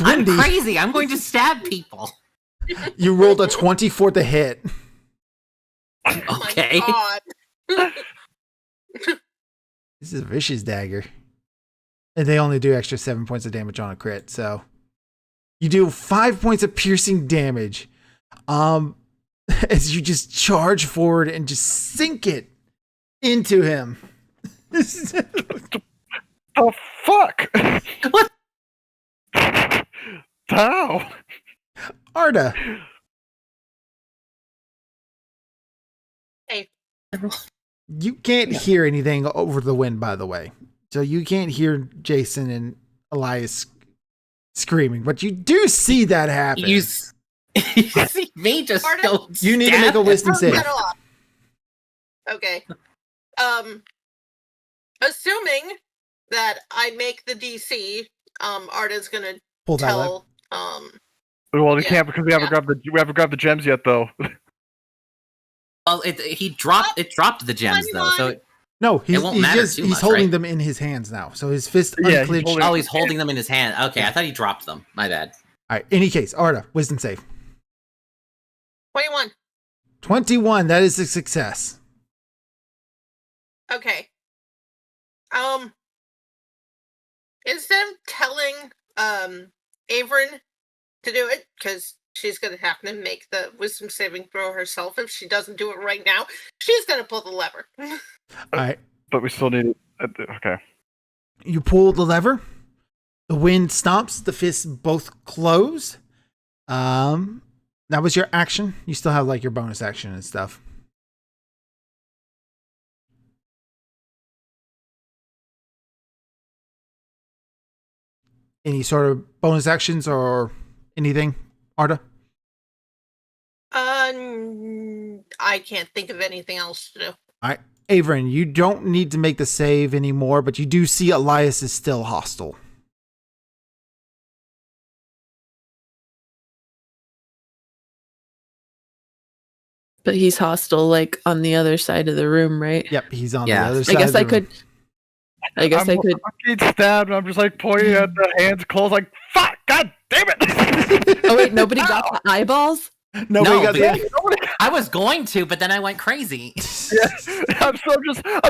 I'm windy. crazy. I'm going to stab people. You rolled a 24 to hit. Okay. Oh my God. This is a vicious dagger. And they only do extra 7 points of damage on a crit, so you do 5 points of piercing damage. As you just charge forward and just sink it into him. Oh fuck! What? How? Arda. Hey. You can't hear anything over the wind, by the way. So you can't hear Jason and Elias screaming, but you do see that happen. You see me just Pardon? go You need to stab make a wisdom Turn save. that off. Okay. Assuming that I make the DC, Arda's gonna Pull that lever. tell Well, we Yeah, can't because we haven't grabbed the gems yet, though. Well, it dropped the gems though, so No, he's won't matter just too he's much, holding right? them in his hands now. So his fist Yeah, he's unclenched. holding- he's holding them in his hand. Okay, I thought he dropped them. My bad. All right. Any case, Arda, wisdom save. 21. 21. That is a success. Okay. Instead of telling Averin to do it, because she's gonna have to make the wisdom saving throw herself if she doesn't do it right now, she's gonna pull the lever. All right. But we still need it. Okay. You pull the lever. The wind stops. The fists both close. That was your action. You still have like your bonus action and stuff. Any sort of bonus actions or anything, Arda? I can't think of anything else to do. All right. Averin, you don't need to make the save anymore, but you do see Elias is still hostile. But he's hostile, like on the other side of the room, right? Yep, he's on Yeah. the other I side. guess of the I room. could. I guess I could. I'm getting stabbed, and I'm just like pointing at the hands closed, like fuck, god damn it! Oh wait, nobody got the eyeballs. Nobody No, got the. I was going to, but then I went crazy. I'm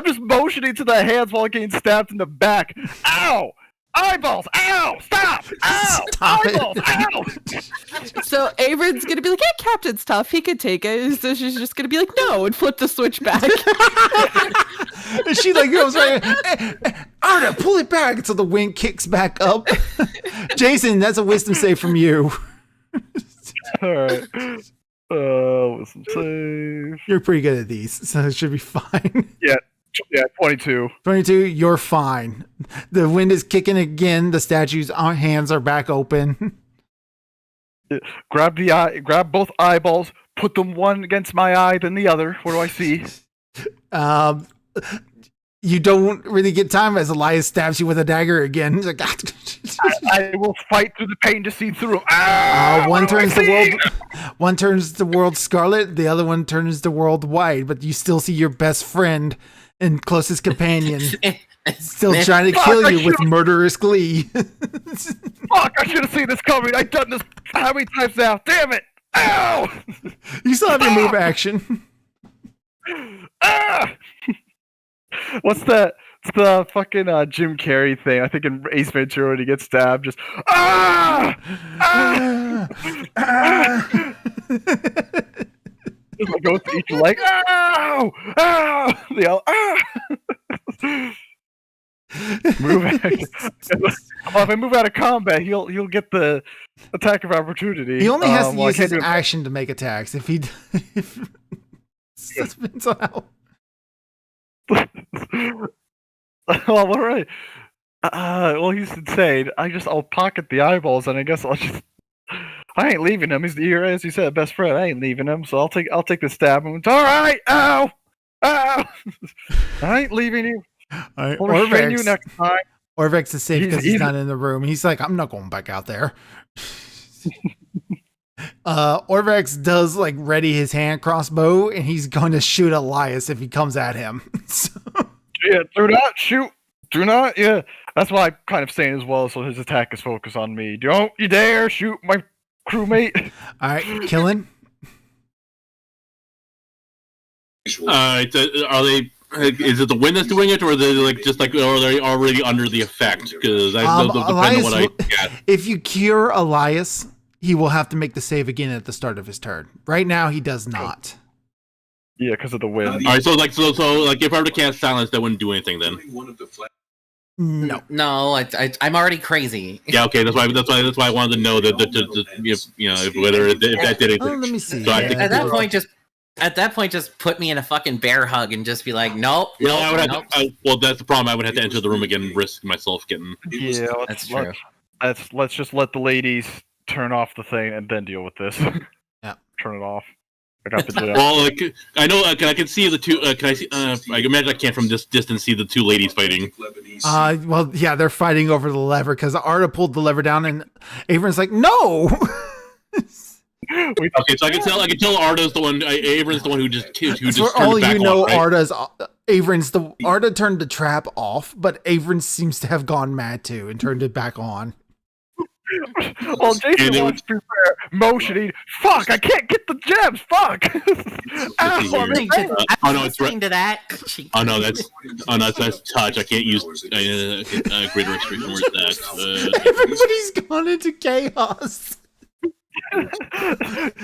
just motioning to the hands while getting stabbed in the back. Ow! Eyeballs! Ow! Stop! Ow! Stop it. Eyeballs! Ow! So Averin's gonna be like, "Yeah, Captain's tough. He could take it." So she's just gonna be like, "No," and flip the switch back. And she like goes right. Arda, pull it back. So the wind kicks back up. Jason, that's a wisdom save from you. Alright. Wisdom save. You're pretty good at these, so it should be fine. Yeah, 22. 22, you're fine. The wind is kicking again. The statue's hands are back open. Grab both eyeballs, put them one against my eye, then the other. What do I see? You don't really get time as Elias stabs you with a dagger again. He's like, I will fight through the pain to see through. Ah, one what do I turns the see? one turns the world scarlet, the other one turns the world white, but you still see your best friend and closest companion still trying to kill you with murderous glee. Fuck, I should have seen this coming. I've done this how many times now? Damn it! Ow! You still have your move action. Ah! What's that? It's the fucking Jim Carrey thing. I think in Ace Ventura when he gets stabbed, just just like goes to each leg. Ow! Ow! They all move action. Well, if I move out of combat, he'll get the attack of opportunity. He only has to well, I use can't his do it. action to make attacks. If he depends on how. Well, all right. Well, he's insane. I'll pocket the eyeballs, and I guess I'll just. I ain't leaving him. He's as you said, best friend. I ain't leaving him, so I'll take the stab. And it's all right. Ow! Ow! I ain't leaving you. All right, I'll restrain you next time. Orvex is safe because he's He's- not in the room. He's like, I'm not going back out there. Orvex does like ready his hand crossbow, and he's going to shoot Elias if he comes at him. So, Yeah, do not shoot. Do not. Yeah, that's why I'm kind of saying as well. So his attack is focused on me. Don't you dare shoot my crewmate. all right, killing. Are they? Is it the wind that's doing it, or are they or are they already under the effect? Because that depends on Elias what I will- get. If you cure Elias, he will have to make the save again at the start of his turn. Right now, he does not. Yeah, because of the wind. All right, so if I were to cast silence, that wouldn't do anything then. No. No, I'm already crazy. Yeah, okay, that's why I wanted to know that if that did anything. Oh, let me see. So I think- At that point, just put me in a fucking bear hug and just be like, nope. No, I would have nope. to. Well, that's the problem. I would have to enter the room again and risk myself getting. Yeah, That's true. let's just let the ladies turn off the thing and then deal with this. Yeah. Turn it off. I got the gem. Well, like, I know. I can see the two. Can I see? I imagine I can't from this distance see the two ladies fighting. Well, yeah, they're fighting over the lever because Arda pulled the lever down, and Avern's like, "No." Okay, so I can tell Arda's the one. Avern's the one who just For turned all it back you know, on, right? Arda turned the trap off, but Avern seems to have gone mad too and turned it back on. Well, Jason wants to be fair, motioning. Fuck! I can't get the gems. Fuck! Ow, I'm in pain. Oh no, it's right. listening to that. Oh no, that's touch. I can't use greater restriction word that. Everybody's gone into chaos.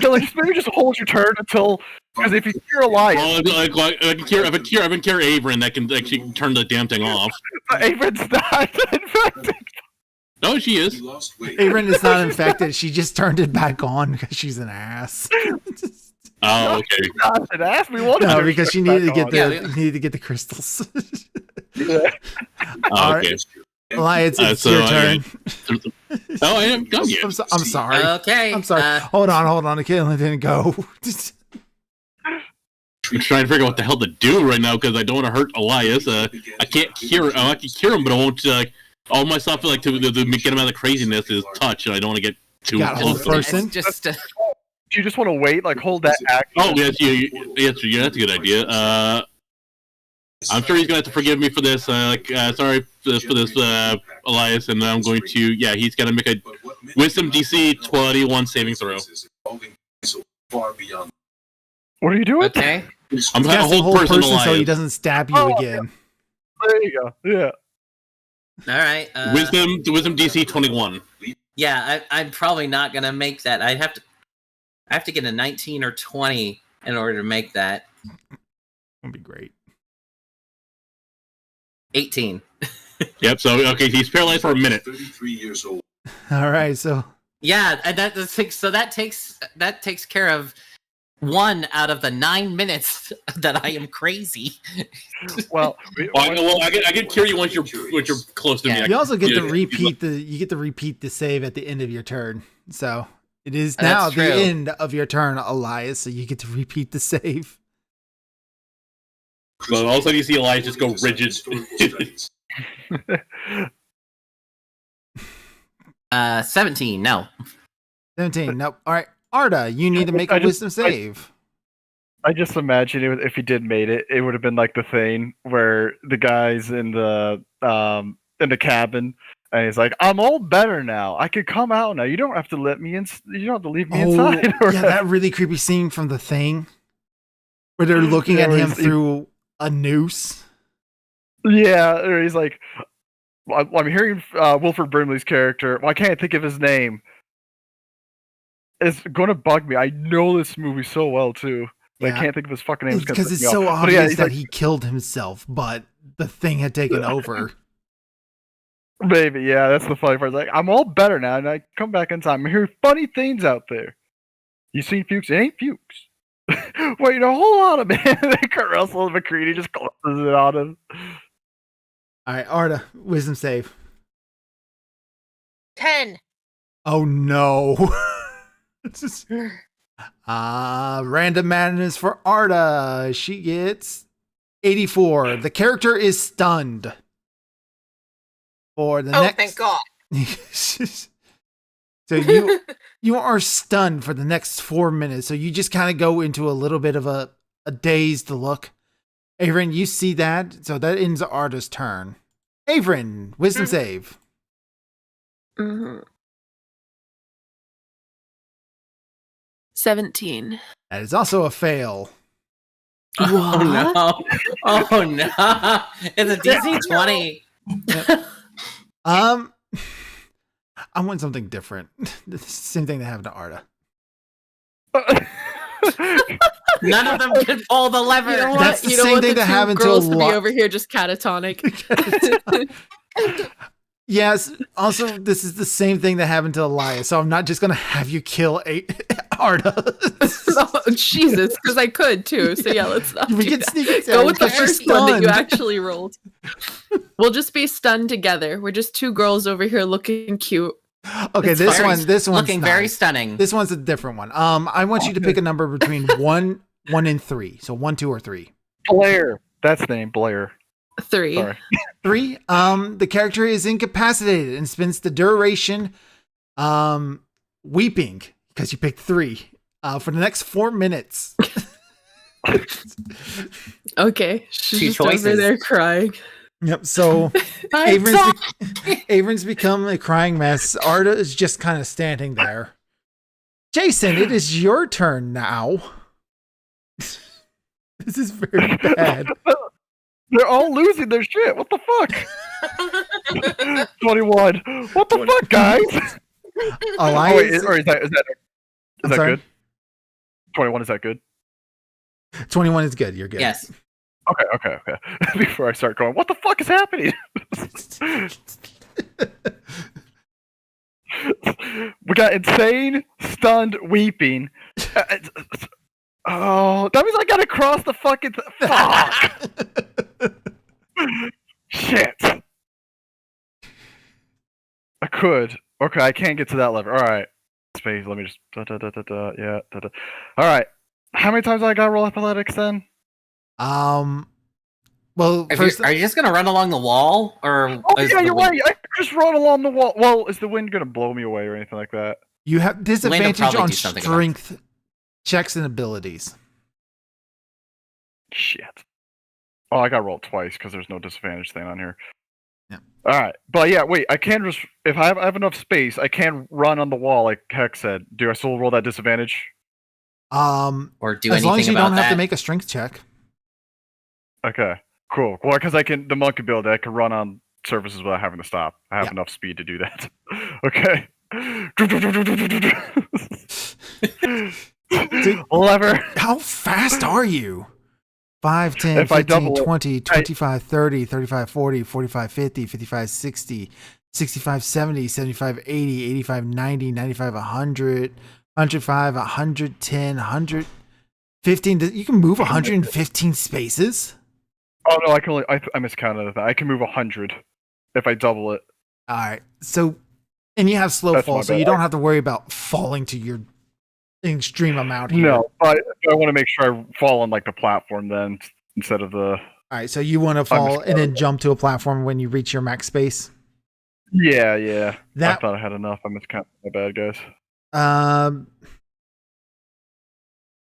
So, like, maybe just hold your turn until, because if you hear Elias, Well, I can cure Avern that can actually turn the damn thing off. Avon's not infected. No, she is. Avern is not infected. She just turned it back on because she's an ass. Oh, okay. Not an ass. We wanted No, her because she back needed to get on. the needed to get the crystals. Yeah. Oh, All okay. Elias, it's So, your turn. Oh, I am come yet. I'm sorry. Okay. I'm sorry. Hold on. The Caitlin didn't go. I'm trying to figure out what the hell to do right now because I don't want to hurt Elias. I can't cure. I can cure him, but I won't. All my stuff like to get him out of the craziness is touch, and I don't want to get too Got a close to him. person. It's just Do you just want to wait, like hold that action? Oh yes, yeah, that's a good idea. I'm sure he's gonna have to forgive me for this. Sorry for this, Elias, and I'm going to. Yeah, he's gonna make a Wisdom DC 21 saving throw. What are you doing? okay. I'm He gonna has to hold person so he Elias. doesn't stab you Oh, again. There you go. Yeah. All right. Wisdom DC 21. Yeah, I'm probably not gonna make that. I have to get a 19 or 20 in order to make that. Would be great. 18. Yep. So okay, he's paralyzed for a minute. 33 years old. All right, so Yeah, and that takes care of 1 out of the 9 minutes that I am crazy. Well, I can cure you once you're close to me. Yeah. you also get to Yeah. repeat the save at the end of your turn. So it is now That's the true. end of your turn, Elias. So you get to repeat the save. So all of a sudden you see Elias just go rigid. 17. No. 17. Nope. All right, Arda, you need to make a wisdom save. I just imagine if he did made it, it would have been like the thing where the guy's in the cabin and he's like, "I'm all better now. I could come out now. You don't have to let me in. You don't have to leave me inside." Oh, yeah, that really creepy scene from The Thing where they're looking Yeah, at where him he's- through a noose. Yeah, or he's like, I'm hearing Wilford Brimley's character. Well, I can't think of his name. It's gonna bug me. I know this movie so well too. But Yeah. I can't think of his fucking name. Because it's gonna so piss me off. But obvious he's that like, he killed himself, but the Thing had taken over. Maybe, yeah, that's the funny part. Like, I'm all better now, and I come back in time. I hear funny things out there. You seen Fuchs? It ain't Fuchs. Wait, a whole lot of man. Kurt Russell and McCready just closes it on him. All right, Arda, wisdom save. 10. Oh no. Random madness for Arda. She gets 84. The character is stunned. For the next Thank God. So you are stunned for the next 4 minutes. So you just kind of go into a little bit of a dazed look. Avrin, you see that? So that ends Arda's turn. Avrin, wisdom save. Mhm. 17. That is also a fail. Oh no. Oh no. It's a DC 20. I want something different. The same thing that happened to Arda. None of them can pull the lever. You know what? That's the you don't same want thing the that two happened to girls a to be lot- over here just catatonic. Yes. Also, this is the same thing that happened to Elias. So I'm not just gonna have you kill Arda. Oh, Jesus, because I could too. So yeah, let's not We do can that. sneak attack Go with the because she's first one that you stunned. actually rolled. We'll just be stunned together. We're just two girls over here looking cute. Okay, It's this very- one's looking very nice. stunning. This one's a different one. I want you to pick a number between 1 and 3. So 1, 2, or 3. Blair. That's the name, Blair. 3. Sorry. 3. The character is incapacitated and spends the duration weeping because you picked 3 for the next 4 minutes. Okay. She's Two just over choices. there crying. Yep. So Avern's become a crying mess. Arda is just kind of standing there. Jason, it is your turn now. This is very bad. They're all losing their shit. What the fuck? 21. What the fuck, guys? Oh, wait, Elias, is that I'm sorry? good? 21, is that good? 21 is good. You're good. Yes. Okay. Before I start going, what the fuck is happening? We got insane, stunned, weeping. Oh, that means I gotta cross the fucking fuck. Shit. I could. Okay, I can't get to that level. All right. Space. Let me just. Yeah. All right. How many times do I got roll athletics then? Well, first, Are you just gonna run along the wall, or? Oh is yeah, the you're wind- right. I could just run along the wall. Well, is the wind gonna blow me away or anything like that? you have disadvantage probably on do something about strength checks and abilities. Shit. Oh, I got rolled twice because there's no disadvantage thing on here. Yeah. All right, but yeah, wait. I can just if I have enough space, I can run on the wall like Heck said. Do I still roll that disadvantage? or do as long as anything you about don't that? have to make a strength check. Okay, cool. Well, because I can the monkey build, I can run on surfaces without having to stop. I have Yeah. enough speed to do that. Okay. Lever. How fast are you? 5, 10, If I 15, double it, 20, 25, 30, 35, 40, 45, 50, 55, 60, 65, 70, 75, 80, 85, 90, 95, 100, 105, 110, 115. You can move 115 spaces? Oh no, I can only I miscounted that. I can move 100 if I double it. All right. So, and you have slow That's fall, my so bad. you don't have to worry about falling to your extreme amount here. No, but I want to make sure I fall on like the platform then instead of the. All right. So you want to fall and then jump to a platform when you reach your max space? Yeah. I That thought I had enough. I miscounted. My bad, guys.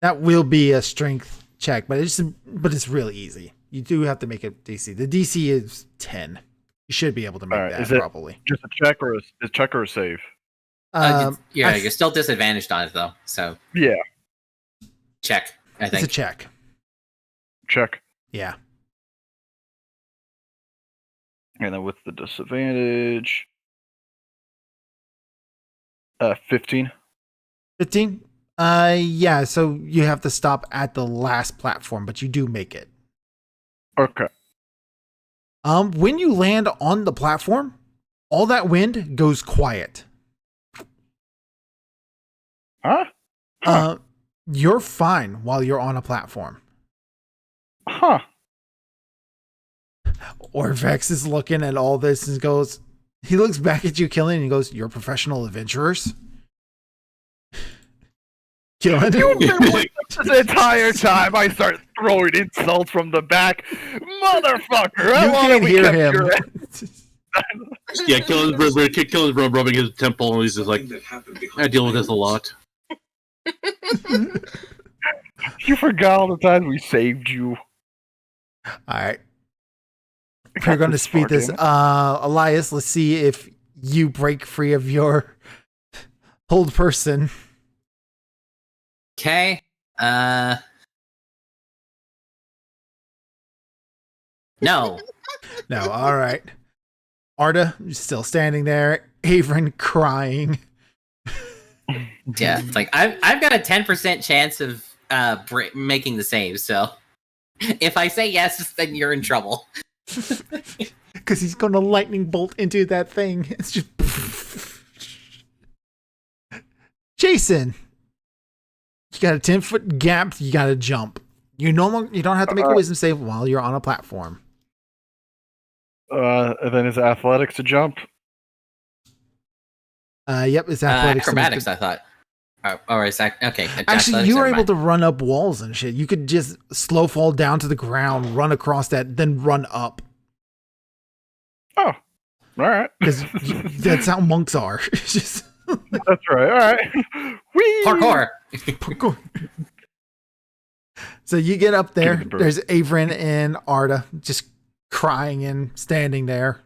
That will be a strength check, but it's really easy. You do have to make a DC. The DC is 10. You should be able to make Alright, that is it- probably. Just a check or a save? Yeah, I- you're still disadvantaged on it though. So Yeah, check. I it's a think. check. check. Yeah. And then with the disadvantage, 15. 15. Yeah. So you have to stop at the last platform, but you do make it. Okay. When you land on the platform, all that wind goes quiet. Huh? You're fine while you're on a platform. Huh. Orvex is looking at all this and goes, he looks back at you, Killian, and he goes, "You're professional adventurers?" Killian, The entire time I start throwing insults from the back, motherfucker! How you long can't have we hear kept him. your- Yeah, Killen's rubbing his temple, and he's just like, I deal with this a lot. You forgot all the times we saved you. All right. We're going to speed this. Elias, let's see if you break free of your hold person. Okay. No. No, all right. Arda, still standing there. Avern crying. Yeah. It's like I've got a 10% chance of making the save. So if I say yes, then you're in trouble. Because he's going to lightning bolt into that thing. It's just. Jason, you got a 10-foot gap. You got to jump. You don't have to make a wisdom save while you're on a platform. And then is athletics to jump? Yep, it's athletics. Acrobatics, I thought. Or is that okay? Actually, you were able to run up walls and shit. You could just slow fall down to the ground, run across that, then run up. Oh, all right. Because that's how monks are. It's just That's right. All right. Whee! Parkour. So you get up there. Give me the bird. There's Averin and Arda just crying and standing there.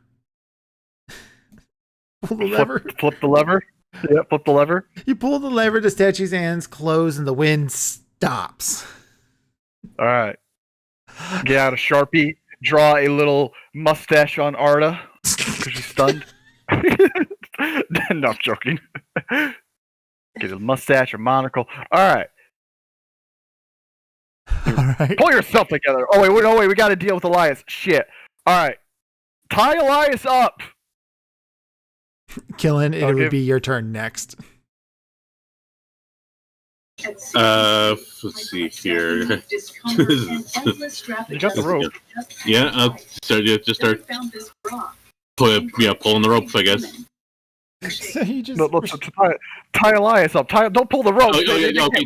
Pull the lever. Flip the lever. Yeah, flip the lever. You pull the lever, the statue's hands close, and the wind stops. All right. Get out a Sharpie. Draw a little mustache on Arda because she's stunned. No, I'm joking. Get a mustache or monocle. All right. All right. Pull yourself together. Oh, wait. No, wait. We got to deal with Elias. Shit. All right. Tie Elias up. Killing, it Okay. would be your turn next. Let's see here. You got the rope. Yeah, I'll start pulling the rope, I guess. So you just No, let's tie Elias up. Don't pull the rope. Oh, yeah, okay.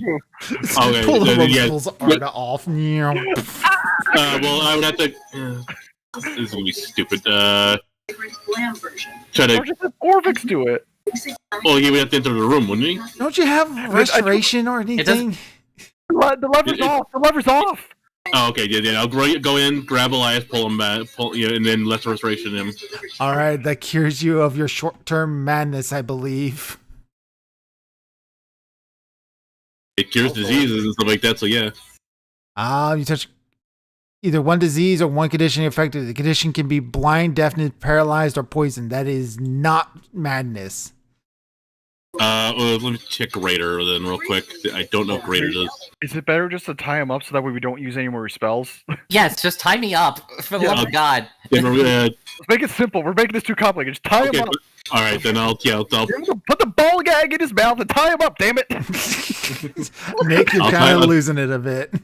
Okay, pull the rope, yeah. pulls Arda off. Well, I would have to. This is gonna be stupid. Try Or to. just have Orvix do it. Oh, he would have to enter the room, wouldn't he? Don't you have restoration or anything? The lever's off. The lever's off. Oh, okay, yeah. I'll go in, grab Elias, pull him back, and then let the restoration him. All right, that cures you of your short-term madness, I believe. It cures diseases and stuff like that. So yeah. You touch either one disease or one condition affected. The condition can be blind, deafness, paralyzed, or poison. That is not madness. Well, let me check Raider then real quick. I don't know if Raider does. Is it better just to tie him up so that way we don't use any more spells? Yes, just tie me up. For the love of God. Then we're gonna. Let's make it simple. We're making this too complicated. Just tie Okay, him up. all right, then I'll. Put the ball gag in his mouth and tie him up. Damn it! Nick, you're I'll kind of try- losing it a bit.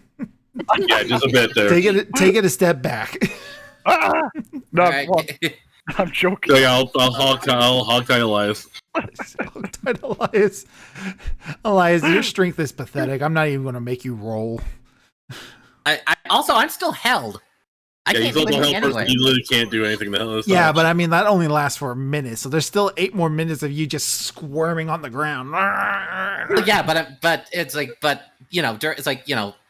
Yeah, just a bit there. Take it a step back. Ah! No, All right. come on. I'm joking. So, yeah, I'll hog tie Elias. Elias, your strength is pathetic. I'm not even going to make you roll. I'm still held. I Yeah, can't he's do also anything held person. anyway. You literally can't do anything the hell. Yeah, but I mean, that only lasts for a minute. So there's still 8 more minutes of you just squirming on the ground. Well, yeah, but it's like, it's like,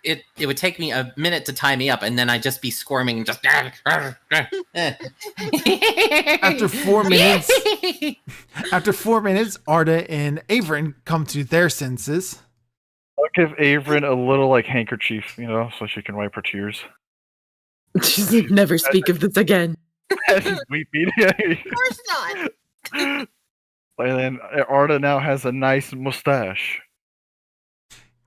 it would take me a minute to tie me up, and then I'd just be squirming, just. After 4 minutes, Arda and Averin come to their senses. I'll give Averin a little handkerchief, so she can wipe her tears. She's like, never speak of this again. She's weeping. Of course not. And then Arda now has a nice mustache.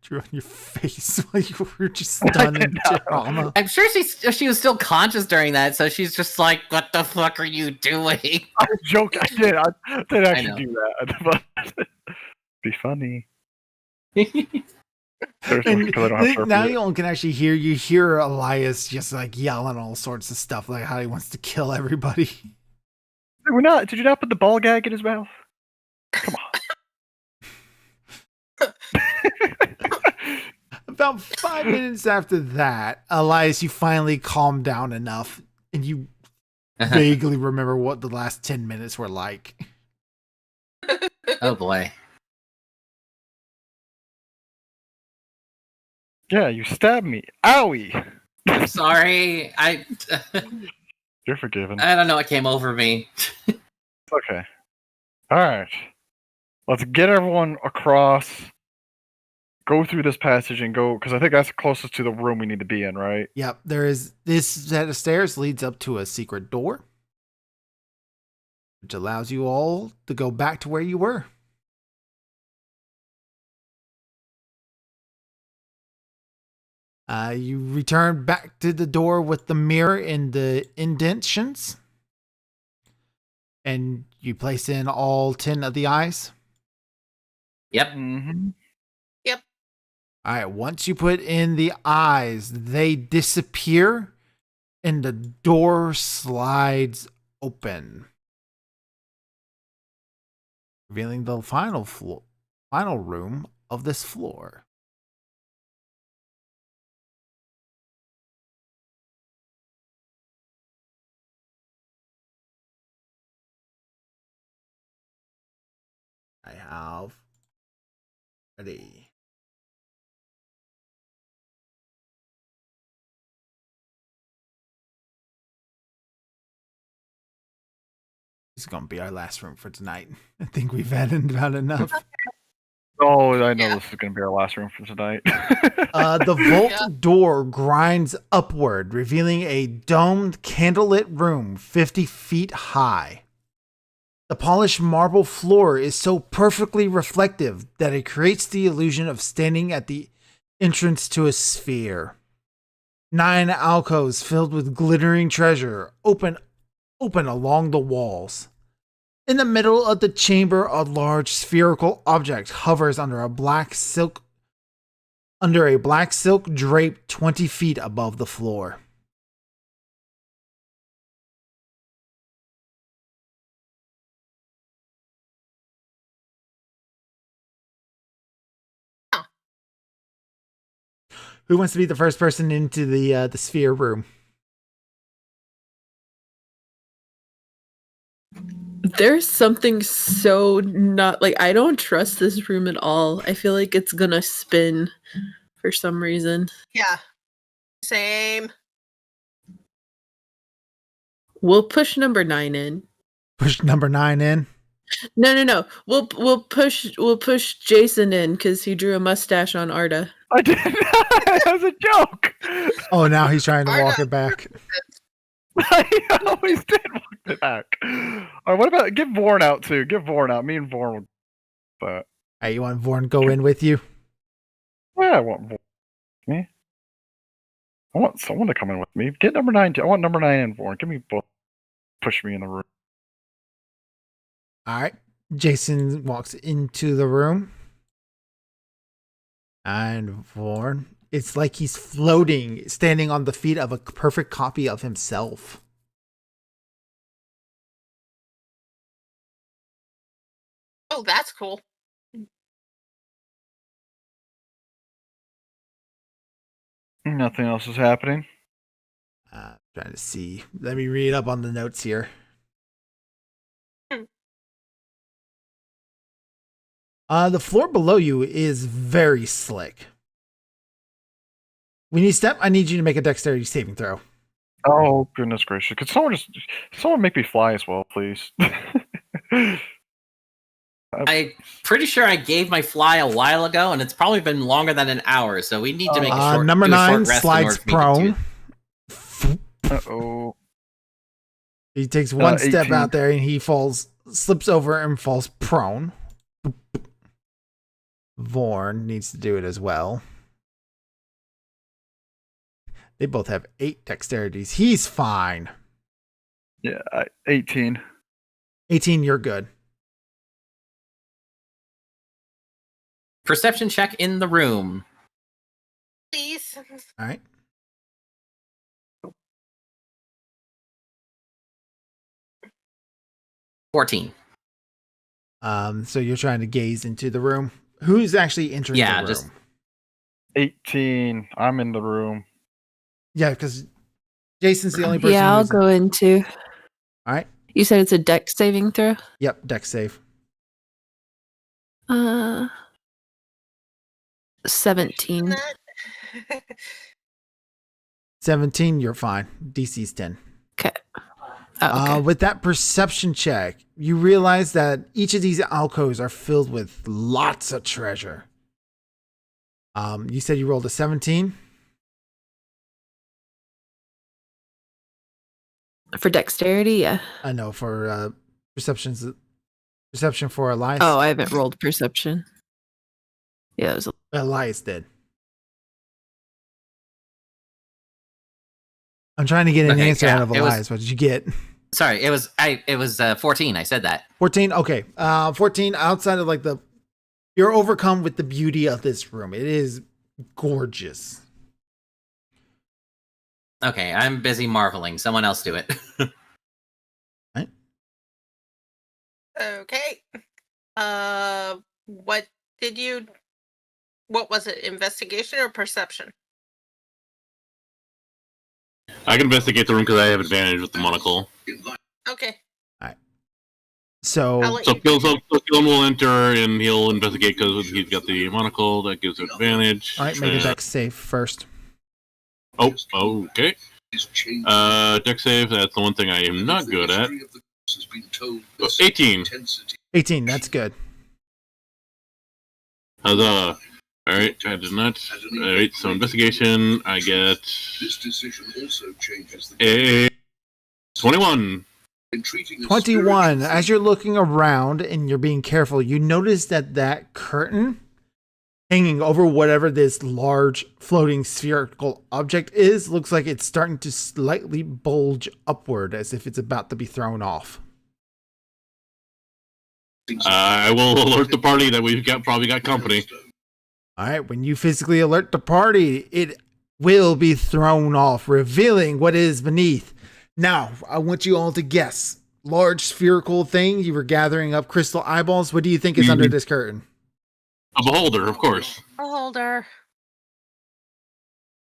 Drew on your face while you were just stunned in trauma. I'm sure she was still conscious during that, so she's just like, "What the fuck are you doing?" I joke. I did. I did I actually do that, but be funny. And Because I don't have now Sharpie. you all can actually hear Elias just yelling all sorts of stuff, like how he wants to kill everybody. Did you not put the ball gag in his mouth? Come on. About 5 minutes after that, Elias, you finally calmed down enough, and you vaguely remember what the last 10 minutes were like. Oh boy. Yeah, you stabbed me. Owie. I'm sorry. You're forgiven. I don't know what came over me. Okay. All right. Let's get everyone across. Go through this passage and go, because I think that's closest to the room we need to be in, right? Yep, there is this set of stairs leads up to a secret door, which allows you all to go back to where you were. You return back to the door with the mirror and the indentions, and you place in all 10 of the eyes. Yep. Mm-hmm. All right, once you put in the eyes, they disappear and the door slides open. revealing the final room of this floor. I have ready. This is gonna be our last room for tonight. I think we've had about enough. Oh, I know Yeah. this is going to be our last room for tonight. The vault door grinds upward, revealing a domed, candlelit room 50 feet high. The polished marble floor is so perfectly reflective that it creates the illusion of standing at the entrance to a sphere. 9 alcoves filled with glittering treasure open along the walls. In the middle of the chamber, a large spherical object hovers under a black silk drape 20 feet above the floor. Huh. Who wants to be the first person into the sphere room? There's something so not like I don't trust this room at all. I feel like it's gonna spin for some reason. Yeah. Same. We'll push number 9 in. Push number 9 in. No. We'll push Jason in because he drew a mustache on Arda. I did not. That was a joke. Oh, now he's trying to walk Arda. it back. I always did walk it back. All right, what about give Vorn out too? Give Vorn out. Me and Vorn will. But Hey, you want Vorn go in with you? yeah, I want Vorn. Me. I want someone to come in with me. Get number 9. I want number 9 and Vorn. Give me both. Push me in the room. All right. Jason walks into the room. And Vorn, it's like he's floating, standing on the feet of a perfect copy of himself. Oh, that's cool. Nothing else is happening. Trying to see. Let me read up on the notes here. The floor below you is very slick. When you step, I need you to make a dexterity saving throw. Oh goodness gracious! Could someone make me fly as well, please? I'm pretty sure I gave my fly a while ago, and it's probably been longer than an hour. So we need to make a short number do a 9 short rest in order slides for me to do- prone. Oh. He takes one step 18. out there and he slips over and falls prone. Vorn needs to do it as well. They both have 8 dexterities. He's fine. Yeah, 18. 18, you're good. Perception check in the room. Please. All right. $14. So you're trying to gaze into the room. Who's actually entering Yeah, the room? just- 18. I'm in the room. Yeah, because Jason's the only person. Yeah, I'll who's go into. All right. You said it's a dex saving throw? Yep, dex save. 17. That- 17, you're fine. DC's 10. Okay. Oh, okay. With that perception check, you realize that each of these alcoves are filled with lots of treasure. You said you rolled a 17. For dexterity, yeah. I know for perception for Elias. Oh, I haven't rolled perception. Yeah, it was Elias did. I'm trying to get an Okay, answer yeah, out of it was- Elias. What did you get? Sorry, it was 14. I said that. 14. Okay. 14 outside of like you're overcome with the beauty of this room. It is gorgeous. Okay, I'm busy marveling. Someone else do it. Okay. What did you? What was it? Investigation or perception? I can investigate the room because I have advantage with the monocle. Okay. I'll So let So you. Killen will enter and he'll investigate because he's got the monocle. That gives him advantage. all right, make a dex save first. Oh, okay. Dex save. That's the one thing I am not good at. 18. 18. That's good. Huzzah. Alright, I did not. Alright, so investigation, I get a 21. 21. As you're looking around and you're being careful, you notice that curtain hanging over whatever this large floating spherical object is looks like it's starting to slightly bulge upward as if it's about to be thrown off. I will alert the party that we've probably got company. All right, when you physically alert the party, it will be thrown off, revealing what is beneath. Now, I want you all to guess. Large spherical thing, you were gathering up crystal eyeballs. What do you think is under this curtain? A beholder, of course. Beholder.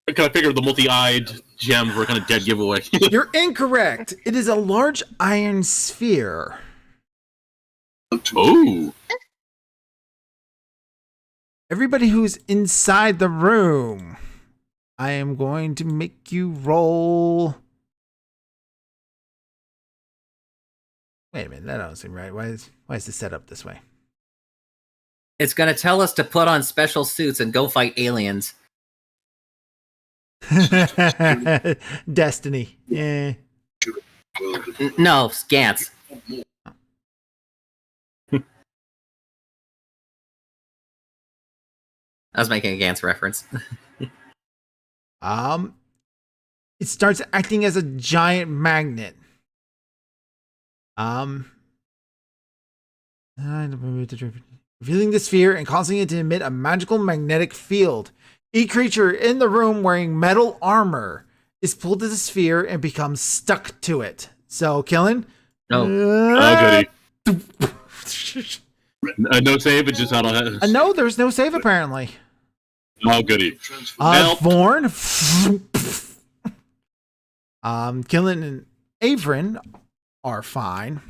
Because I figured the multi-eyed gems were kind of dead giveaway. You're incorrect. It is a large iron sphere. Oh. Everybody who's inside the room, I am going to make you roll. Wait a minute, that doesn't seem right. Why is this set up this way? It's gonna tell us to put on special suits and go fight aliens. Destiny. Yeah. No, Scants. I was making a Gantz reference. It starts acting as a giant magnet. Revealing the sphere and causing it to emit a magical magnetic field. Each creature in the room wearing metal armor is pulled to the sphere and becomes stuck to it. So, Killen? Oh, goody. No save, it just out of No, there's no save apparently. Oh, goody. Vorn. Killen and Averin are fine.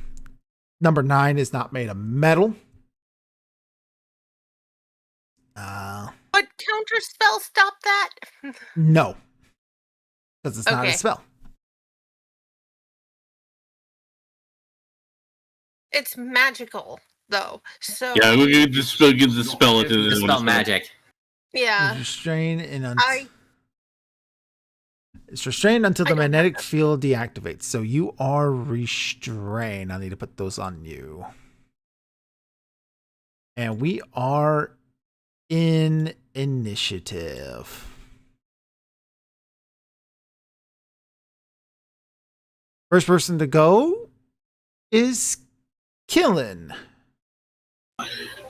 Number 9 is not made of metal. Would counter spell stop that? No. Because it's not a Okay. spell. It's magical though. So Yeah, we can just give the spell it to Dispel magic. yeah. Restrain and I it's restrained until I the got magnetic field deactivates. So you are restrained. I need to put those on you. And we are in initiative. First person to go is Killen.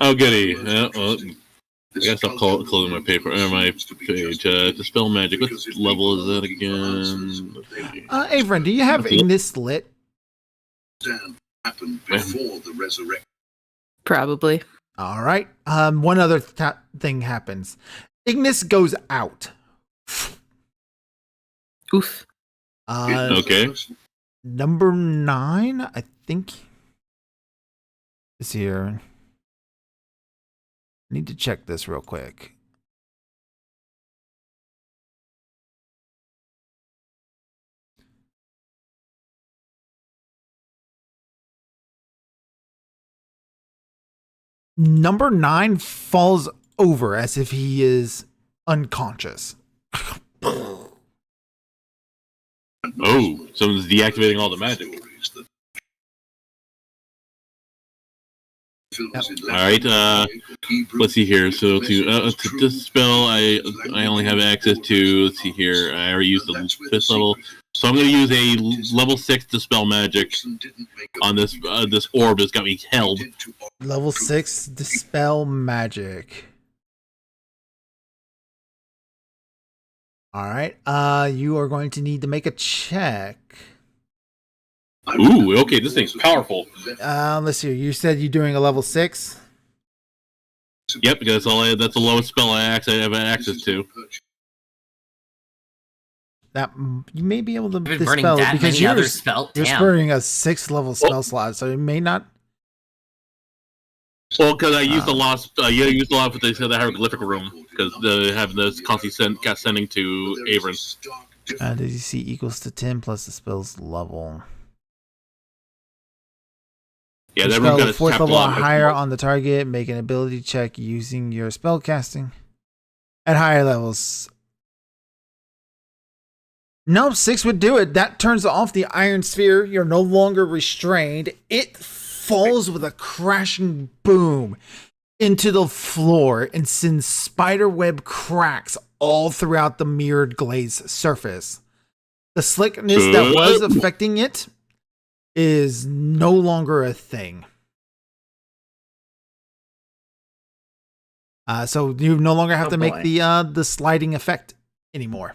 Oh, goody. Well, I guess I'll closing my paper, my page. Dispel magic. What level is that again? Averin, do you have Ignis lit? Happened before the resurrection. Probably. All right. One other thing happens. Ignis goes out. Oof. Okay. Number 9, I think, is here. I need to check this real quick. Number 9 falls over as if he is unconscious. Oh, someone's deactivating all the magic. All right. Let's see here. So to dispel, I only have access to. Let's see here. I already used the 5th level, so I'm going to use a level 6 dispel magic on this this orb that's got me held. Level 6 dispel magic. All right. You are going to need to make a check. Ooh, okay, this thing's powerful. Let's see. You said you're doing a level 6. Yep, because that's the lowest spell I actually have access to. That you may be able to I've been burning dispel it that because many other you're spell. you're Damn. spurring a 6th level spell slot, so it may not. Well, because I used a lot. You used a lot with the hieroglyphic room because they have this constantly sending to Avron. Did you see equals to 10 plus the spell's level? Yeah, Your that room spell got a 4th tap level or block. higher on the target. Make an ability check using your spell casting. At higher levels. Nope, 6 would do it. That turns off the iron sphere. You're no longer restrained. It falls with a crashing boom into the floor and sends spiderweb cracks all throughout the mirrored glaze surface. The slickness that was affecting it is no longer a thing. So you no longer have to make the sliding effect anymore.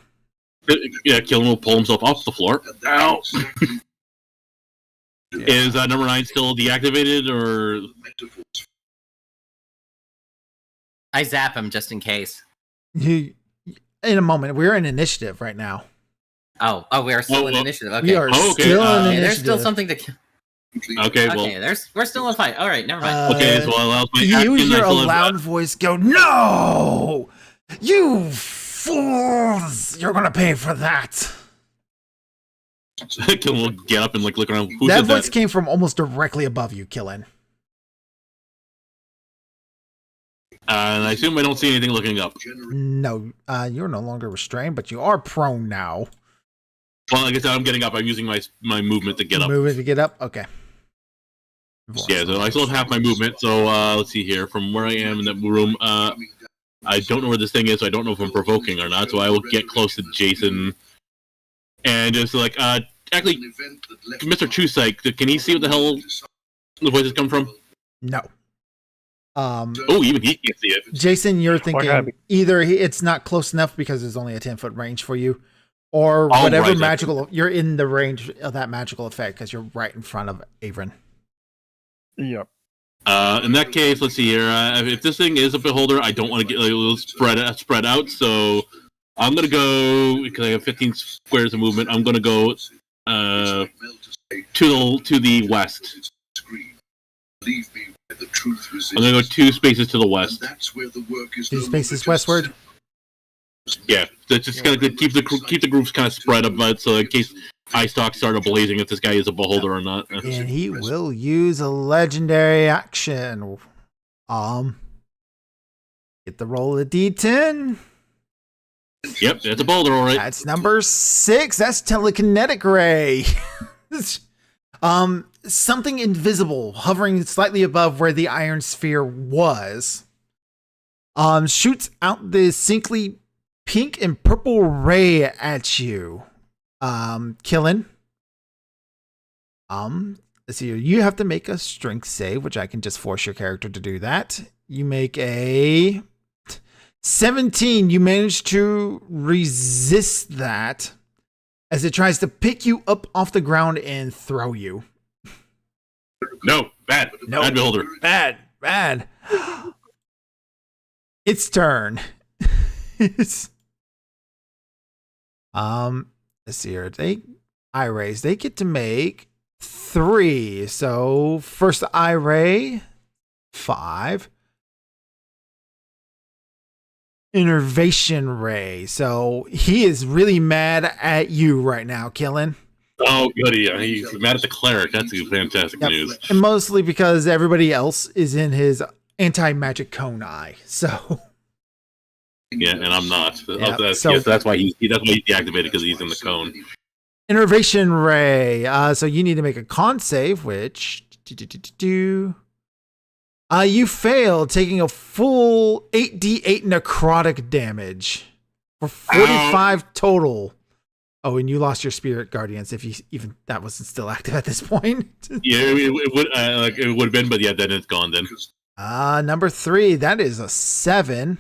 Yeah, Killen will pull himself off the floor. Ow! Is number 9 still deactivated, or? I zap him just in case. In a moment, we're in initiative right now. Oh, we are still in initiative. Okay. We are okay. still in initiative. There's still something to. Okay, well. Okay, we're still in a fight. All right, never mind. Okay, so I'll my You action, hear I a still have- loud voice go, "No! You fools! You're gonna pay for that." Killen will get up and look around. Who That said voice that? came from almost directly above you, Killen. And I assume I don't see anything looking up. No, you're no longer restrained, but you are prone now. Well, like I said, I'm getting up. I'm using my movement to get up. Moving to get up? Okay. Yeah, so I still have half my movement. So let's see here. From where I am in that room, I don't know where this thing is, so I don't know if I'm provoking or not. So I will get close to Jason and just like, actually, Mr. Chusike, can he see what the hell the voices come from? No. Oh, even he can't see it. Jason, you're gotta thinking be- either it's not close enough because there's only a 10-foot range for you, or Oh, whatever right, magical, you're in the range of that magical effect because you're right in front of Avron. Yep. In that case, let's see here. If this thing is a beholder, I don't want to get a little spread out. So I'm gonna go because I have 15 squares of movement. I'm gonna go to the west. I'm gonna go 2 spaces to the west. 2 spaces westward. Yeah, that's just gonna keep the groups kind of spread about, so in case Ice Talk started blazing, if this guy is a beholder or not. And he will use a legendary action. Get the roll of D10. Yep, that's a beholder, all right. That's number 6. That's telekinetic ray. Something invisible hovering slightly above where the iron sphere was. Shoots out this sickly pink and purple ray at you. Killen. Let's see here. You have to make a strength save, which I can just force your character to do that. You make a 17. You manage to resist that as it tries to pick you up off the ground and throw you. No, bad. No. Bad beholder. Bad. Its turn. Let's see here. Eye rays. They get to make 3. So first eye ray, 5. Innervation ray. So he is really mad at you right now, Killen. Oh, goody. He's mad at the cleric. That's fantastic news. And mostly because everybody else is in his anti-magic cone eye. So Yeah, and I'm not. Yeah, So that's why he's deactivated, because he's in the cone. Innervation ray. So you need to make a con save, which you fail, taking a full 8d8 necrotic damage for 45 total. Oh, and you lost your spirit guardians if you even that wasn't still active at this point. Yeah, it would have been, but yeah, then it's gone then. Number 3, that is a 7.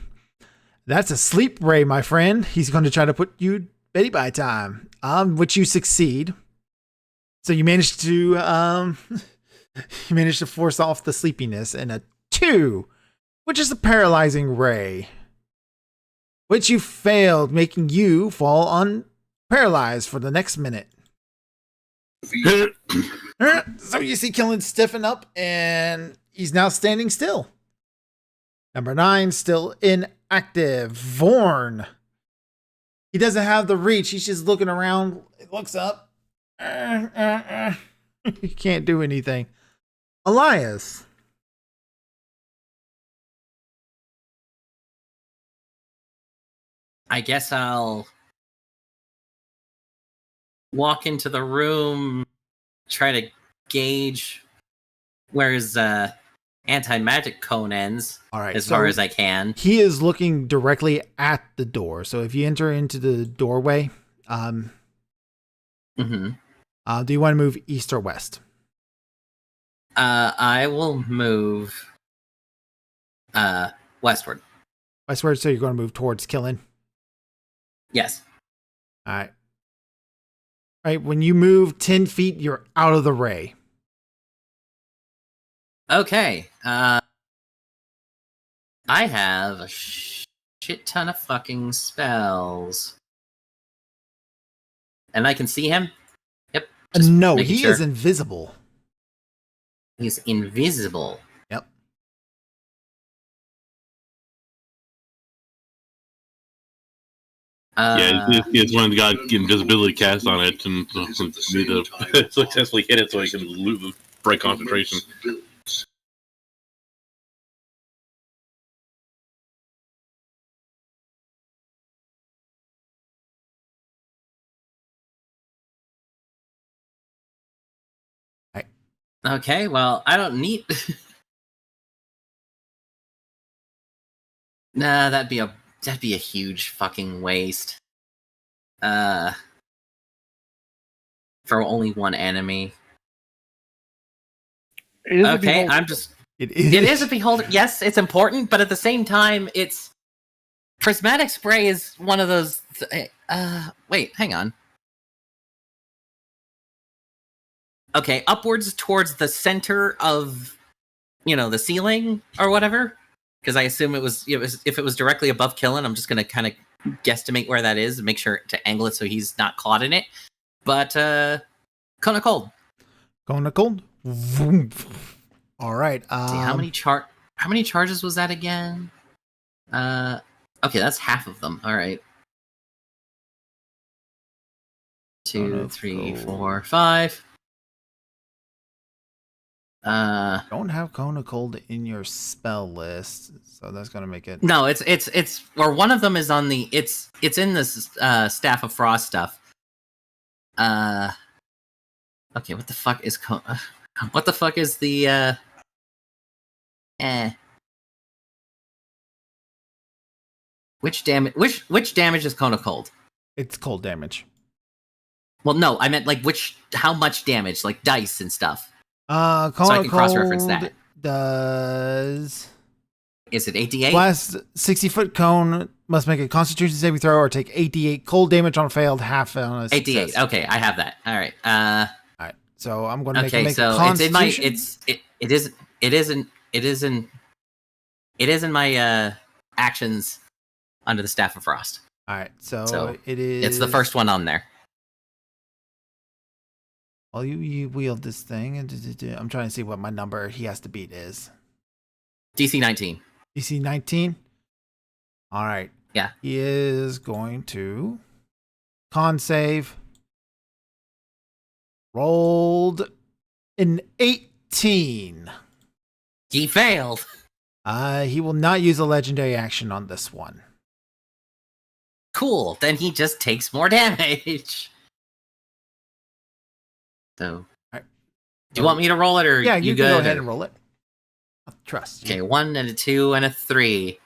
That's a sleep ray, my friend. He's going to try to put you Betty by time, which you succeed. So you managed to you managed to force off the sleepiness, and a 2, which is a paralyzing ray, which you failed, making you fall paralyzed for the next minute. So you see Killen stiffen up, and he's now standing still. Number 9 still inactive. Vorn. He doesn't have the reach. He's just looking around. He looks up. He can't do anything. Elias. I guess I'll walk into the room, try to gauge where his anti-magic cone ends, All right, as so far as I can. he is looking directly at the door. So if you enter into the doorway, Mm-hmm. do you want to move east or west? I will move westward. Westward, so you're going to move towards Killen. Yes. All right. All right, when you move 10 feet, you're out of the ray. Okay. I have a shit ton of fucking spells. And I can see him? Yep. just No, making he sure. is invisible. He's invisible. Yep. It's one of the got invisibility cast on it, and for me to successfully hit it so I can break concentration. Okay, well, I don't need... Nah, that'd be a huge fucking waste. For only one enemy. It is a Okay, beholder. I'm just... It is. It is a beholder. Yes, it's important, but at the same time, it's... Prismatic spray is one of those... wait, hang on. Okay, upwards towards the center of, the ceiling or whatever. Because I assume it was if it was directly above Killen, I'm just gonna kind of guesstimate where that is and make sure to angle it so he's not caught in it. But Cone of Cold. Cone of Cold. Vroom. All right. See, how many charges was that again? Okay, that's half of them. All right. Cone 2, of 3, Cold. 4, 5. Don't have Cone of Cold in your spell list, so that's gonna make it. No, it's or one of them is on the it's in this Staff of Frost stuff. Okay, what the fuck is what the fuck is the which damage is Cone of Cold? It's cold damage. Well, no, I meant like how much damage, like dice and stuff. Cone So I of can cross-reference Cold that. does Is it 8d8? last 60-foot cone must make a Constitution saving throw or take 8d8 cold damage on a failed, half on a 8d8. success. Okay, I have that. All right. All right, so I'm going to make, Okay, make so a it's in my Constitution. it is in my actions under the Staff of Frost. All right, so So, it is. It's the first one on there. While you wield this thing, and I'm trying to see what my number he has to beat is. DC 19. DC 19. All right. Yeah. He is going to con save. Rolled an 18. He failed. He will not use a legendary action on this one. Cool. Then he just takes more damage. So, Alright. do you want me to roll it, or Yeah, you can good? go ahead and roll it. I'll trust you. Okay, 1 and a 2 and a 3.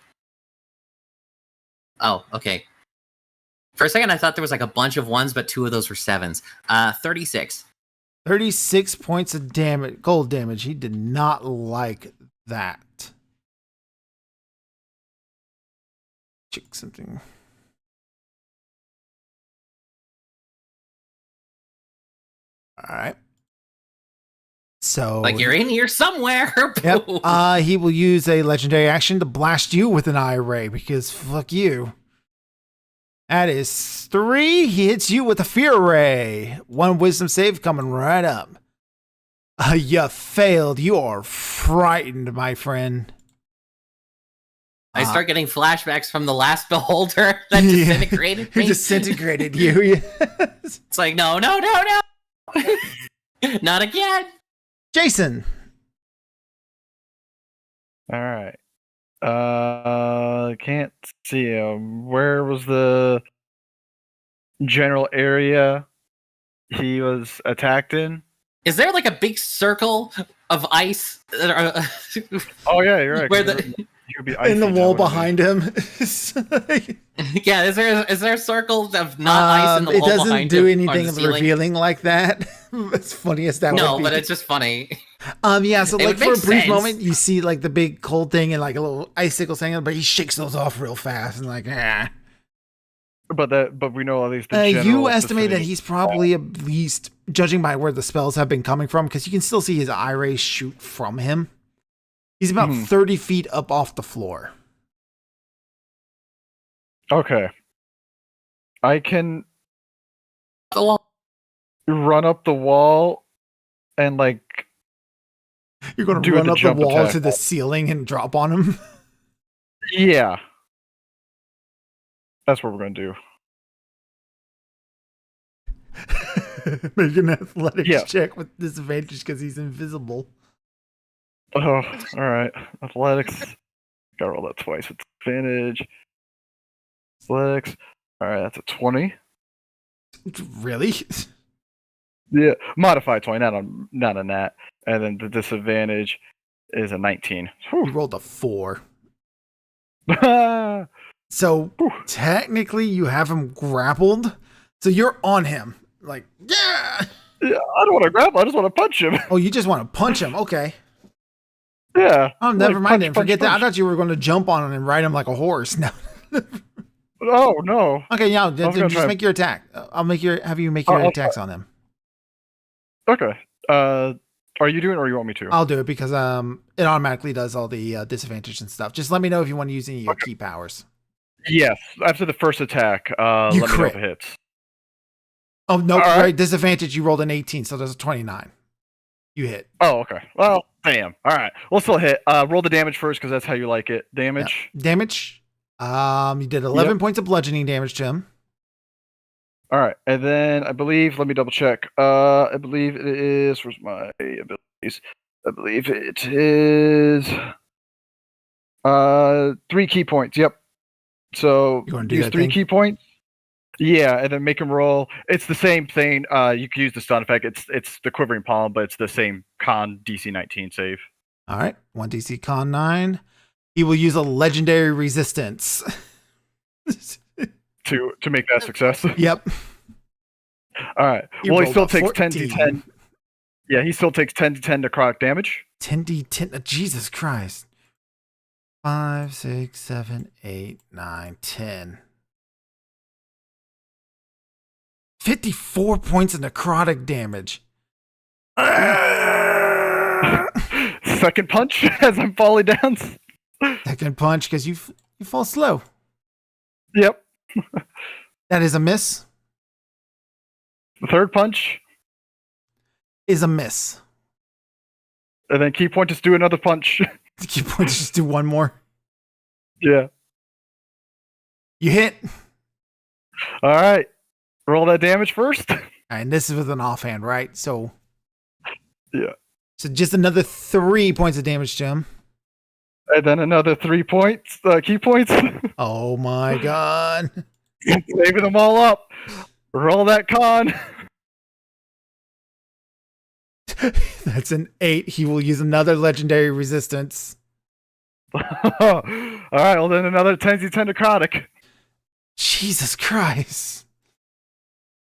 Oh, okay. For a second, I thought there was like a bunch of 1s, but 2 of those were 7s. 36. 36 points of damage, cold damage. He did not like that. Check something. All right. So Like you're in here somewhere. Yep. Boom. He will use a legendary action to blast you with an eye ray because fuck you. That is 3. He hits you with a fear ray. 1 wisdom save coming right up. You failed. You are frightened, my friend. I start getting flashbacks from the last beholder that disintegrated He me. disintegrated you. It's like, no. Not again. Jason. All right. Can't see him. Where was the general area he was attacked in? Is there like a big circle of ice? Oh yeah, you're right. Where 'cause the you would be In the icy, wall that wouldn't behind him. yeah, is there circles of not ice in the It wall doesn't behind do him on anything the ceiling? revealing like that. As funny as that No, would be. but it's just funny. Yeah, so It like would for a make brief sense. moment, you see like the big cold thing and like a little icicles hanging, but he shakes those off real fast and like, ah. But we know at least the You general estimate that vicinity. he's probably at least, judging by where the spells have been coming from, because you can still see his eye rays shoot from him. He's about Mhm. 30 feet up off the floor. Okay. I can The wall. run up the wall and like You're going to Do run the up the jump wall attack. to the ceiling and drop on him. yeah. That's what we're gonna do. Make an athletics Yeah. check with disadvantage because he's invisible. Oh, all right. Athletics. Gotta roll that twice with advantage. Athletics. All right, that's a 20. Really? Yeah, modified 20, not a nat. And then the disadvantage is a 19. You rolled a 4. Whew. So Whew. technically, you have him grappled. So you're on him. Like, yeah. Yeah, I don't want to grapple. I just want to punch him. Oh, you just want to punch him. Okay. Yeah. Oh, never Like, mind punch, then. punch, Forget that. I punch. thought you were going to jump on him and ride him like a horse. No. Oh no. Okay, yeah. gonna Just try- make your attack. Have you make Oh, your I'll attacks on him. Okay. Are you doing it or you want me to? I'll do it because it automatically does all the disadvantage and stuff. Just let me know if you want to use any of your key powers. Yes. After the first attack, You let me know crit. if it hits. Oh no! All right. Right, disadvantage. You rolled an 18, so there's a 29. You hit. Oh, okay. Well, damn. All right. We'll still hit. Roll the damage first because that's how you like it. Damage. Damage. You did 11 Yep. points of bludgeoning damage to him. All right, and then I believe. Let me double check. I believe it is. Where's my abilities? I believe it is. 3 key points. Yep. So You wanna do use that 3 thing? key points. Yeah, and then make him roll. It's the same thing. You can use the stun effect. It's the quivering palm, but it's the same con DC 19 save. All right, 1 DC con 9. He will use a legendary resistance. To make that success. Yep. All right. He Well, he rolled still a takes 14. 10d10. Yeah, he still takes 10d10 necrotic damage. 10d10. Jesus Christ. 5, 6, 7, 8, 9, 10. 54 points of necrotic damage. Second punch as I'm falling down. Second punch because you fall slow. Yep. That is a miss. The third punch, Is a miss. and then key point, just do another punch. Keep point. Just do one more. Yeah. You hit. All right. Roll that damage first. And this is with an offhand, right? So Yeah. So just another 3 points of damage to him. And then another 3 points, key points. Oh my god. Saving them all up. Roll that con. That's an 8. He will use another legendary resistance. All right. Well, then another 10d10 necrotic. Jesus Christ.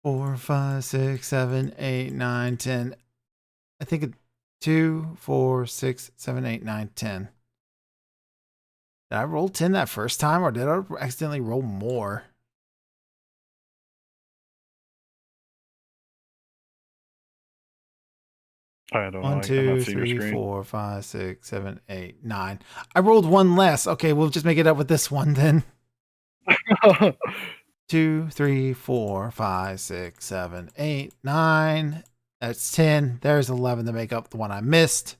4, 5, 6, 7, 8, 9, 10. I think 2, 4, 6, 7, 8, 9, 10. Did I roll 10 that first time or did I accidentally roll more? I don't know. 1, I'm not 2, seeing your 3, screen. 4, 5, 6, 7, 8, 9. I rolled one less. Okay, we'll just make it up with this one then. 2, 3, 4, 5, 6, 7, 8, 9. That's 10. There's 11 to make up the one I missed.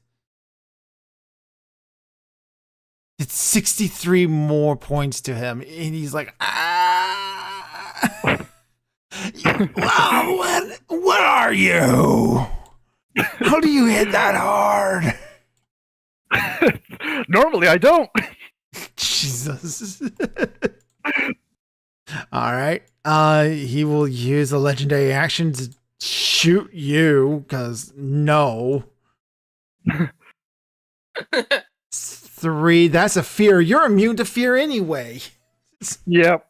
It's 63 more points to him. And he's like, ah. Wow, what are you? How do you hit that hard? Normally, I don't. Jesus. All right. He will use a legendary action to shoot you, because no. 3. That's a fear. You're immune to fear anyway. Yep.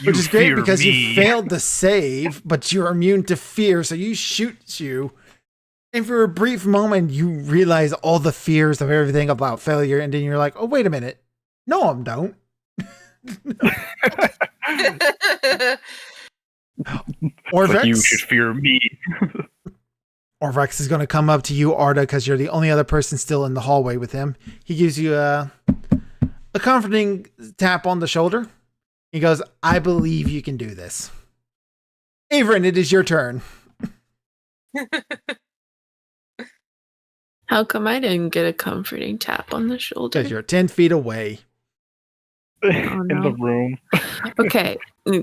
Which is great fear because me. you failed to save, but you're immune to fear, so you shoots you. And for a brief moment, you realize all the fears of everything about failure, and then you're like, oh, wait a minute. No, I don't. But you Orvex, should fear me. Orvex is going to come up to you, Arda, because you're the only other person still in the hallway with him. He gives you a comforting tap on the shoulder. He goes, I believe you can do this. Averin, it is your turn. How come I didn't get a comforting tap on the shoulder? Because you're 10 feet away. In the no. room. Okay,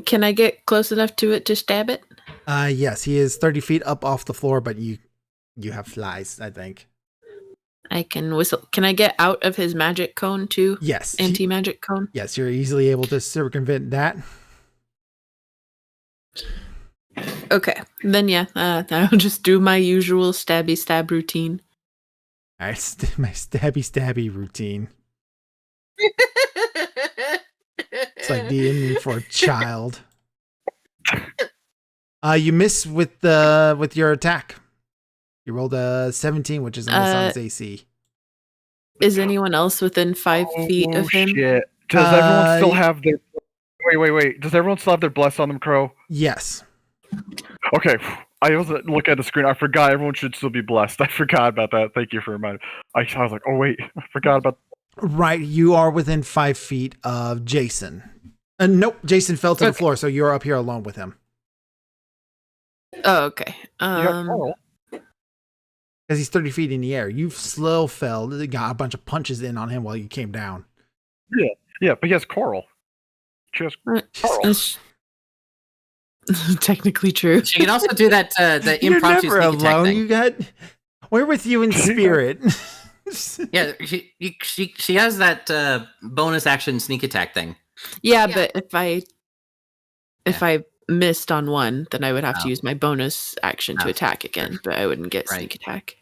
can I get close enough to it to stab it? Yes, he is 30 feet up off the floor, but you have flies, I think. I can whistle. Can I get out of his magic cone too? Yes. Anti-magic cone? Yes, you're easily able to circumvent that. Okay, then yeah, I'll just do my usual stabby stab routine. All right, my stabby routine. It's like the ending for a child. You miss with your attack. You rolled a 17, which is a miss on his AC. Is anyone else within 5 feet of him? Shit. Does everyone still have their... Wait. Does everyone still have their bless on them, Crow? Yes. Okay. I was looking at the screen. I forgot everyone should still be blessed. I forgot about that. Thank you for reminding me. I was like, oh, wait. I forgot about... Right, you are within 5 feet of Jason. Nope, Jason fell to the floor, so you're up here alone with him. Oh, okay. Because he's 30 feet in the air. You've slow fell. They got a bunch of punches in on him while you came down. Yeah, but he has Coral. Just Coral. Technically true. She can also do that. The You're impromptu never sneak attack alone. thing. We're with you in spirit. Yeah, she has that bonus action sneak attack thing. Yeah, Yeah. but if I missed on one, then I would have Oh. to use my bonus action to Oh, attack again, but I wouldn't get Right. sneak attack.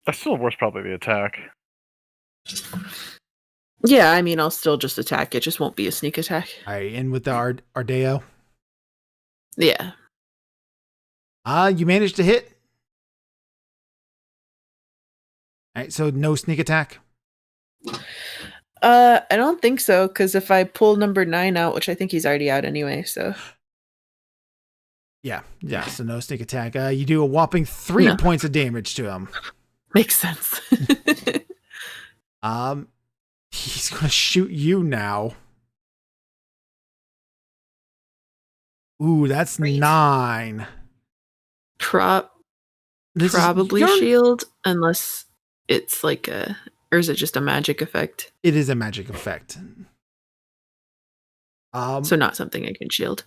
That's still worse, probably, the attack. Yeah, I mean, I'll still just attack. It just won't be a sneak attack. All right, in with the Ardeo. Yeah. You managed to hit. All right, so no sneak attack. I don't think so, because if I pull number 9 out, which I think he's already out anyway, so Yeah, so no sneak attack. You do a whopping 3 No. points of damage to him. makes sense. He's gonna shoot you now. Ooh, that's Great. 9. This is- Probably you're- shield, unless it's like or is it just a magic effect? It is a magic effect. So not something I can shield.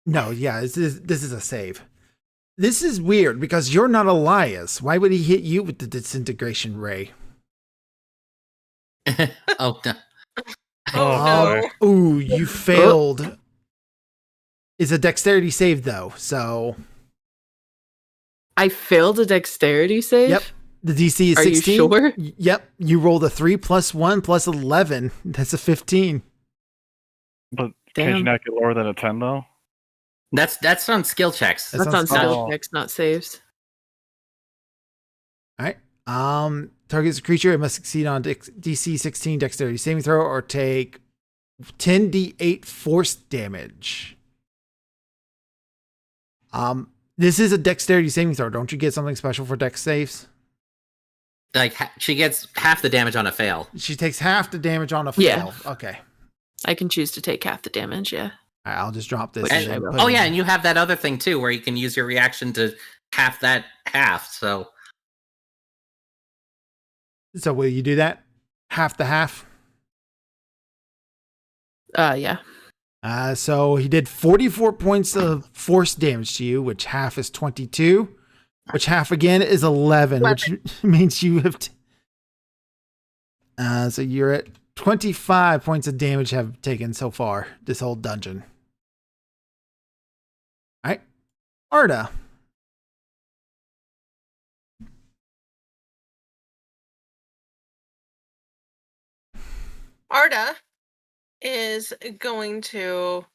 No, yeah, this is a save. This is weird because you're not Elias. Why would he hit you with the disintegration ray? Oh no. Oh, no. Ooh, you failed. It's a dexterity save though, so I failed a dexterity save? yep. The DC is Are you 16. sure? Yep. You rolled a 3 plus 1 plus 11. That's a 15. But can you Damn. not get lower than a 10, though? That's on skill checks. That's That's on on skill skill. checks, not saves. All right. Targets a creature. It must succeed on DC 16 dexterity saving throw or take 10d8 force damage. This is a dexterity saving throw. Don't you get something special for dex saves? Like she gets half the damage on a fail. She takes half the damage on a Yeah. fail. Okay. I can choose to take half the damage, yeah. All right, I'll just drop this. Which and I then will. put Oh it yeah, in. and you have that other thing too, where you can use your reaction to half that half. So So will you do that? Half the half? Yeah. So he did 44 points of force damage to you, which half is 22, which half again is 11, which means you have. So you're at 25 points of damage have taken so far this whole dungeon. All right, Arda. Arda is going to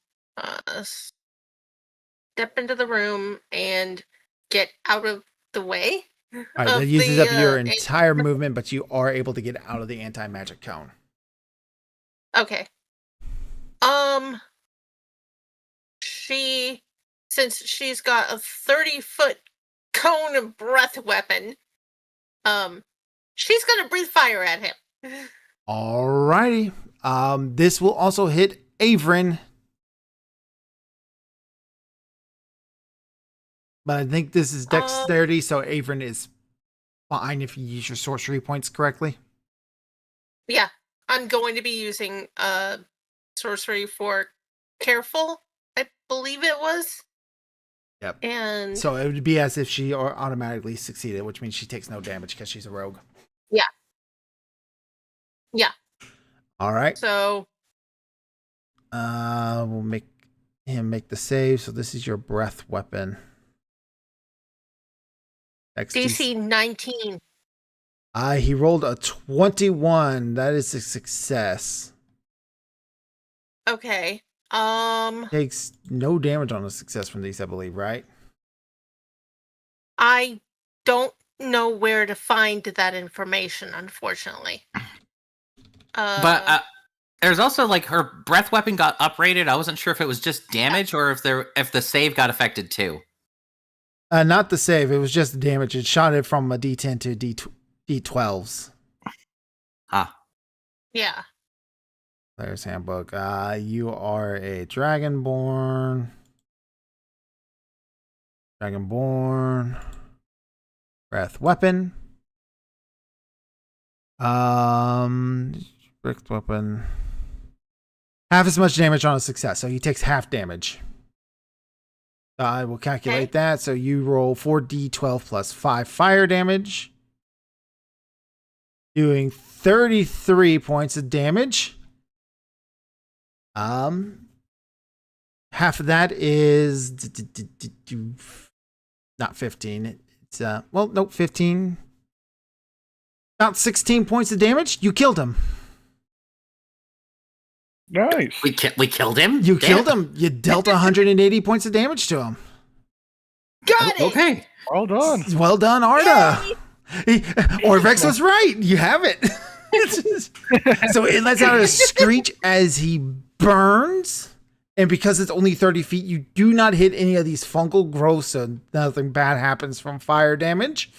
step into the room and get out of the way. All right, that of uses the, up your entire movement, but you are able to get out of the anti-magic cone. Okay. Since she's got a 30-foot cone of breath weapon, she's gonna breathe fire at him. Alrighty. This will also hit Averin. But I think this is dexterity, so Averin is fine if you use your sorcery points correctly. Yeah, I'm going to be using sorcery for careful, I believe it was. Yep. And So it would be as if she automatically succeeded, which means she takes no damage because she's a rogue. Yeah. Yeah. All right. So We'll make him make the save. So this is your breath weapon. DC 19. He rolled a 21. That is a success. Okay. Takes no damage on a success from these, I believe, right? I don't know where to find that information, unfortunately. but there's also like her breath weapon got uprated. I wasn't sure if it was just damage or if the save got affected too. Not the save. It was just the damage. It shot it from a D10 to D12s. Yeah. Player's handbook. You are a dragonborn. Breath weapon. Breath weapon. Half as much damage on a success, so he takes half damage. I will calculate that. So you roll 4d12 plus 5 fire damage, doing 33 points of damage. Half of that is not 15. It's 15. About 16 points of damage. You killed him. Nice. We killed him. You Damn. killed him. You dealt 180 points of damage to him. Got it! Okay. Well done. Well done, Arda. Orvex was right. You have it. So it lets out a screech as he burns. And because it's only 30 feet, you do not hit any of these fungal growths, so nothing bad happens from fire damage.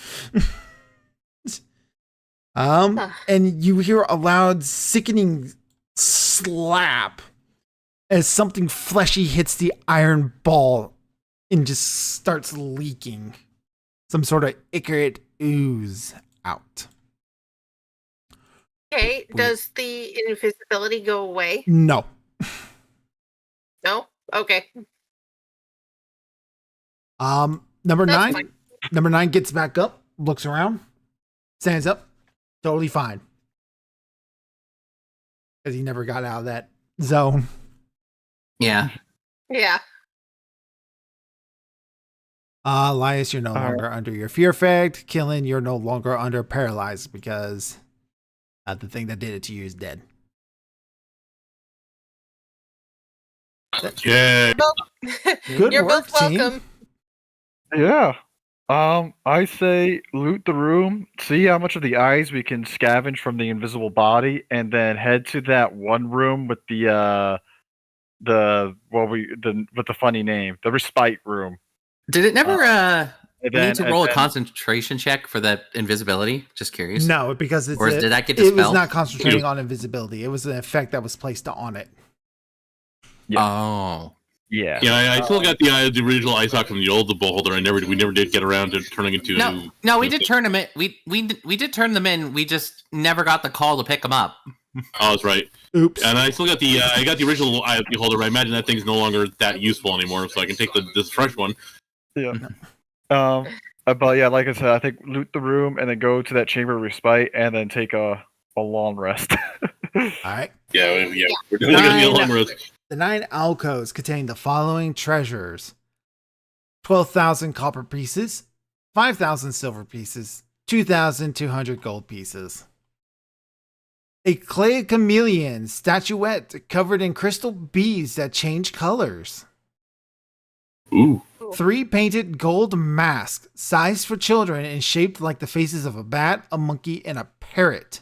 And you hear a loud, sickening slap as something fleshy hits the iron ball and just starts leaking some sort of ichorate ooze out. Okay, does the invisibility go away? No. No? Okay. Number That's 9. fine. Number 9 gets back up, looks around, stands up, totally fine. Because he never got out of that zone. Yeah. Yeah. Elias, you're no longer under your fear effect. Killen, you're no longer under paralyzed because the thing that did it to you is dead. Yeah. Good You're work, both team. welcome. Yeah. I say loot the room, see how much of the eyes we can scavenge from the invisible body, and then head to that one room with the funny name, the respite room. Did it never And need then- to and roll a then- concentration check for the invisibility? Just curious. No, because it's Or did that get it was dispelled? not concentrating on invisibility. It was an effect that was placed on it. Oh. Yeah. Yeah, I still got the original ice hockey from the old beholder. We never did get around to turning into. No, we did turn them in. We did turn them in. We just never got the call to pick them up. Oh, that's right. Oops. And I still got I got the original eye beholder. But I imagine that thing's no longer that useful anymore, so I can take this fresh one. Yeah. But yeah, like I said, I think loot the room and then go to that chamber of respite and then take a long rest. All right. Yeah, we're doing a long road. The 9 alcoves contain the following treasures: 12,000 copper pieces, 5,000 silver pieces, 2,200 gold pieces. A clay chameleon statuette covered in crystal beads that change colors. Ooh. 3 painted gold masks, sized for children and shaped like the faces of a bat, a monkey, and a parrot.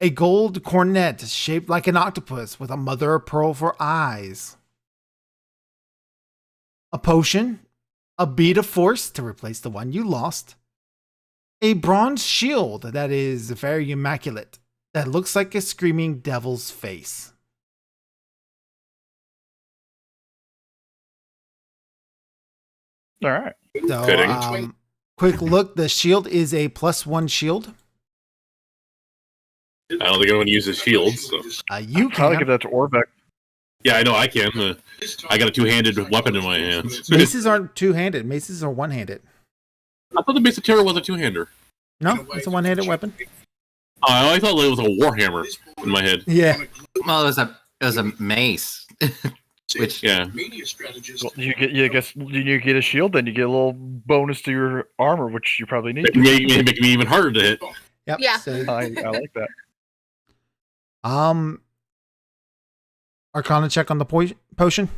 A gold cornet shaped like an octopus with a mother of pearl for eyes. A potion, a bead of force to replace the one you lost. A bronze shield that is very immaculate, that looks like a screaming devil's face. All right. So, Fitting. quick look, the shield is a +1 shield. I don't think anyone uses shields. So. You Probably can. give that to Orbeck. Yeah, I know I can. I got a two-handed weapon in my hands. Maces aren't two-handed. Maces are one-handed. I thought the basic terror was a two-hander. No, it's a one-handed weapon. Oh, I thought it was a warhammer in my head. Yeah. Well, it was a mace. Which Yeah. Well, you get a shield, then you get a little bonus to your armor, which you probably need. Make me even harder to hit. Yep. Yeah. So, I like that. Arcana check on the potion.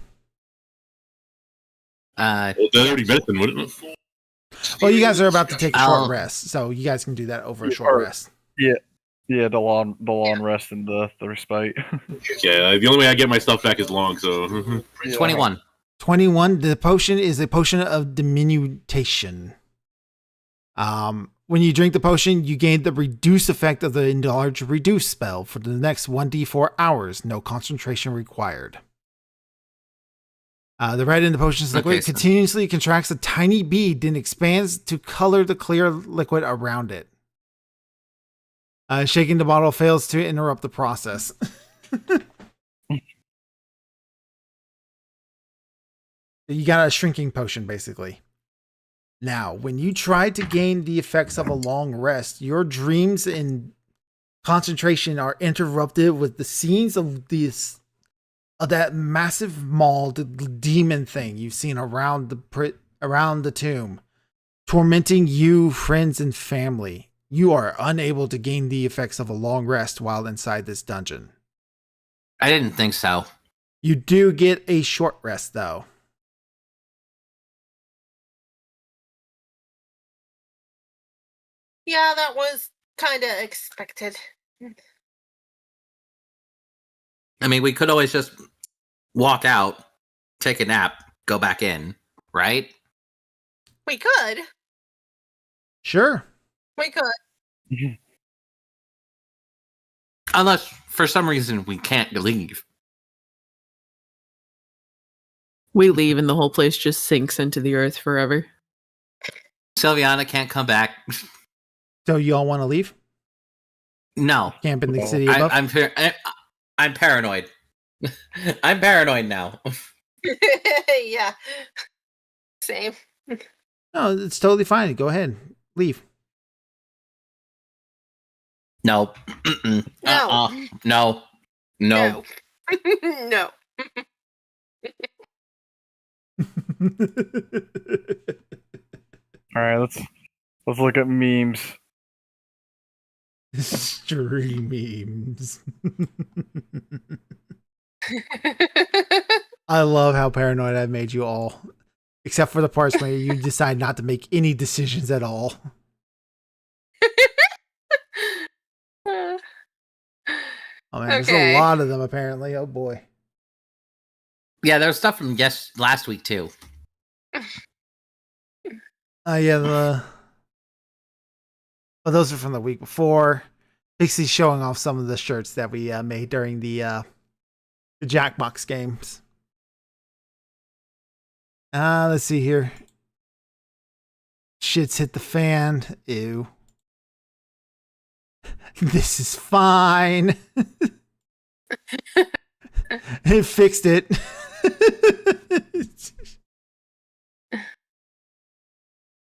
uh, Well, that's already medicine, wouldn't it? Well, you guys are about to take a short I'll- rest, so you guys can do that over a short rest. Yeah, the long rest and the respite. Yeah, the only way I get my stuff back is long, so. 21. 21. The potion is a potion of diminution. When you drink the potion, you gain the reduce effect of the enlarge reduce spell for the next 1d4 hours. No concentration required. The red in the potion's liquid Okay, so- continuously contracts a tiny bead, then expands to color the clear liquid around it. Shaking the bottle fails to interrupt the process. You got a shrinking potion, basically. Now, when you try to gain the effects of a long rest, your dreams and concentration are interrupted with the scenes of that massive mauled demon thing you've seen around the tomb, tormenting you, friends, and family. You are unable to gain the effects of a long rest while inside this dungeon. I didn't think so. You do get a short rest, though. Yeah, that was kind of expected. I mean, we could always just walk out, take a nap, go back in, right? We could. Sure. We could. Unless for some reason we can't leave. We leave and the whole place just sinks into the earth forever. Sylviana can't come back. So you all want to leave? No, Camp in the Well, city above? I'm paranoid. I'm paranoid now. Yeah. Same. No, it's totally fine. Go ahead. Leave. No. Mm-mm. No. No. No. No. All right, let's look at memes. Stream memes. I love how paranoid I've made you all. Except for the parts where you decide not to make any decisions at all. Oh man, there's Okay. a lot of them apparently. Oh boy. Yeah, there was stuff from last week too. Yeah, those are from the week before. Pixie's showing off some of the shirts that we made during the Jackbox games. Let's see here. Shit's hit the fan. Ew. This is fine. It fixed it.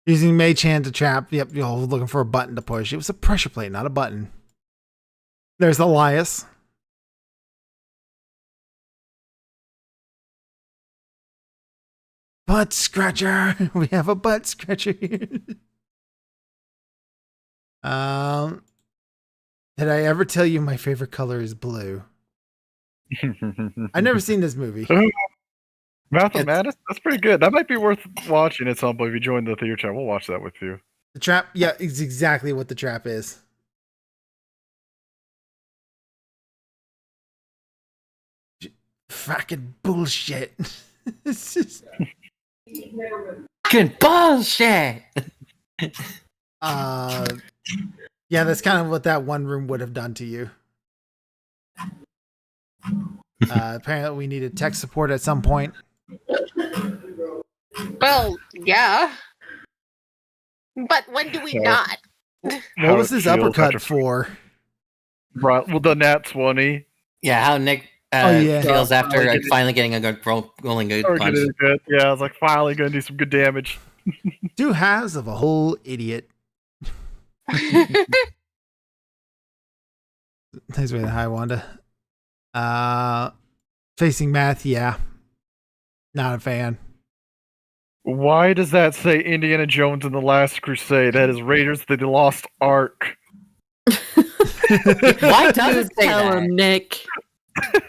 Using Mage Hand to trap. Yep, you're looking for a button to push. It was a pressure plate, not a button. There's Elias. Butt scratcher. We have a butt scratcher here. Did I ever tell you my favorite color is blue? I've never seen this movie. Mouth of Madness? That's pretty good. That might be worth watching at some point. If you join the theater chat, we'll watch that with you. The trap, yeah, it's exactly what the trap is. Fucking bullshit. It's just, Fucking bullshit. yeah, that's kind of what that one room would have done to you. Apparently, we needed tech support at some point. Well, yeah. But when do we not? What How was it this feels uppercut after- for? Right. Well, the Nat 20. Yeah, how Nick yeah. feels after Like, finally getting a good rolling good Or punch. getting good. Yeah, I was like, finally going to do some good damage. 2 halves of a whole idiot. Thanks for the hi, Wanda. Facing math, yeah. Not a fan. Why does that say Indiana Jones and the Last Crusade? That is Raiders of the Lost Ark. Why does it say Tell that? him, Nick.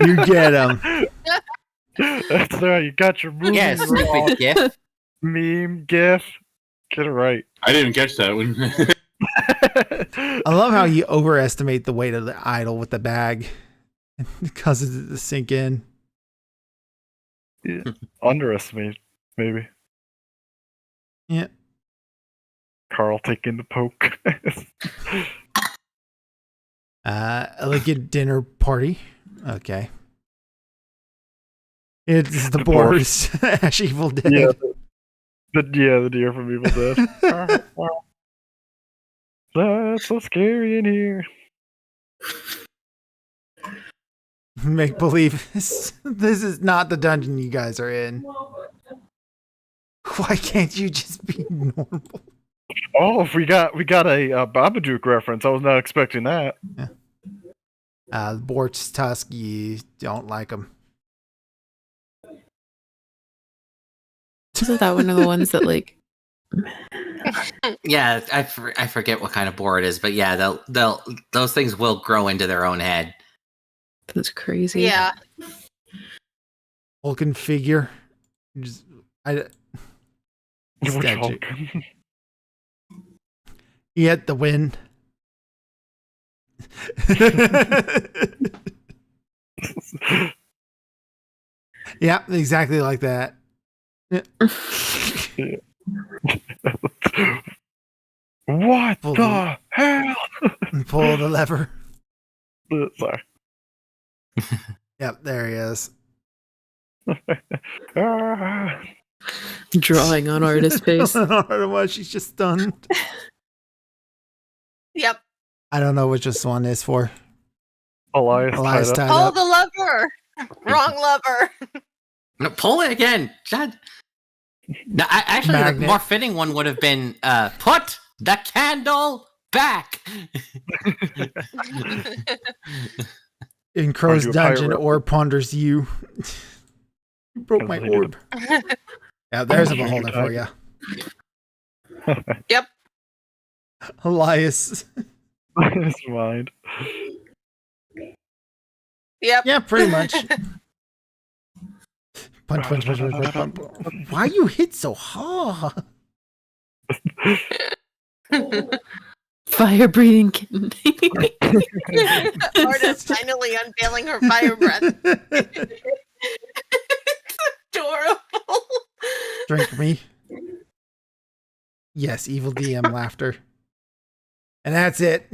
You get him. That's right. You got your movie Yeah, wrong. stupid gif. Meme, gif. Get it right. I didn't catch that one. I love how you overestimate the weight of the idol with the bag. It causes it to sink in. Underestimate, maybe. Yeah. Carl taking the poke. Elegant dinner party. Okay. It's the The Boars. Ash Evil Dead. Yeah, the deer from Evil Dead. Wow. That's so scary in here. Make believe this is not the dungeon you guys are in. Why can't you just be normal? Oh, if we got a Babadook reference. I was not expecting that. Bort's Tusk, you don't like him. Isn't that one of the ones that like? Yeah, I forget what kind of boar it is, but yeah, those things will grow into their own head. That's crazy. Yeah. Vulcan figure. Just, Which statue. Vulcan? He had the win. Yeah, exactly like that. What Pull the hell? Pull the lever. Sorry. Yep, there he is. Ah. Drawing on artist face. She's just stunned. Yep. I don't know which this one is for. Elias tied up. tied Oh, up. the lever. Wrong lever. No, pull it again. God. No, actually, the Magnet. more fitting one would have been put the candle back. In Crow's Are you a dungeon, pirate? orb ponders you. You broke my Because they orb. Yeah, there's a beholder for you. Yep. Elias. His mind. Yep. Yeah, pretty much. Punch, punch, punch, punch, punch, punch. Why you hit so hard? Fire breathing kitten. Arda finally unveiling her fire breath. adorable. Drink me. Yes, evil DM laughter. And that's it.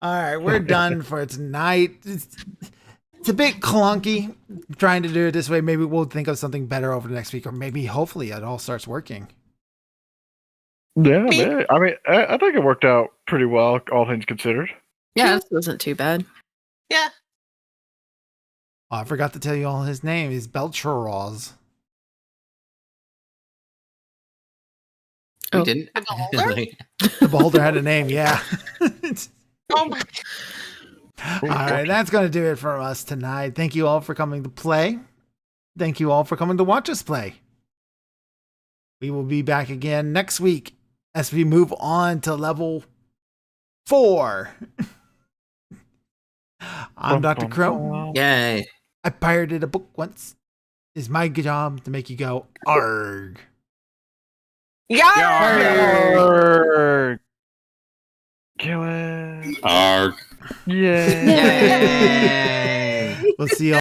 All right, we're done for tonight. It's a bit clunky trying to do it this way. Maybe we'll think of something better over the next week, or maybe hopefully it all starts working. Yeah, man. I mean, I think it worked out pretty well, all things considered. Yeah, this wasn't too bad. Yeah. Oh, I forgot to tell you all his name. He's Belcheroz. We Oh. didn't. The beholder? The beholder had a name, yeah. Oh my. All right, that's going to do it for us tonight. Thank you all for coming to play. Thank you all for coming to watch us play. We will be back again next week as we move on to level 4. I'm Dr. Crow. Yay. I pirated a book once. It's my job to make you go, arg. Yeah. Yarg! Kill it! Arg. Yeah! Yay. We'll see you all.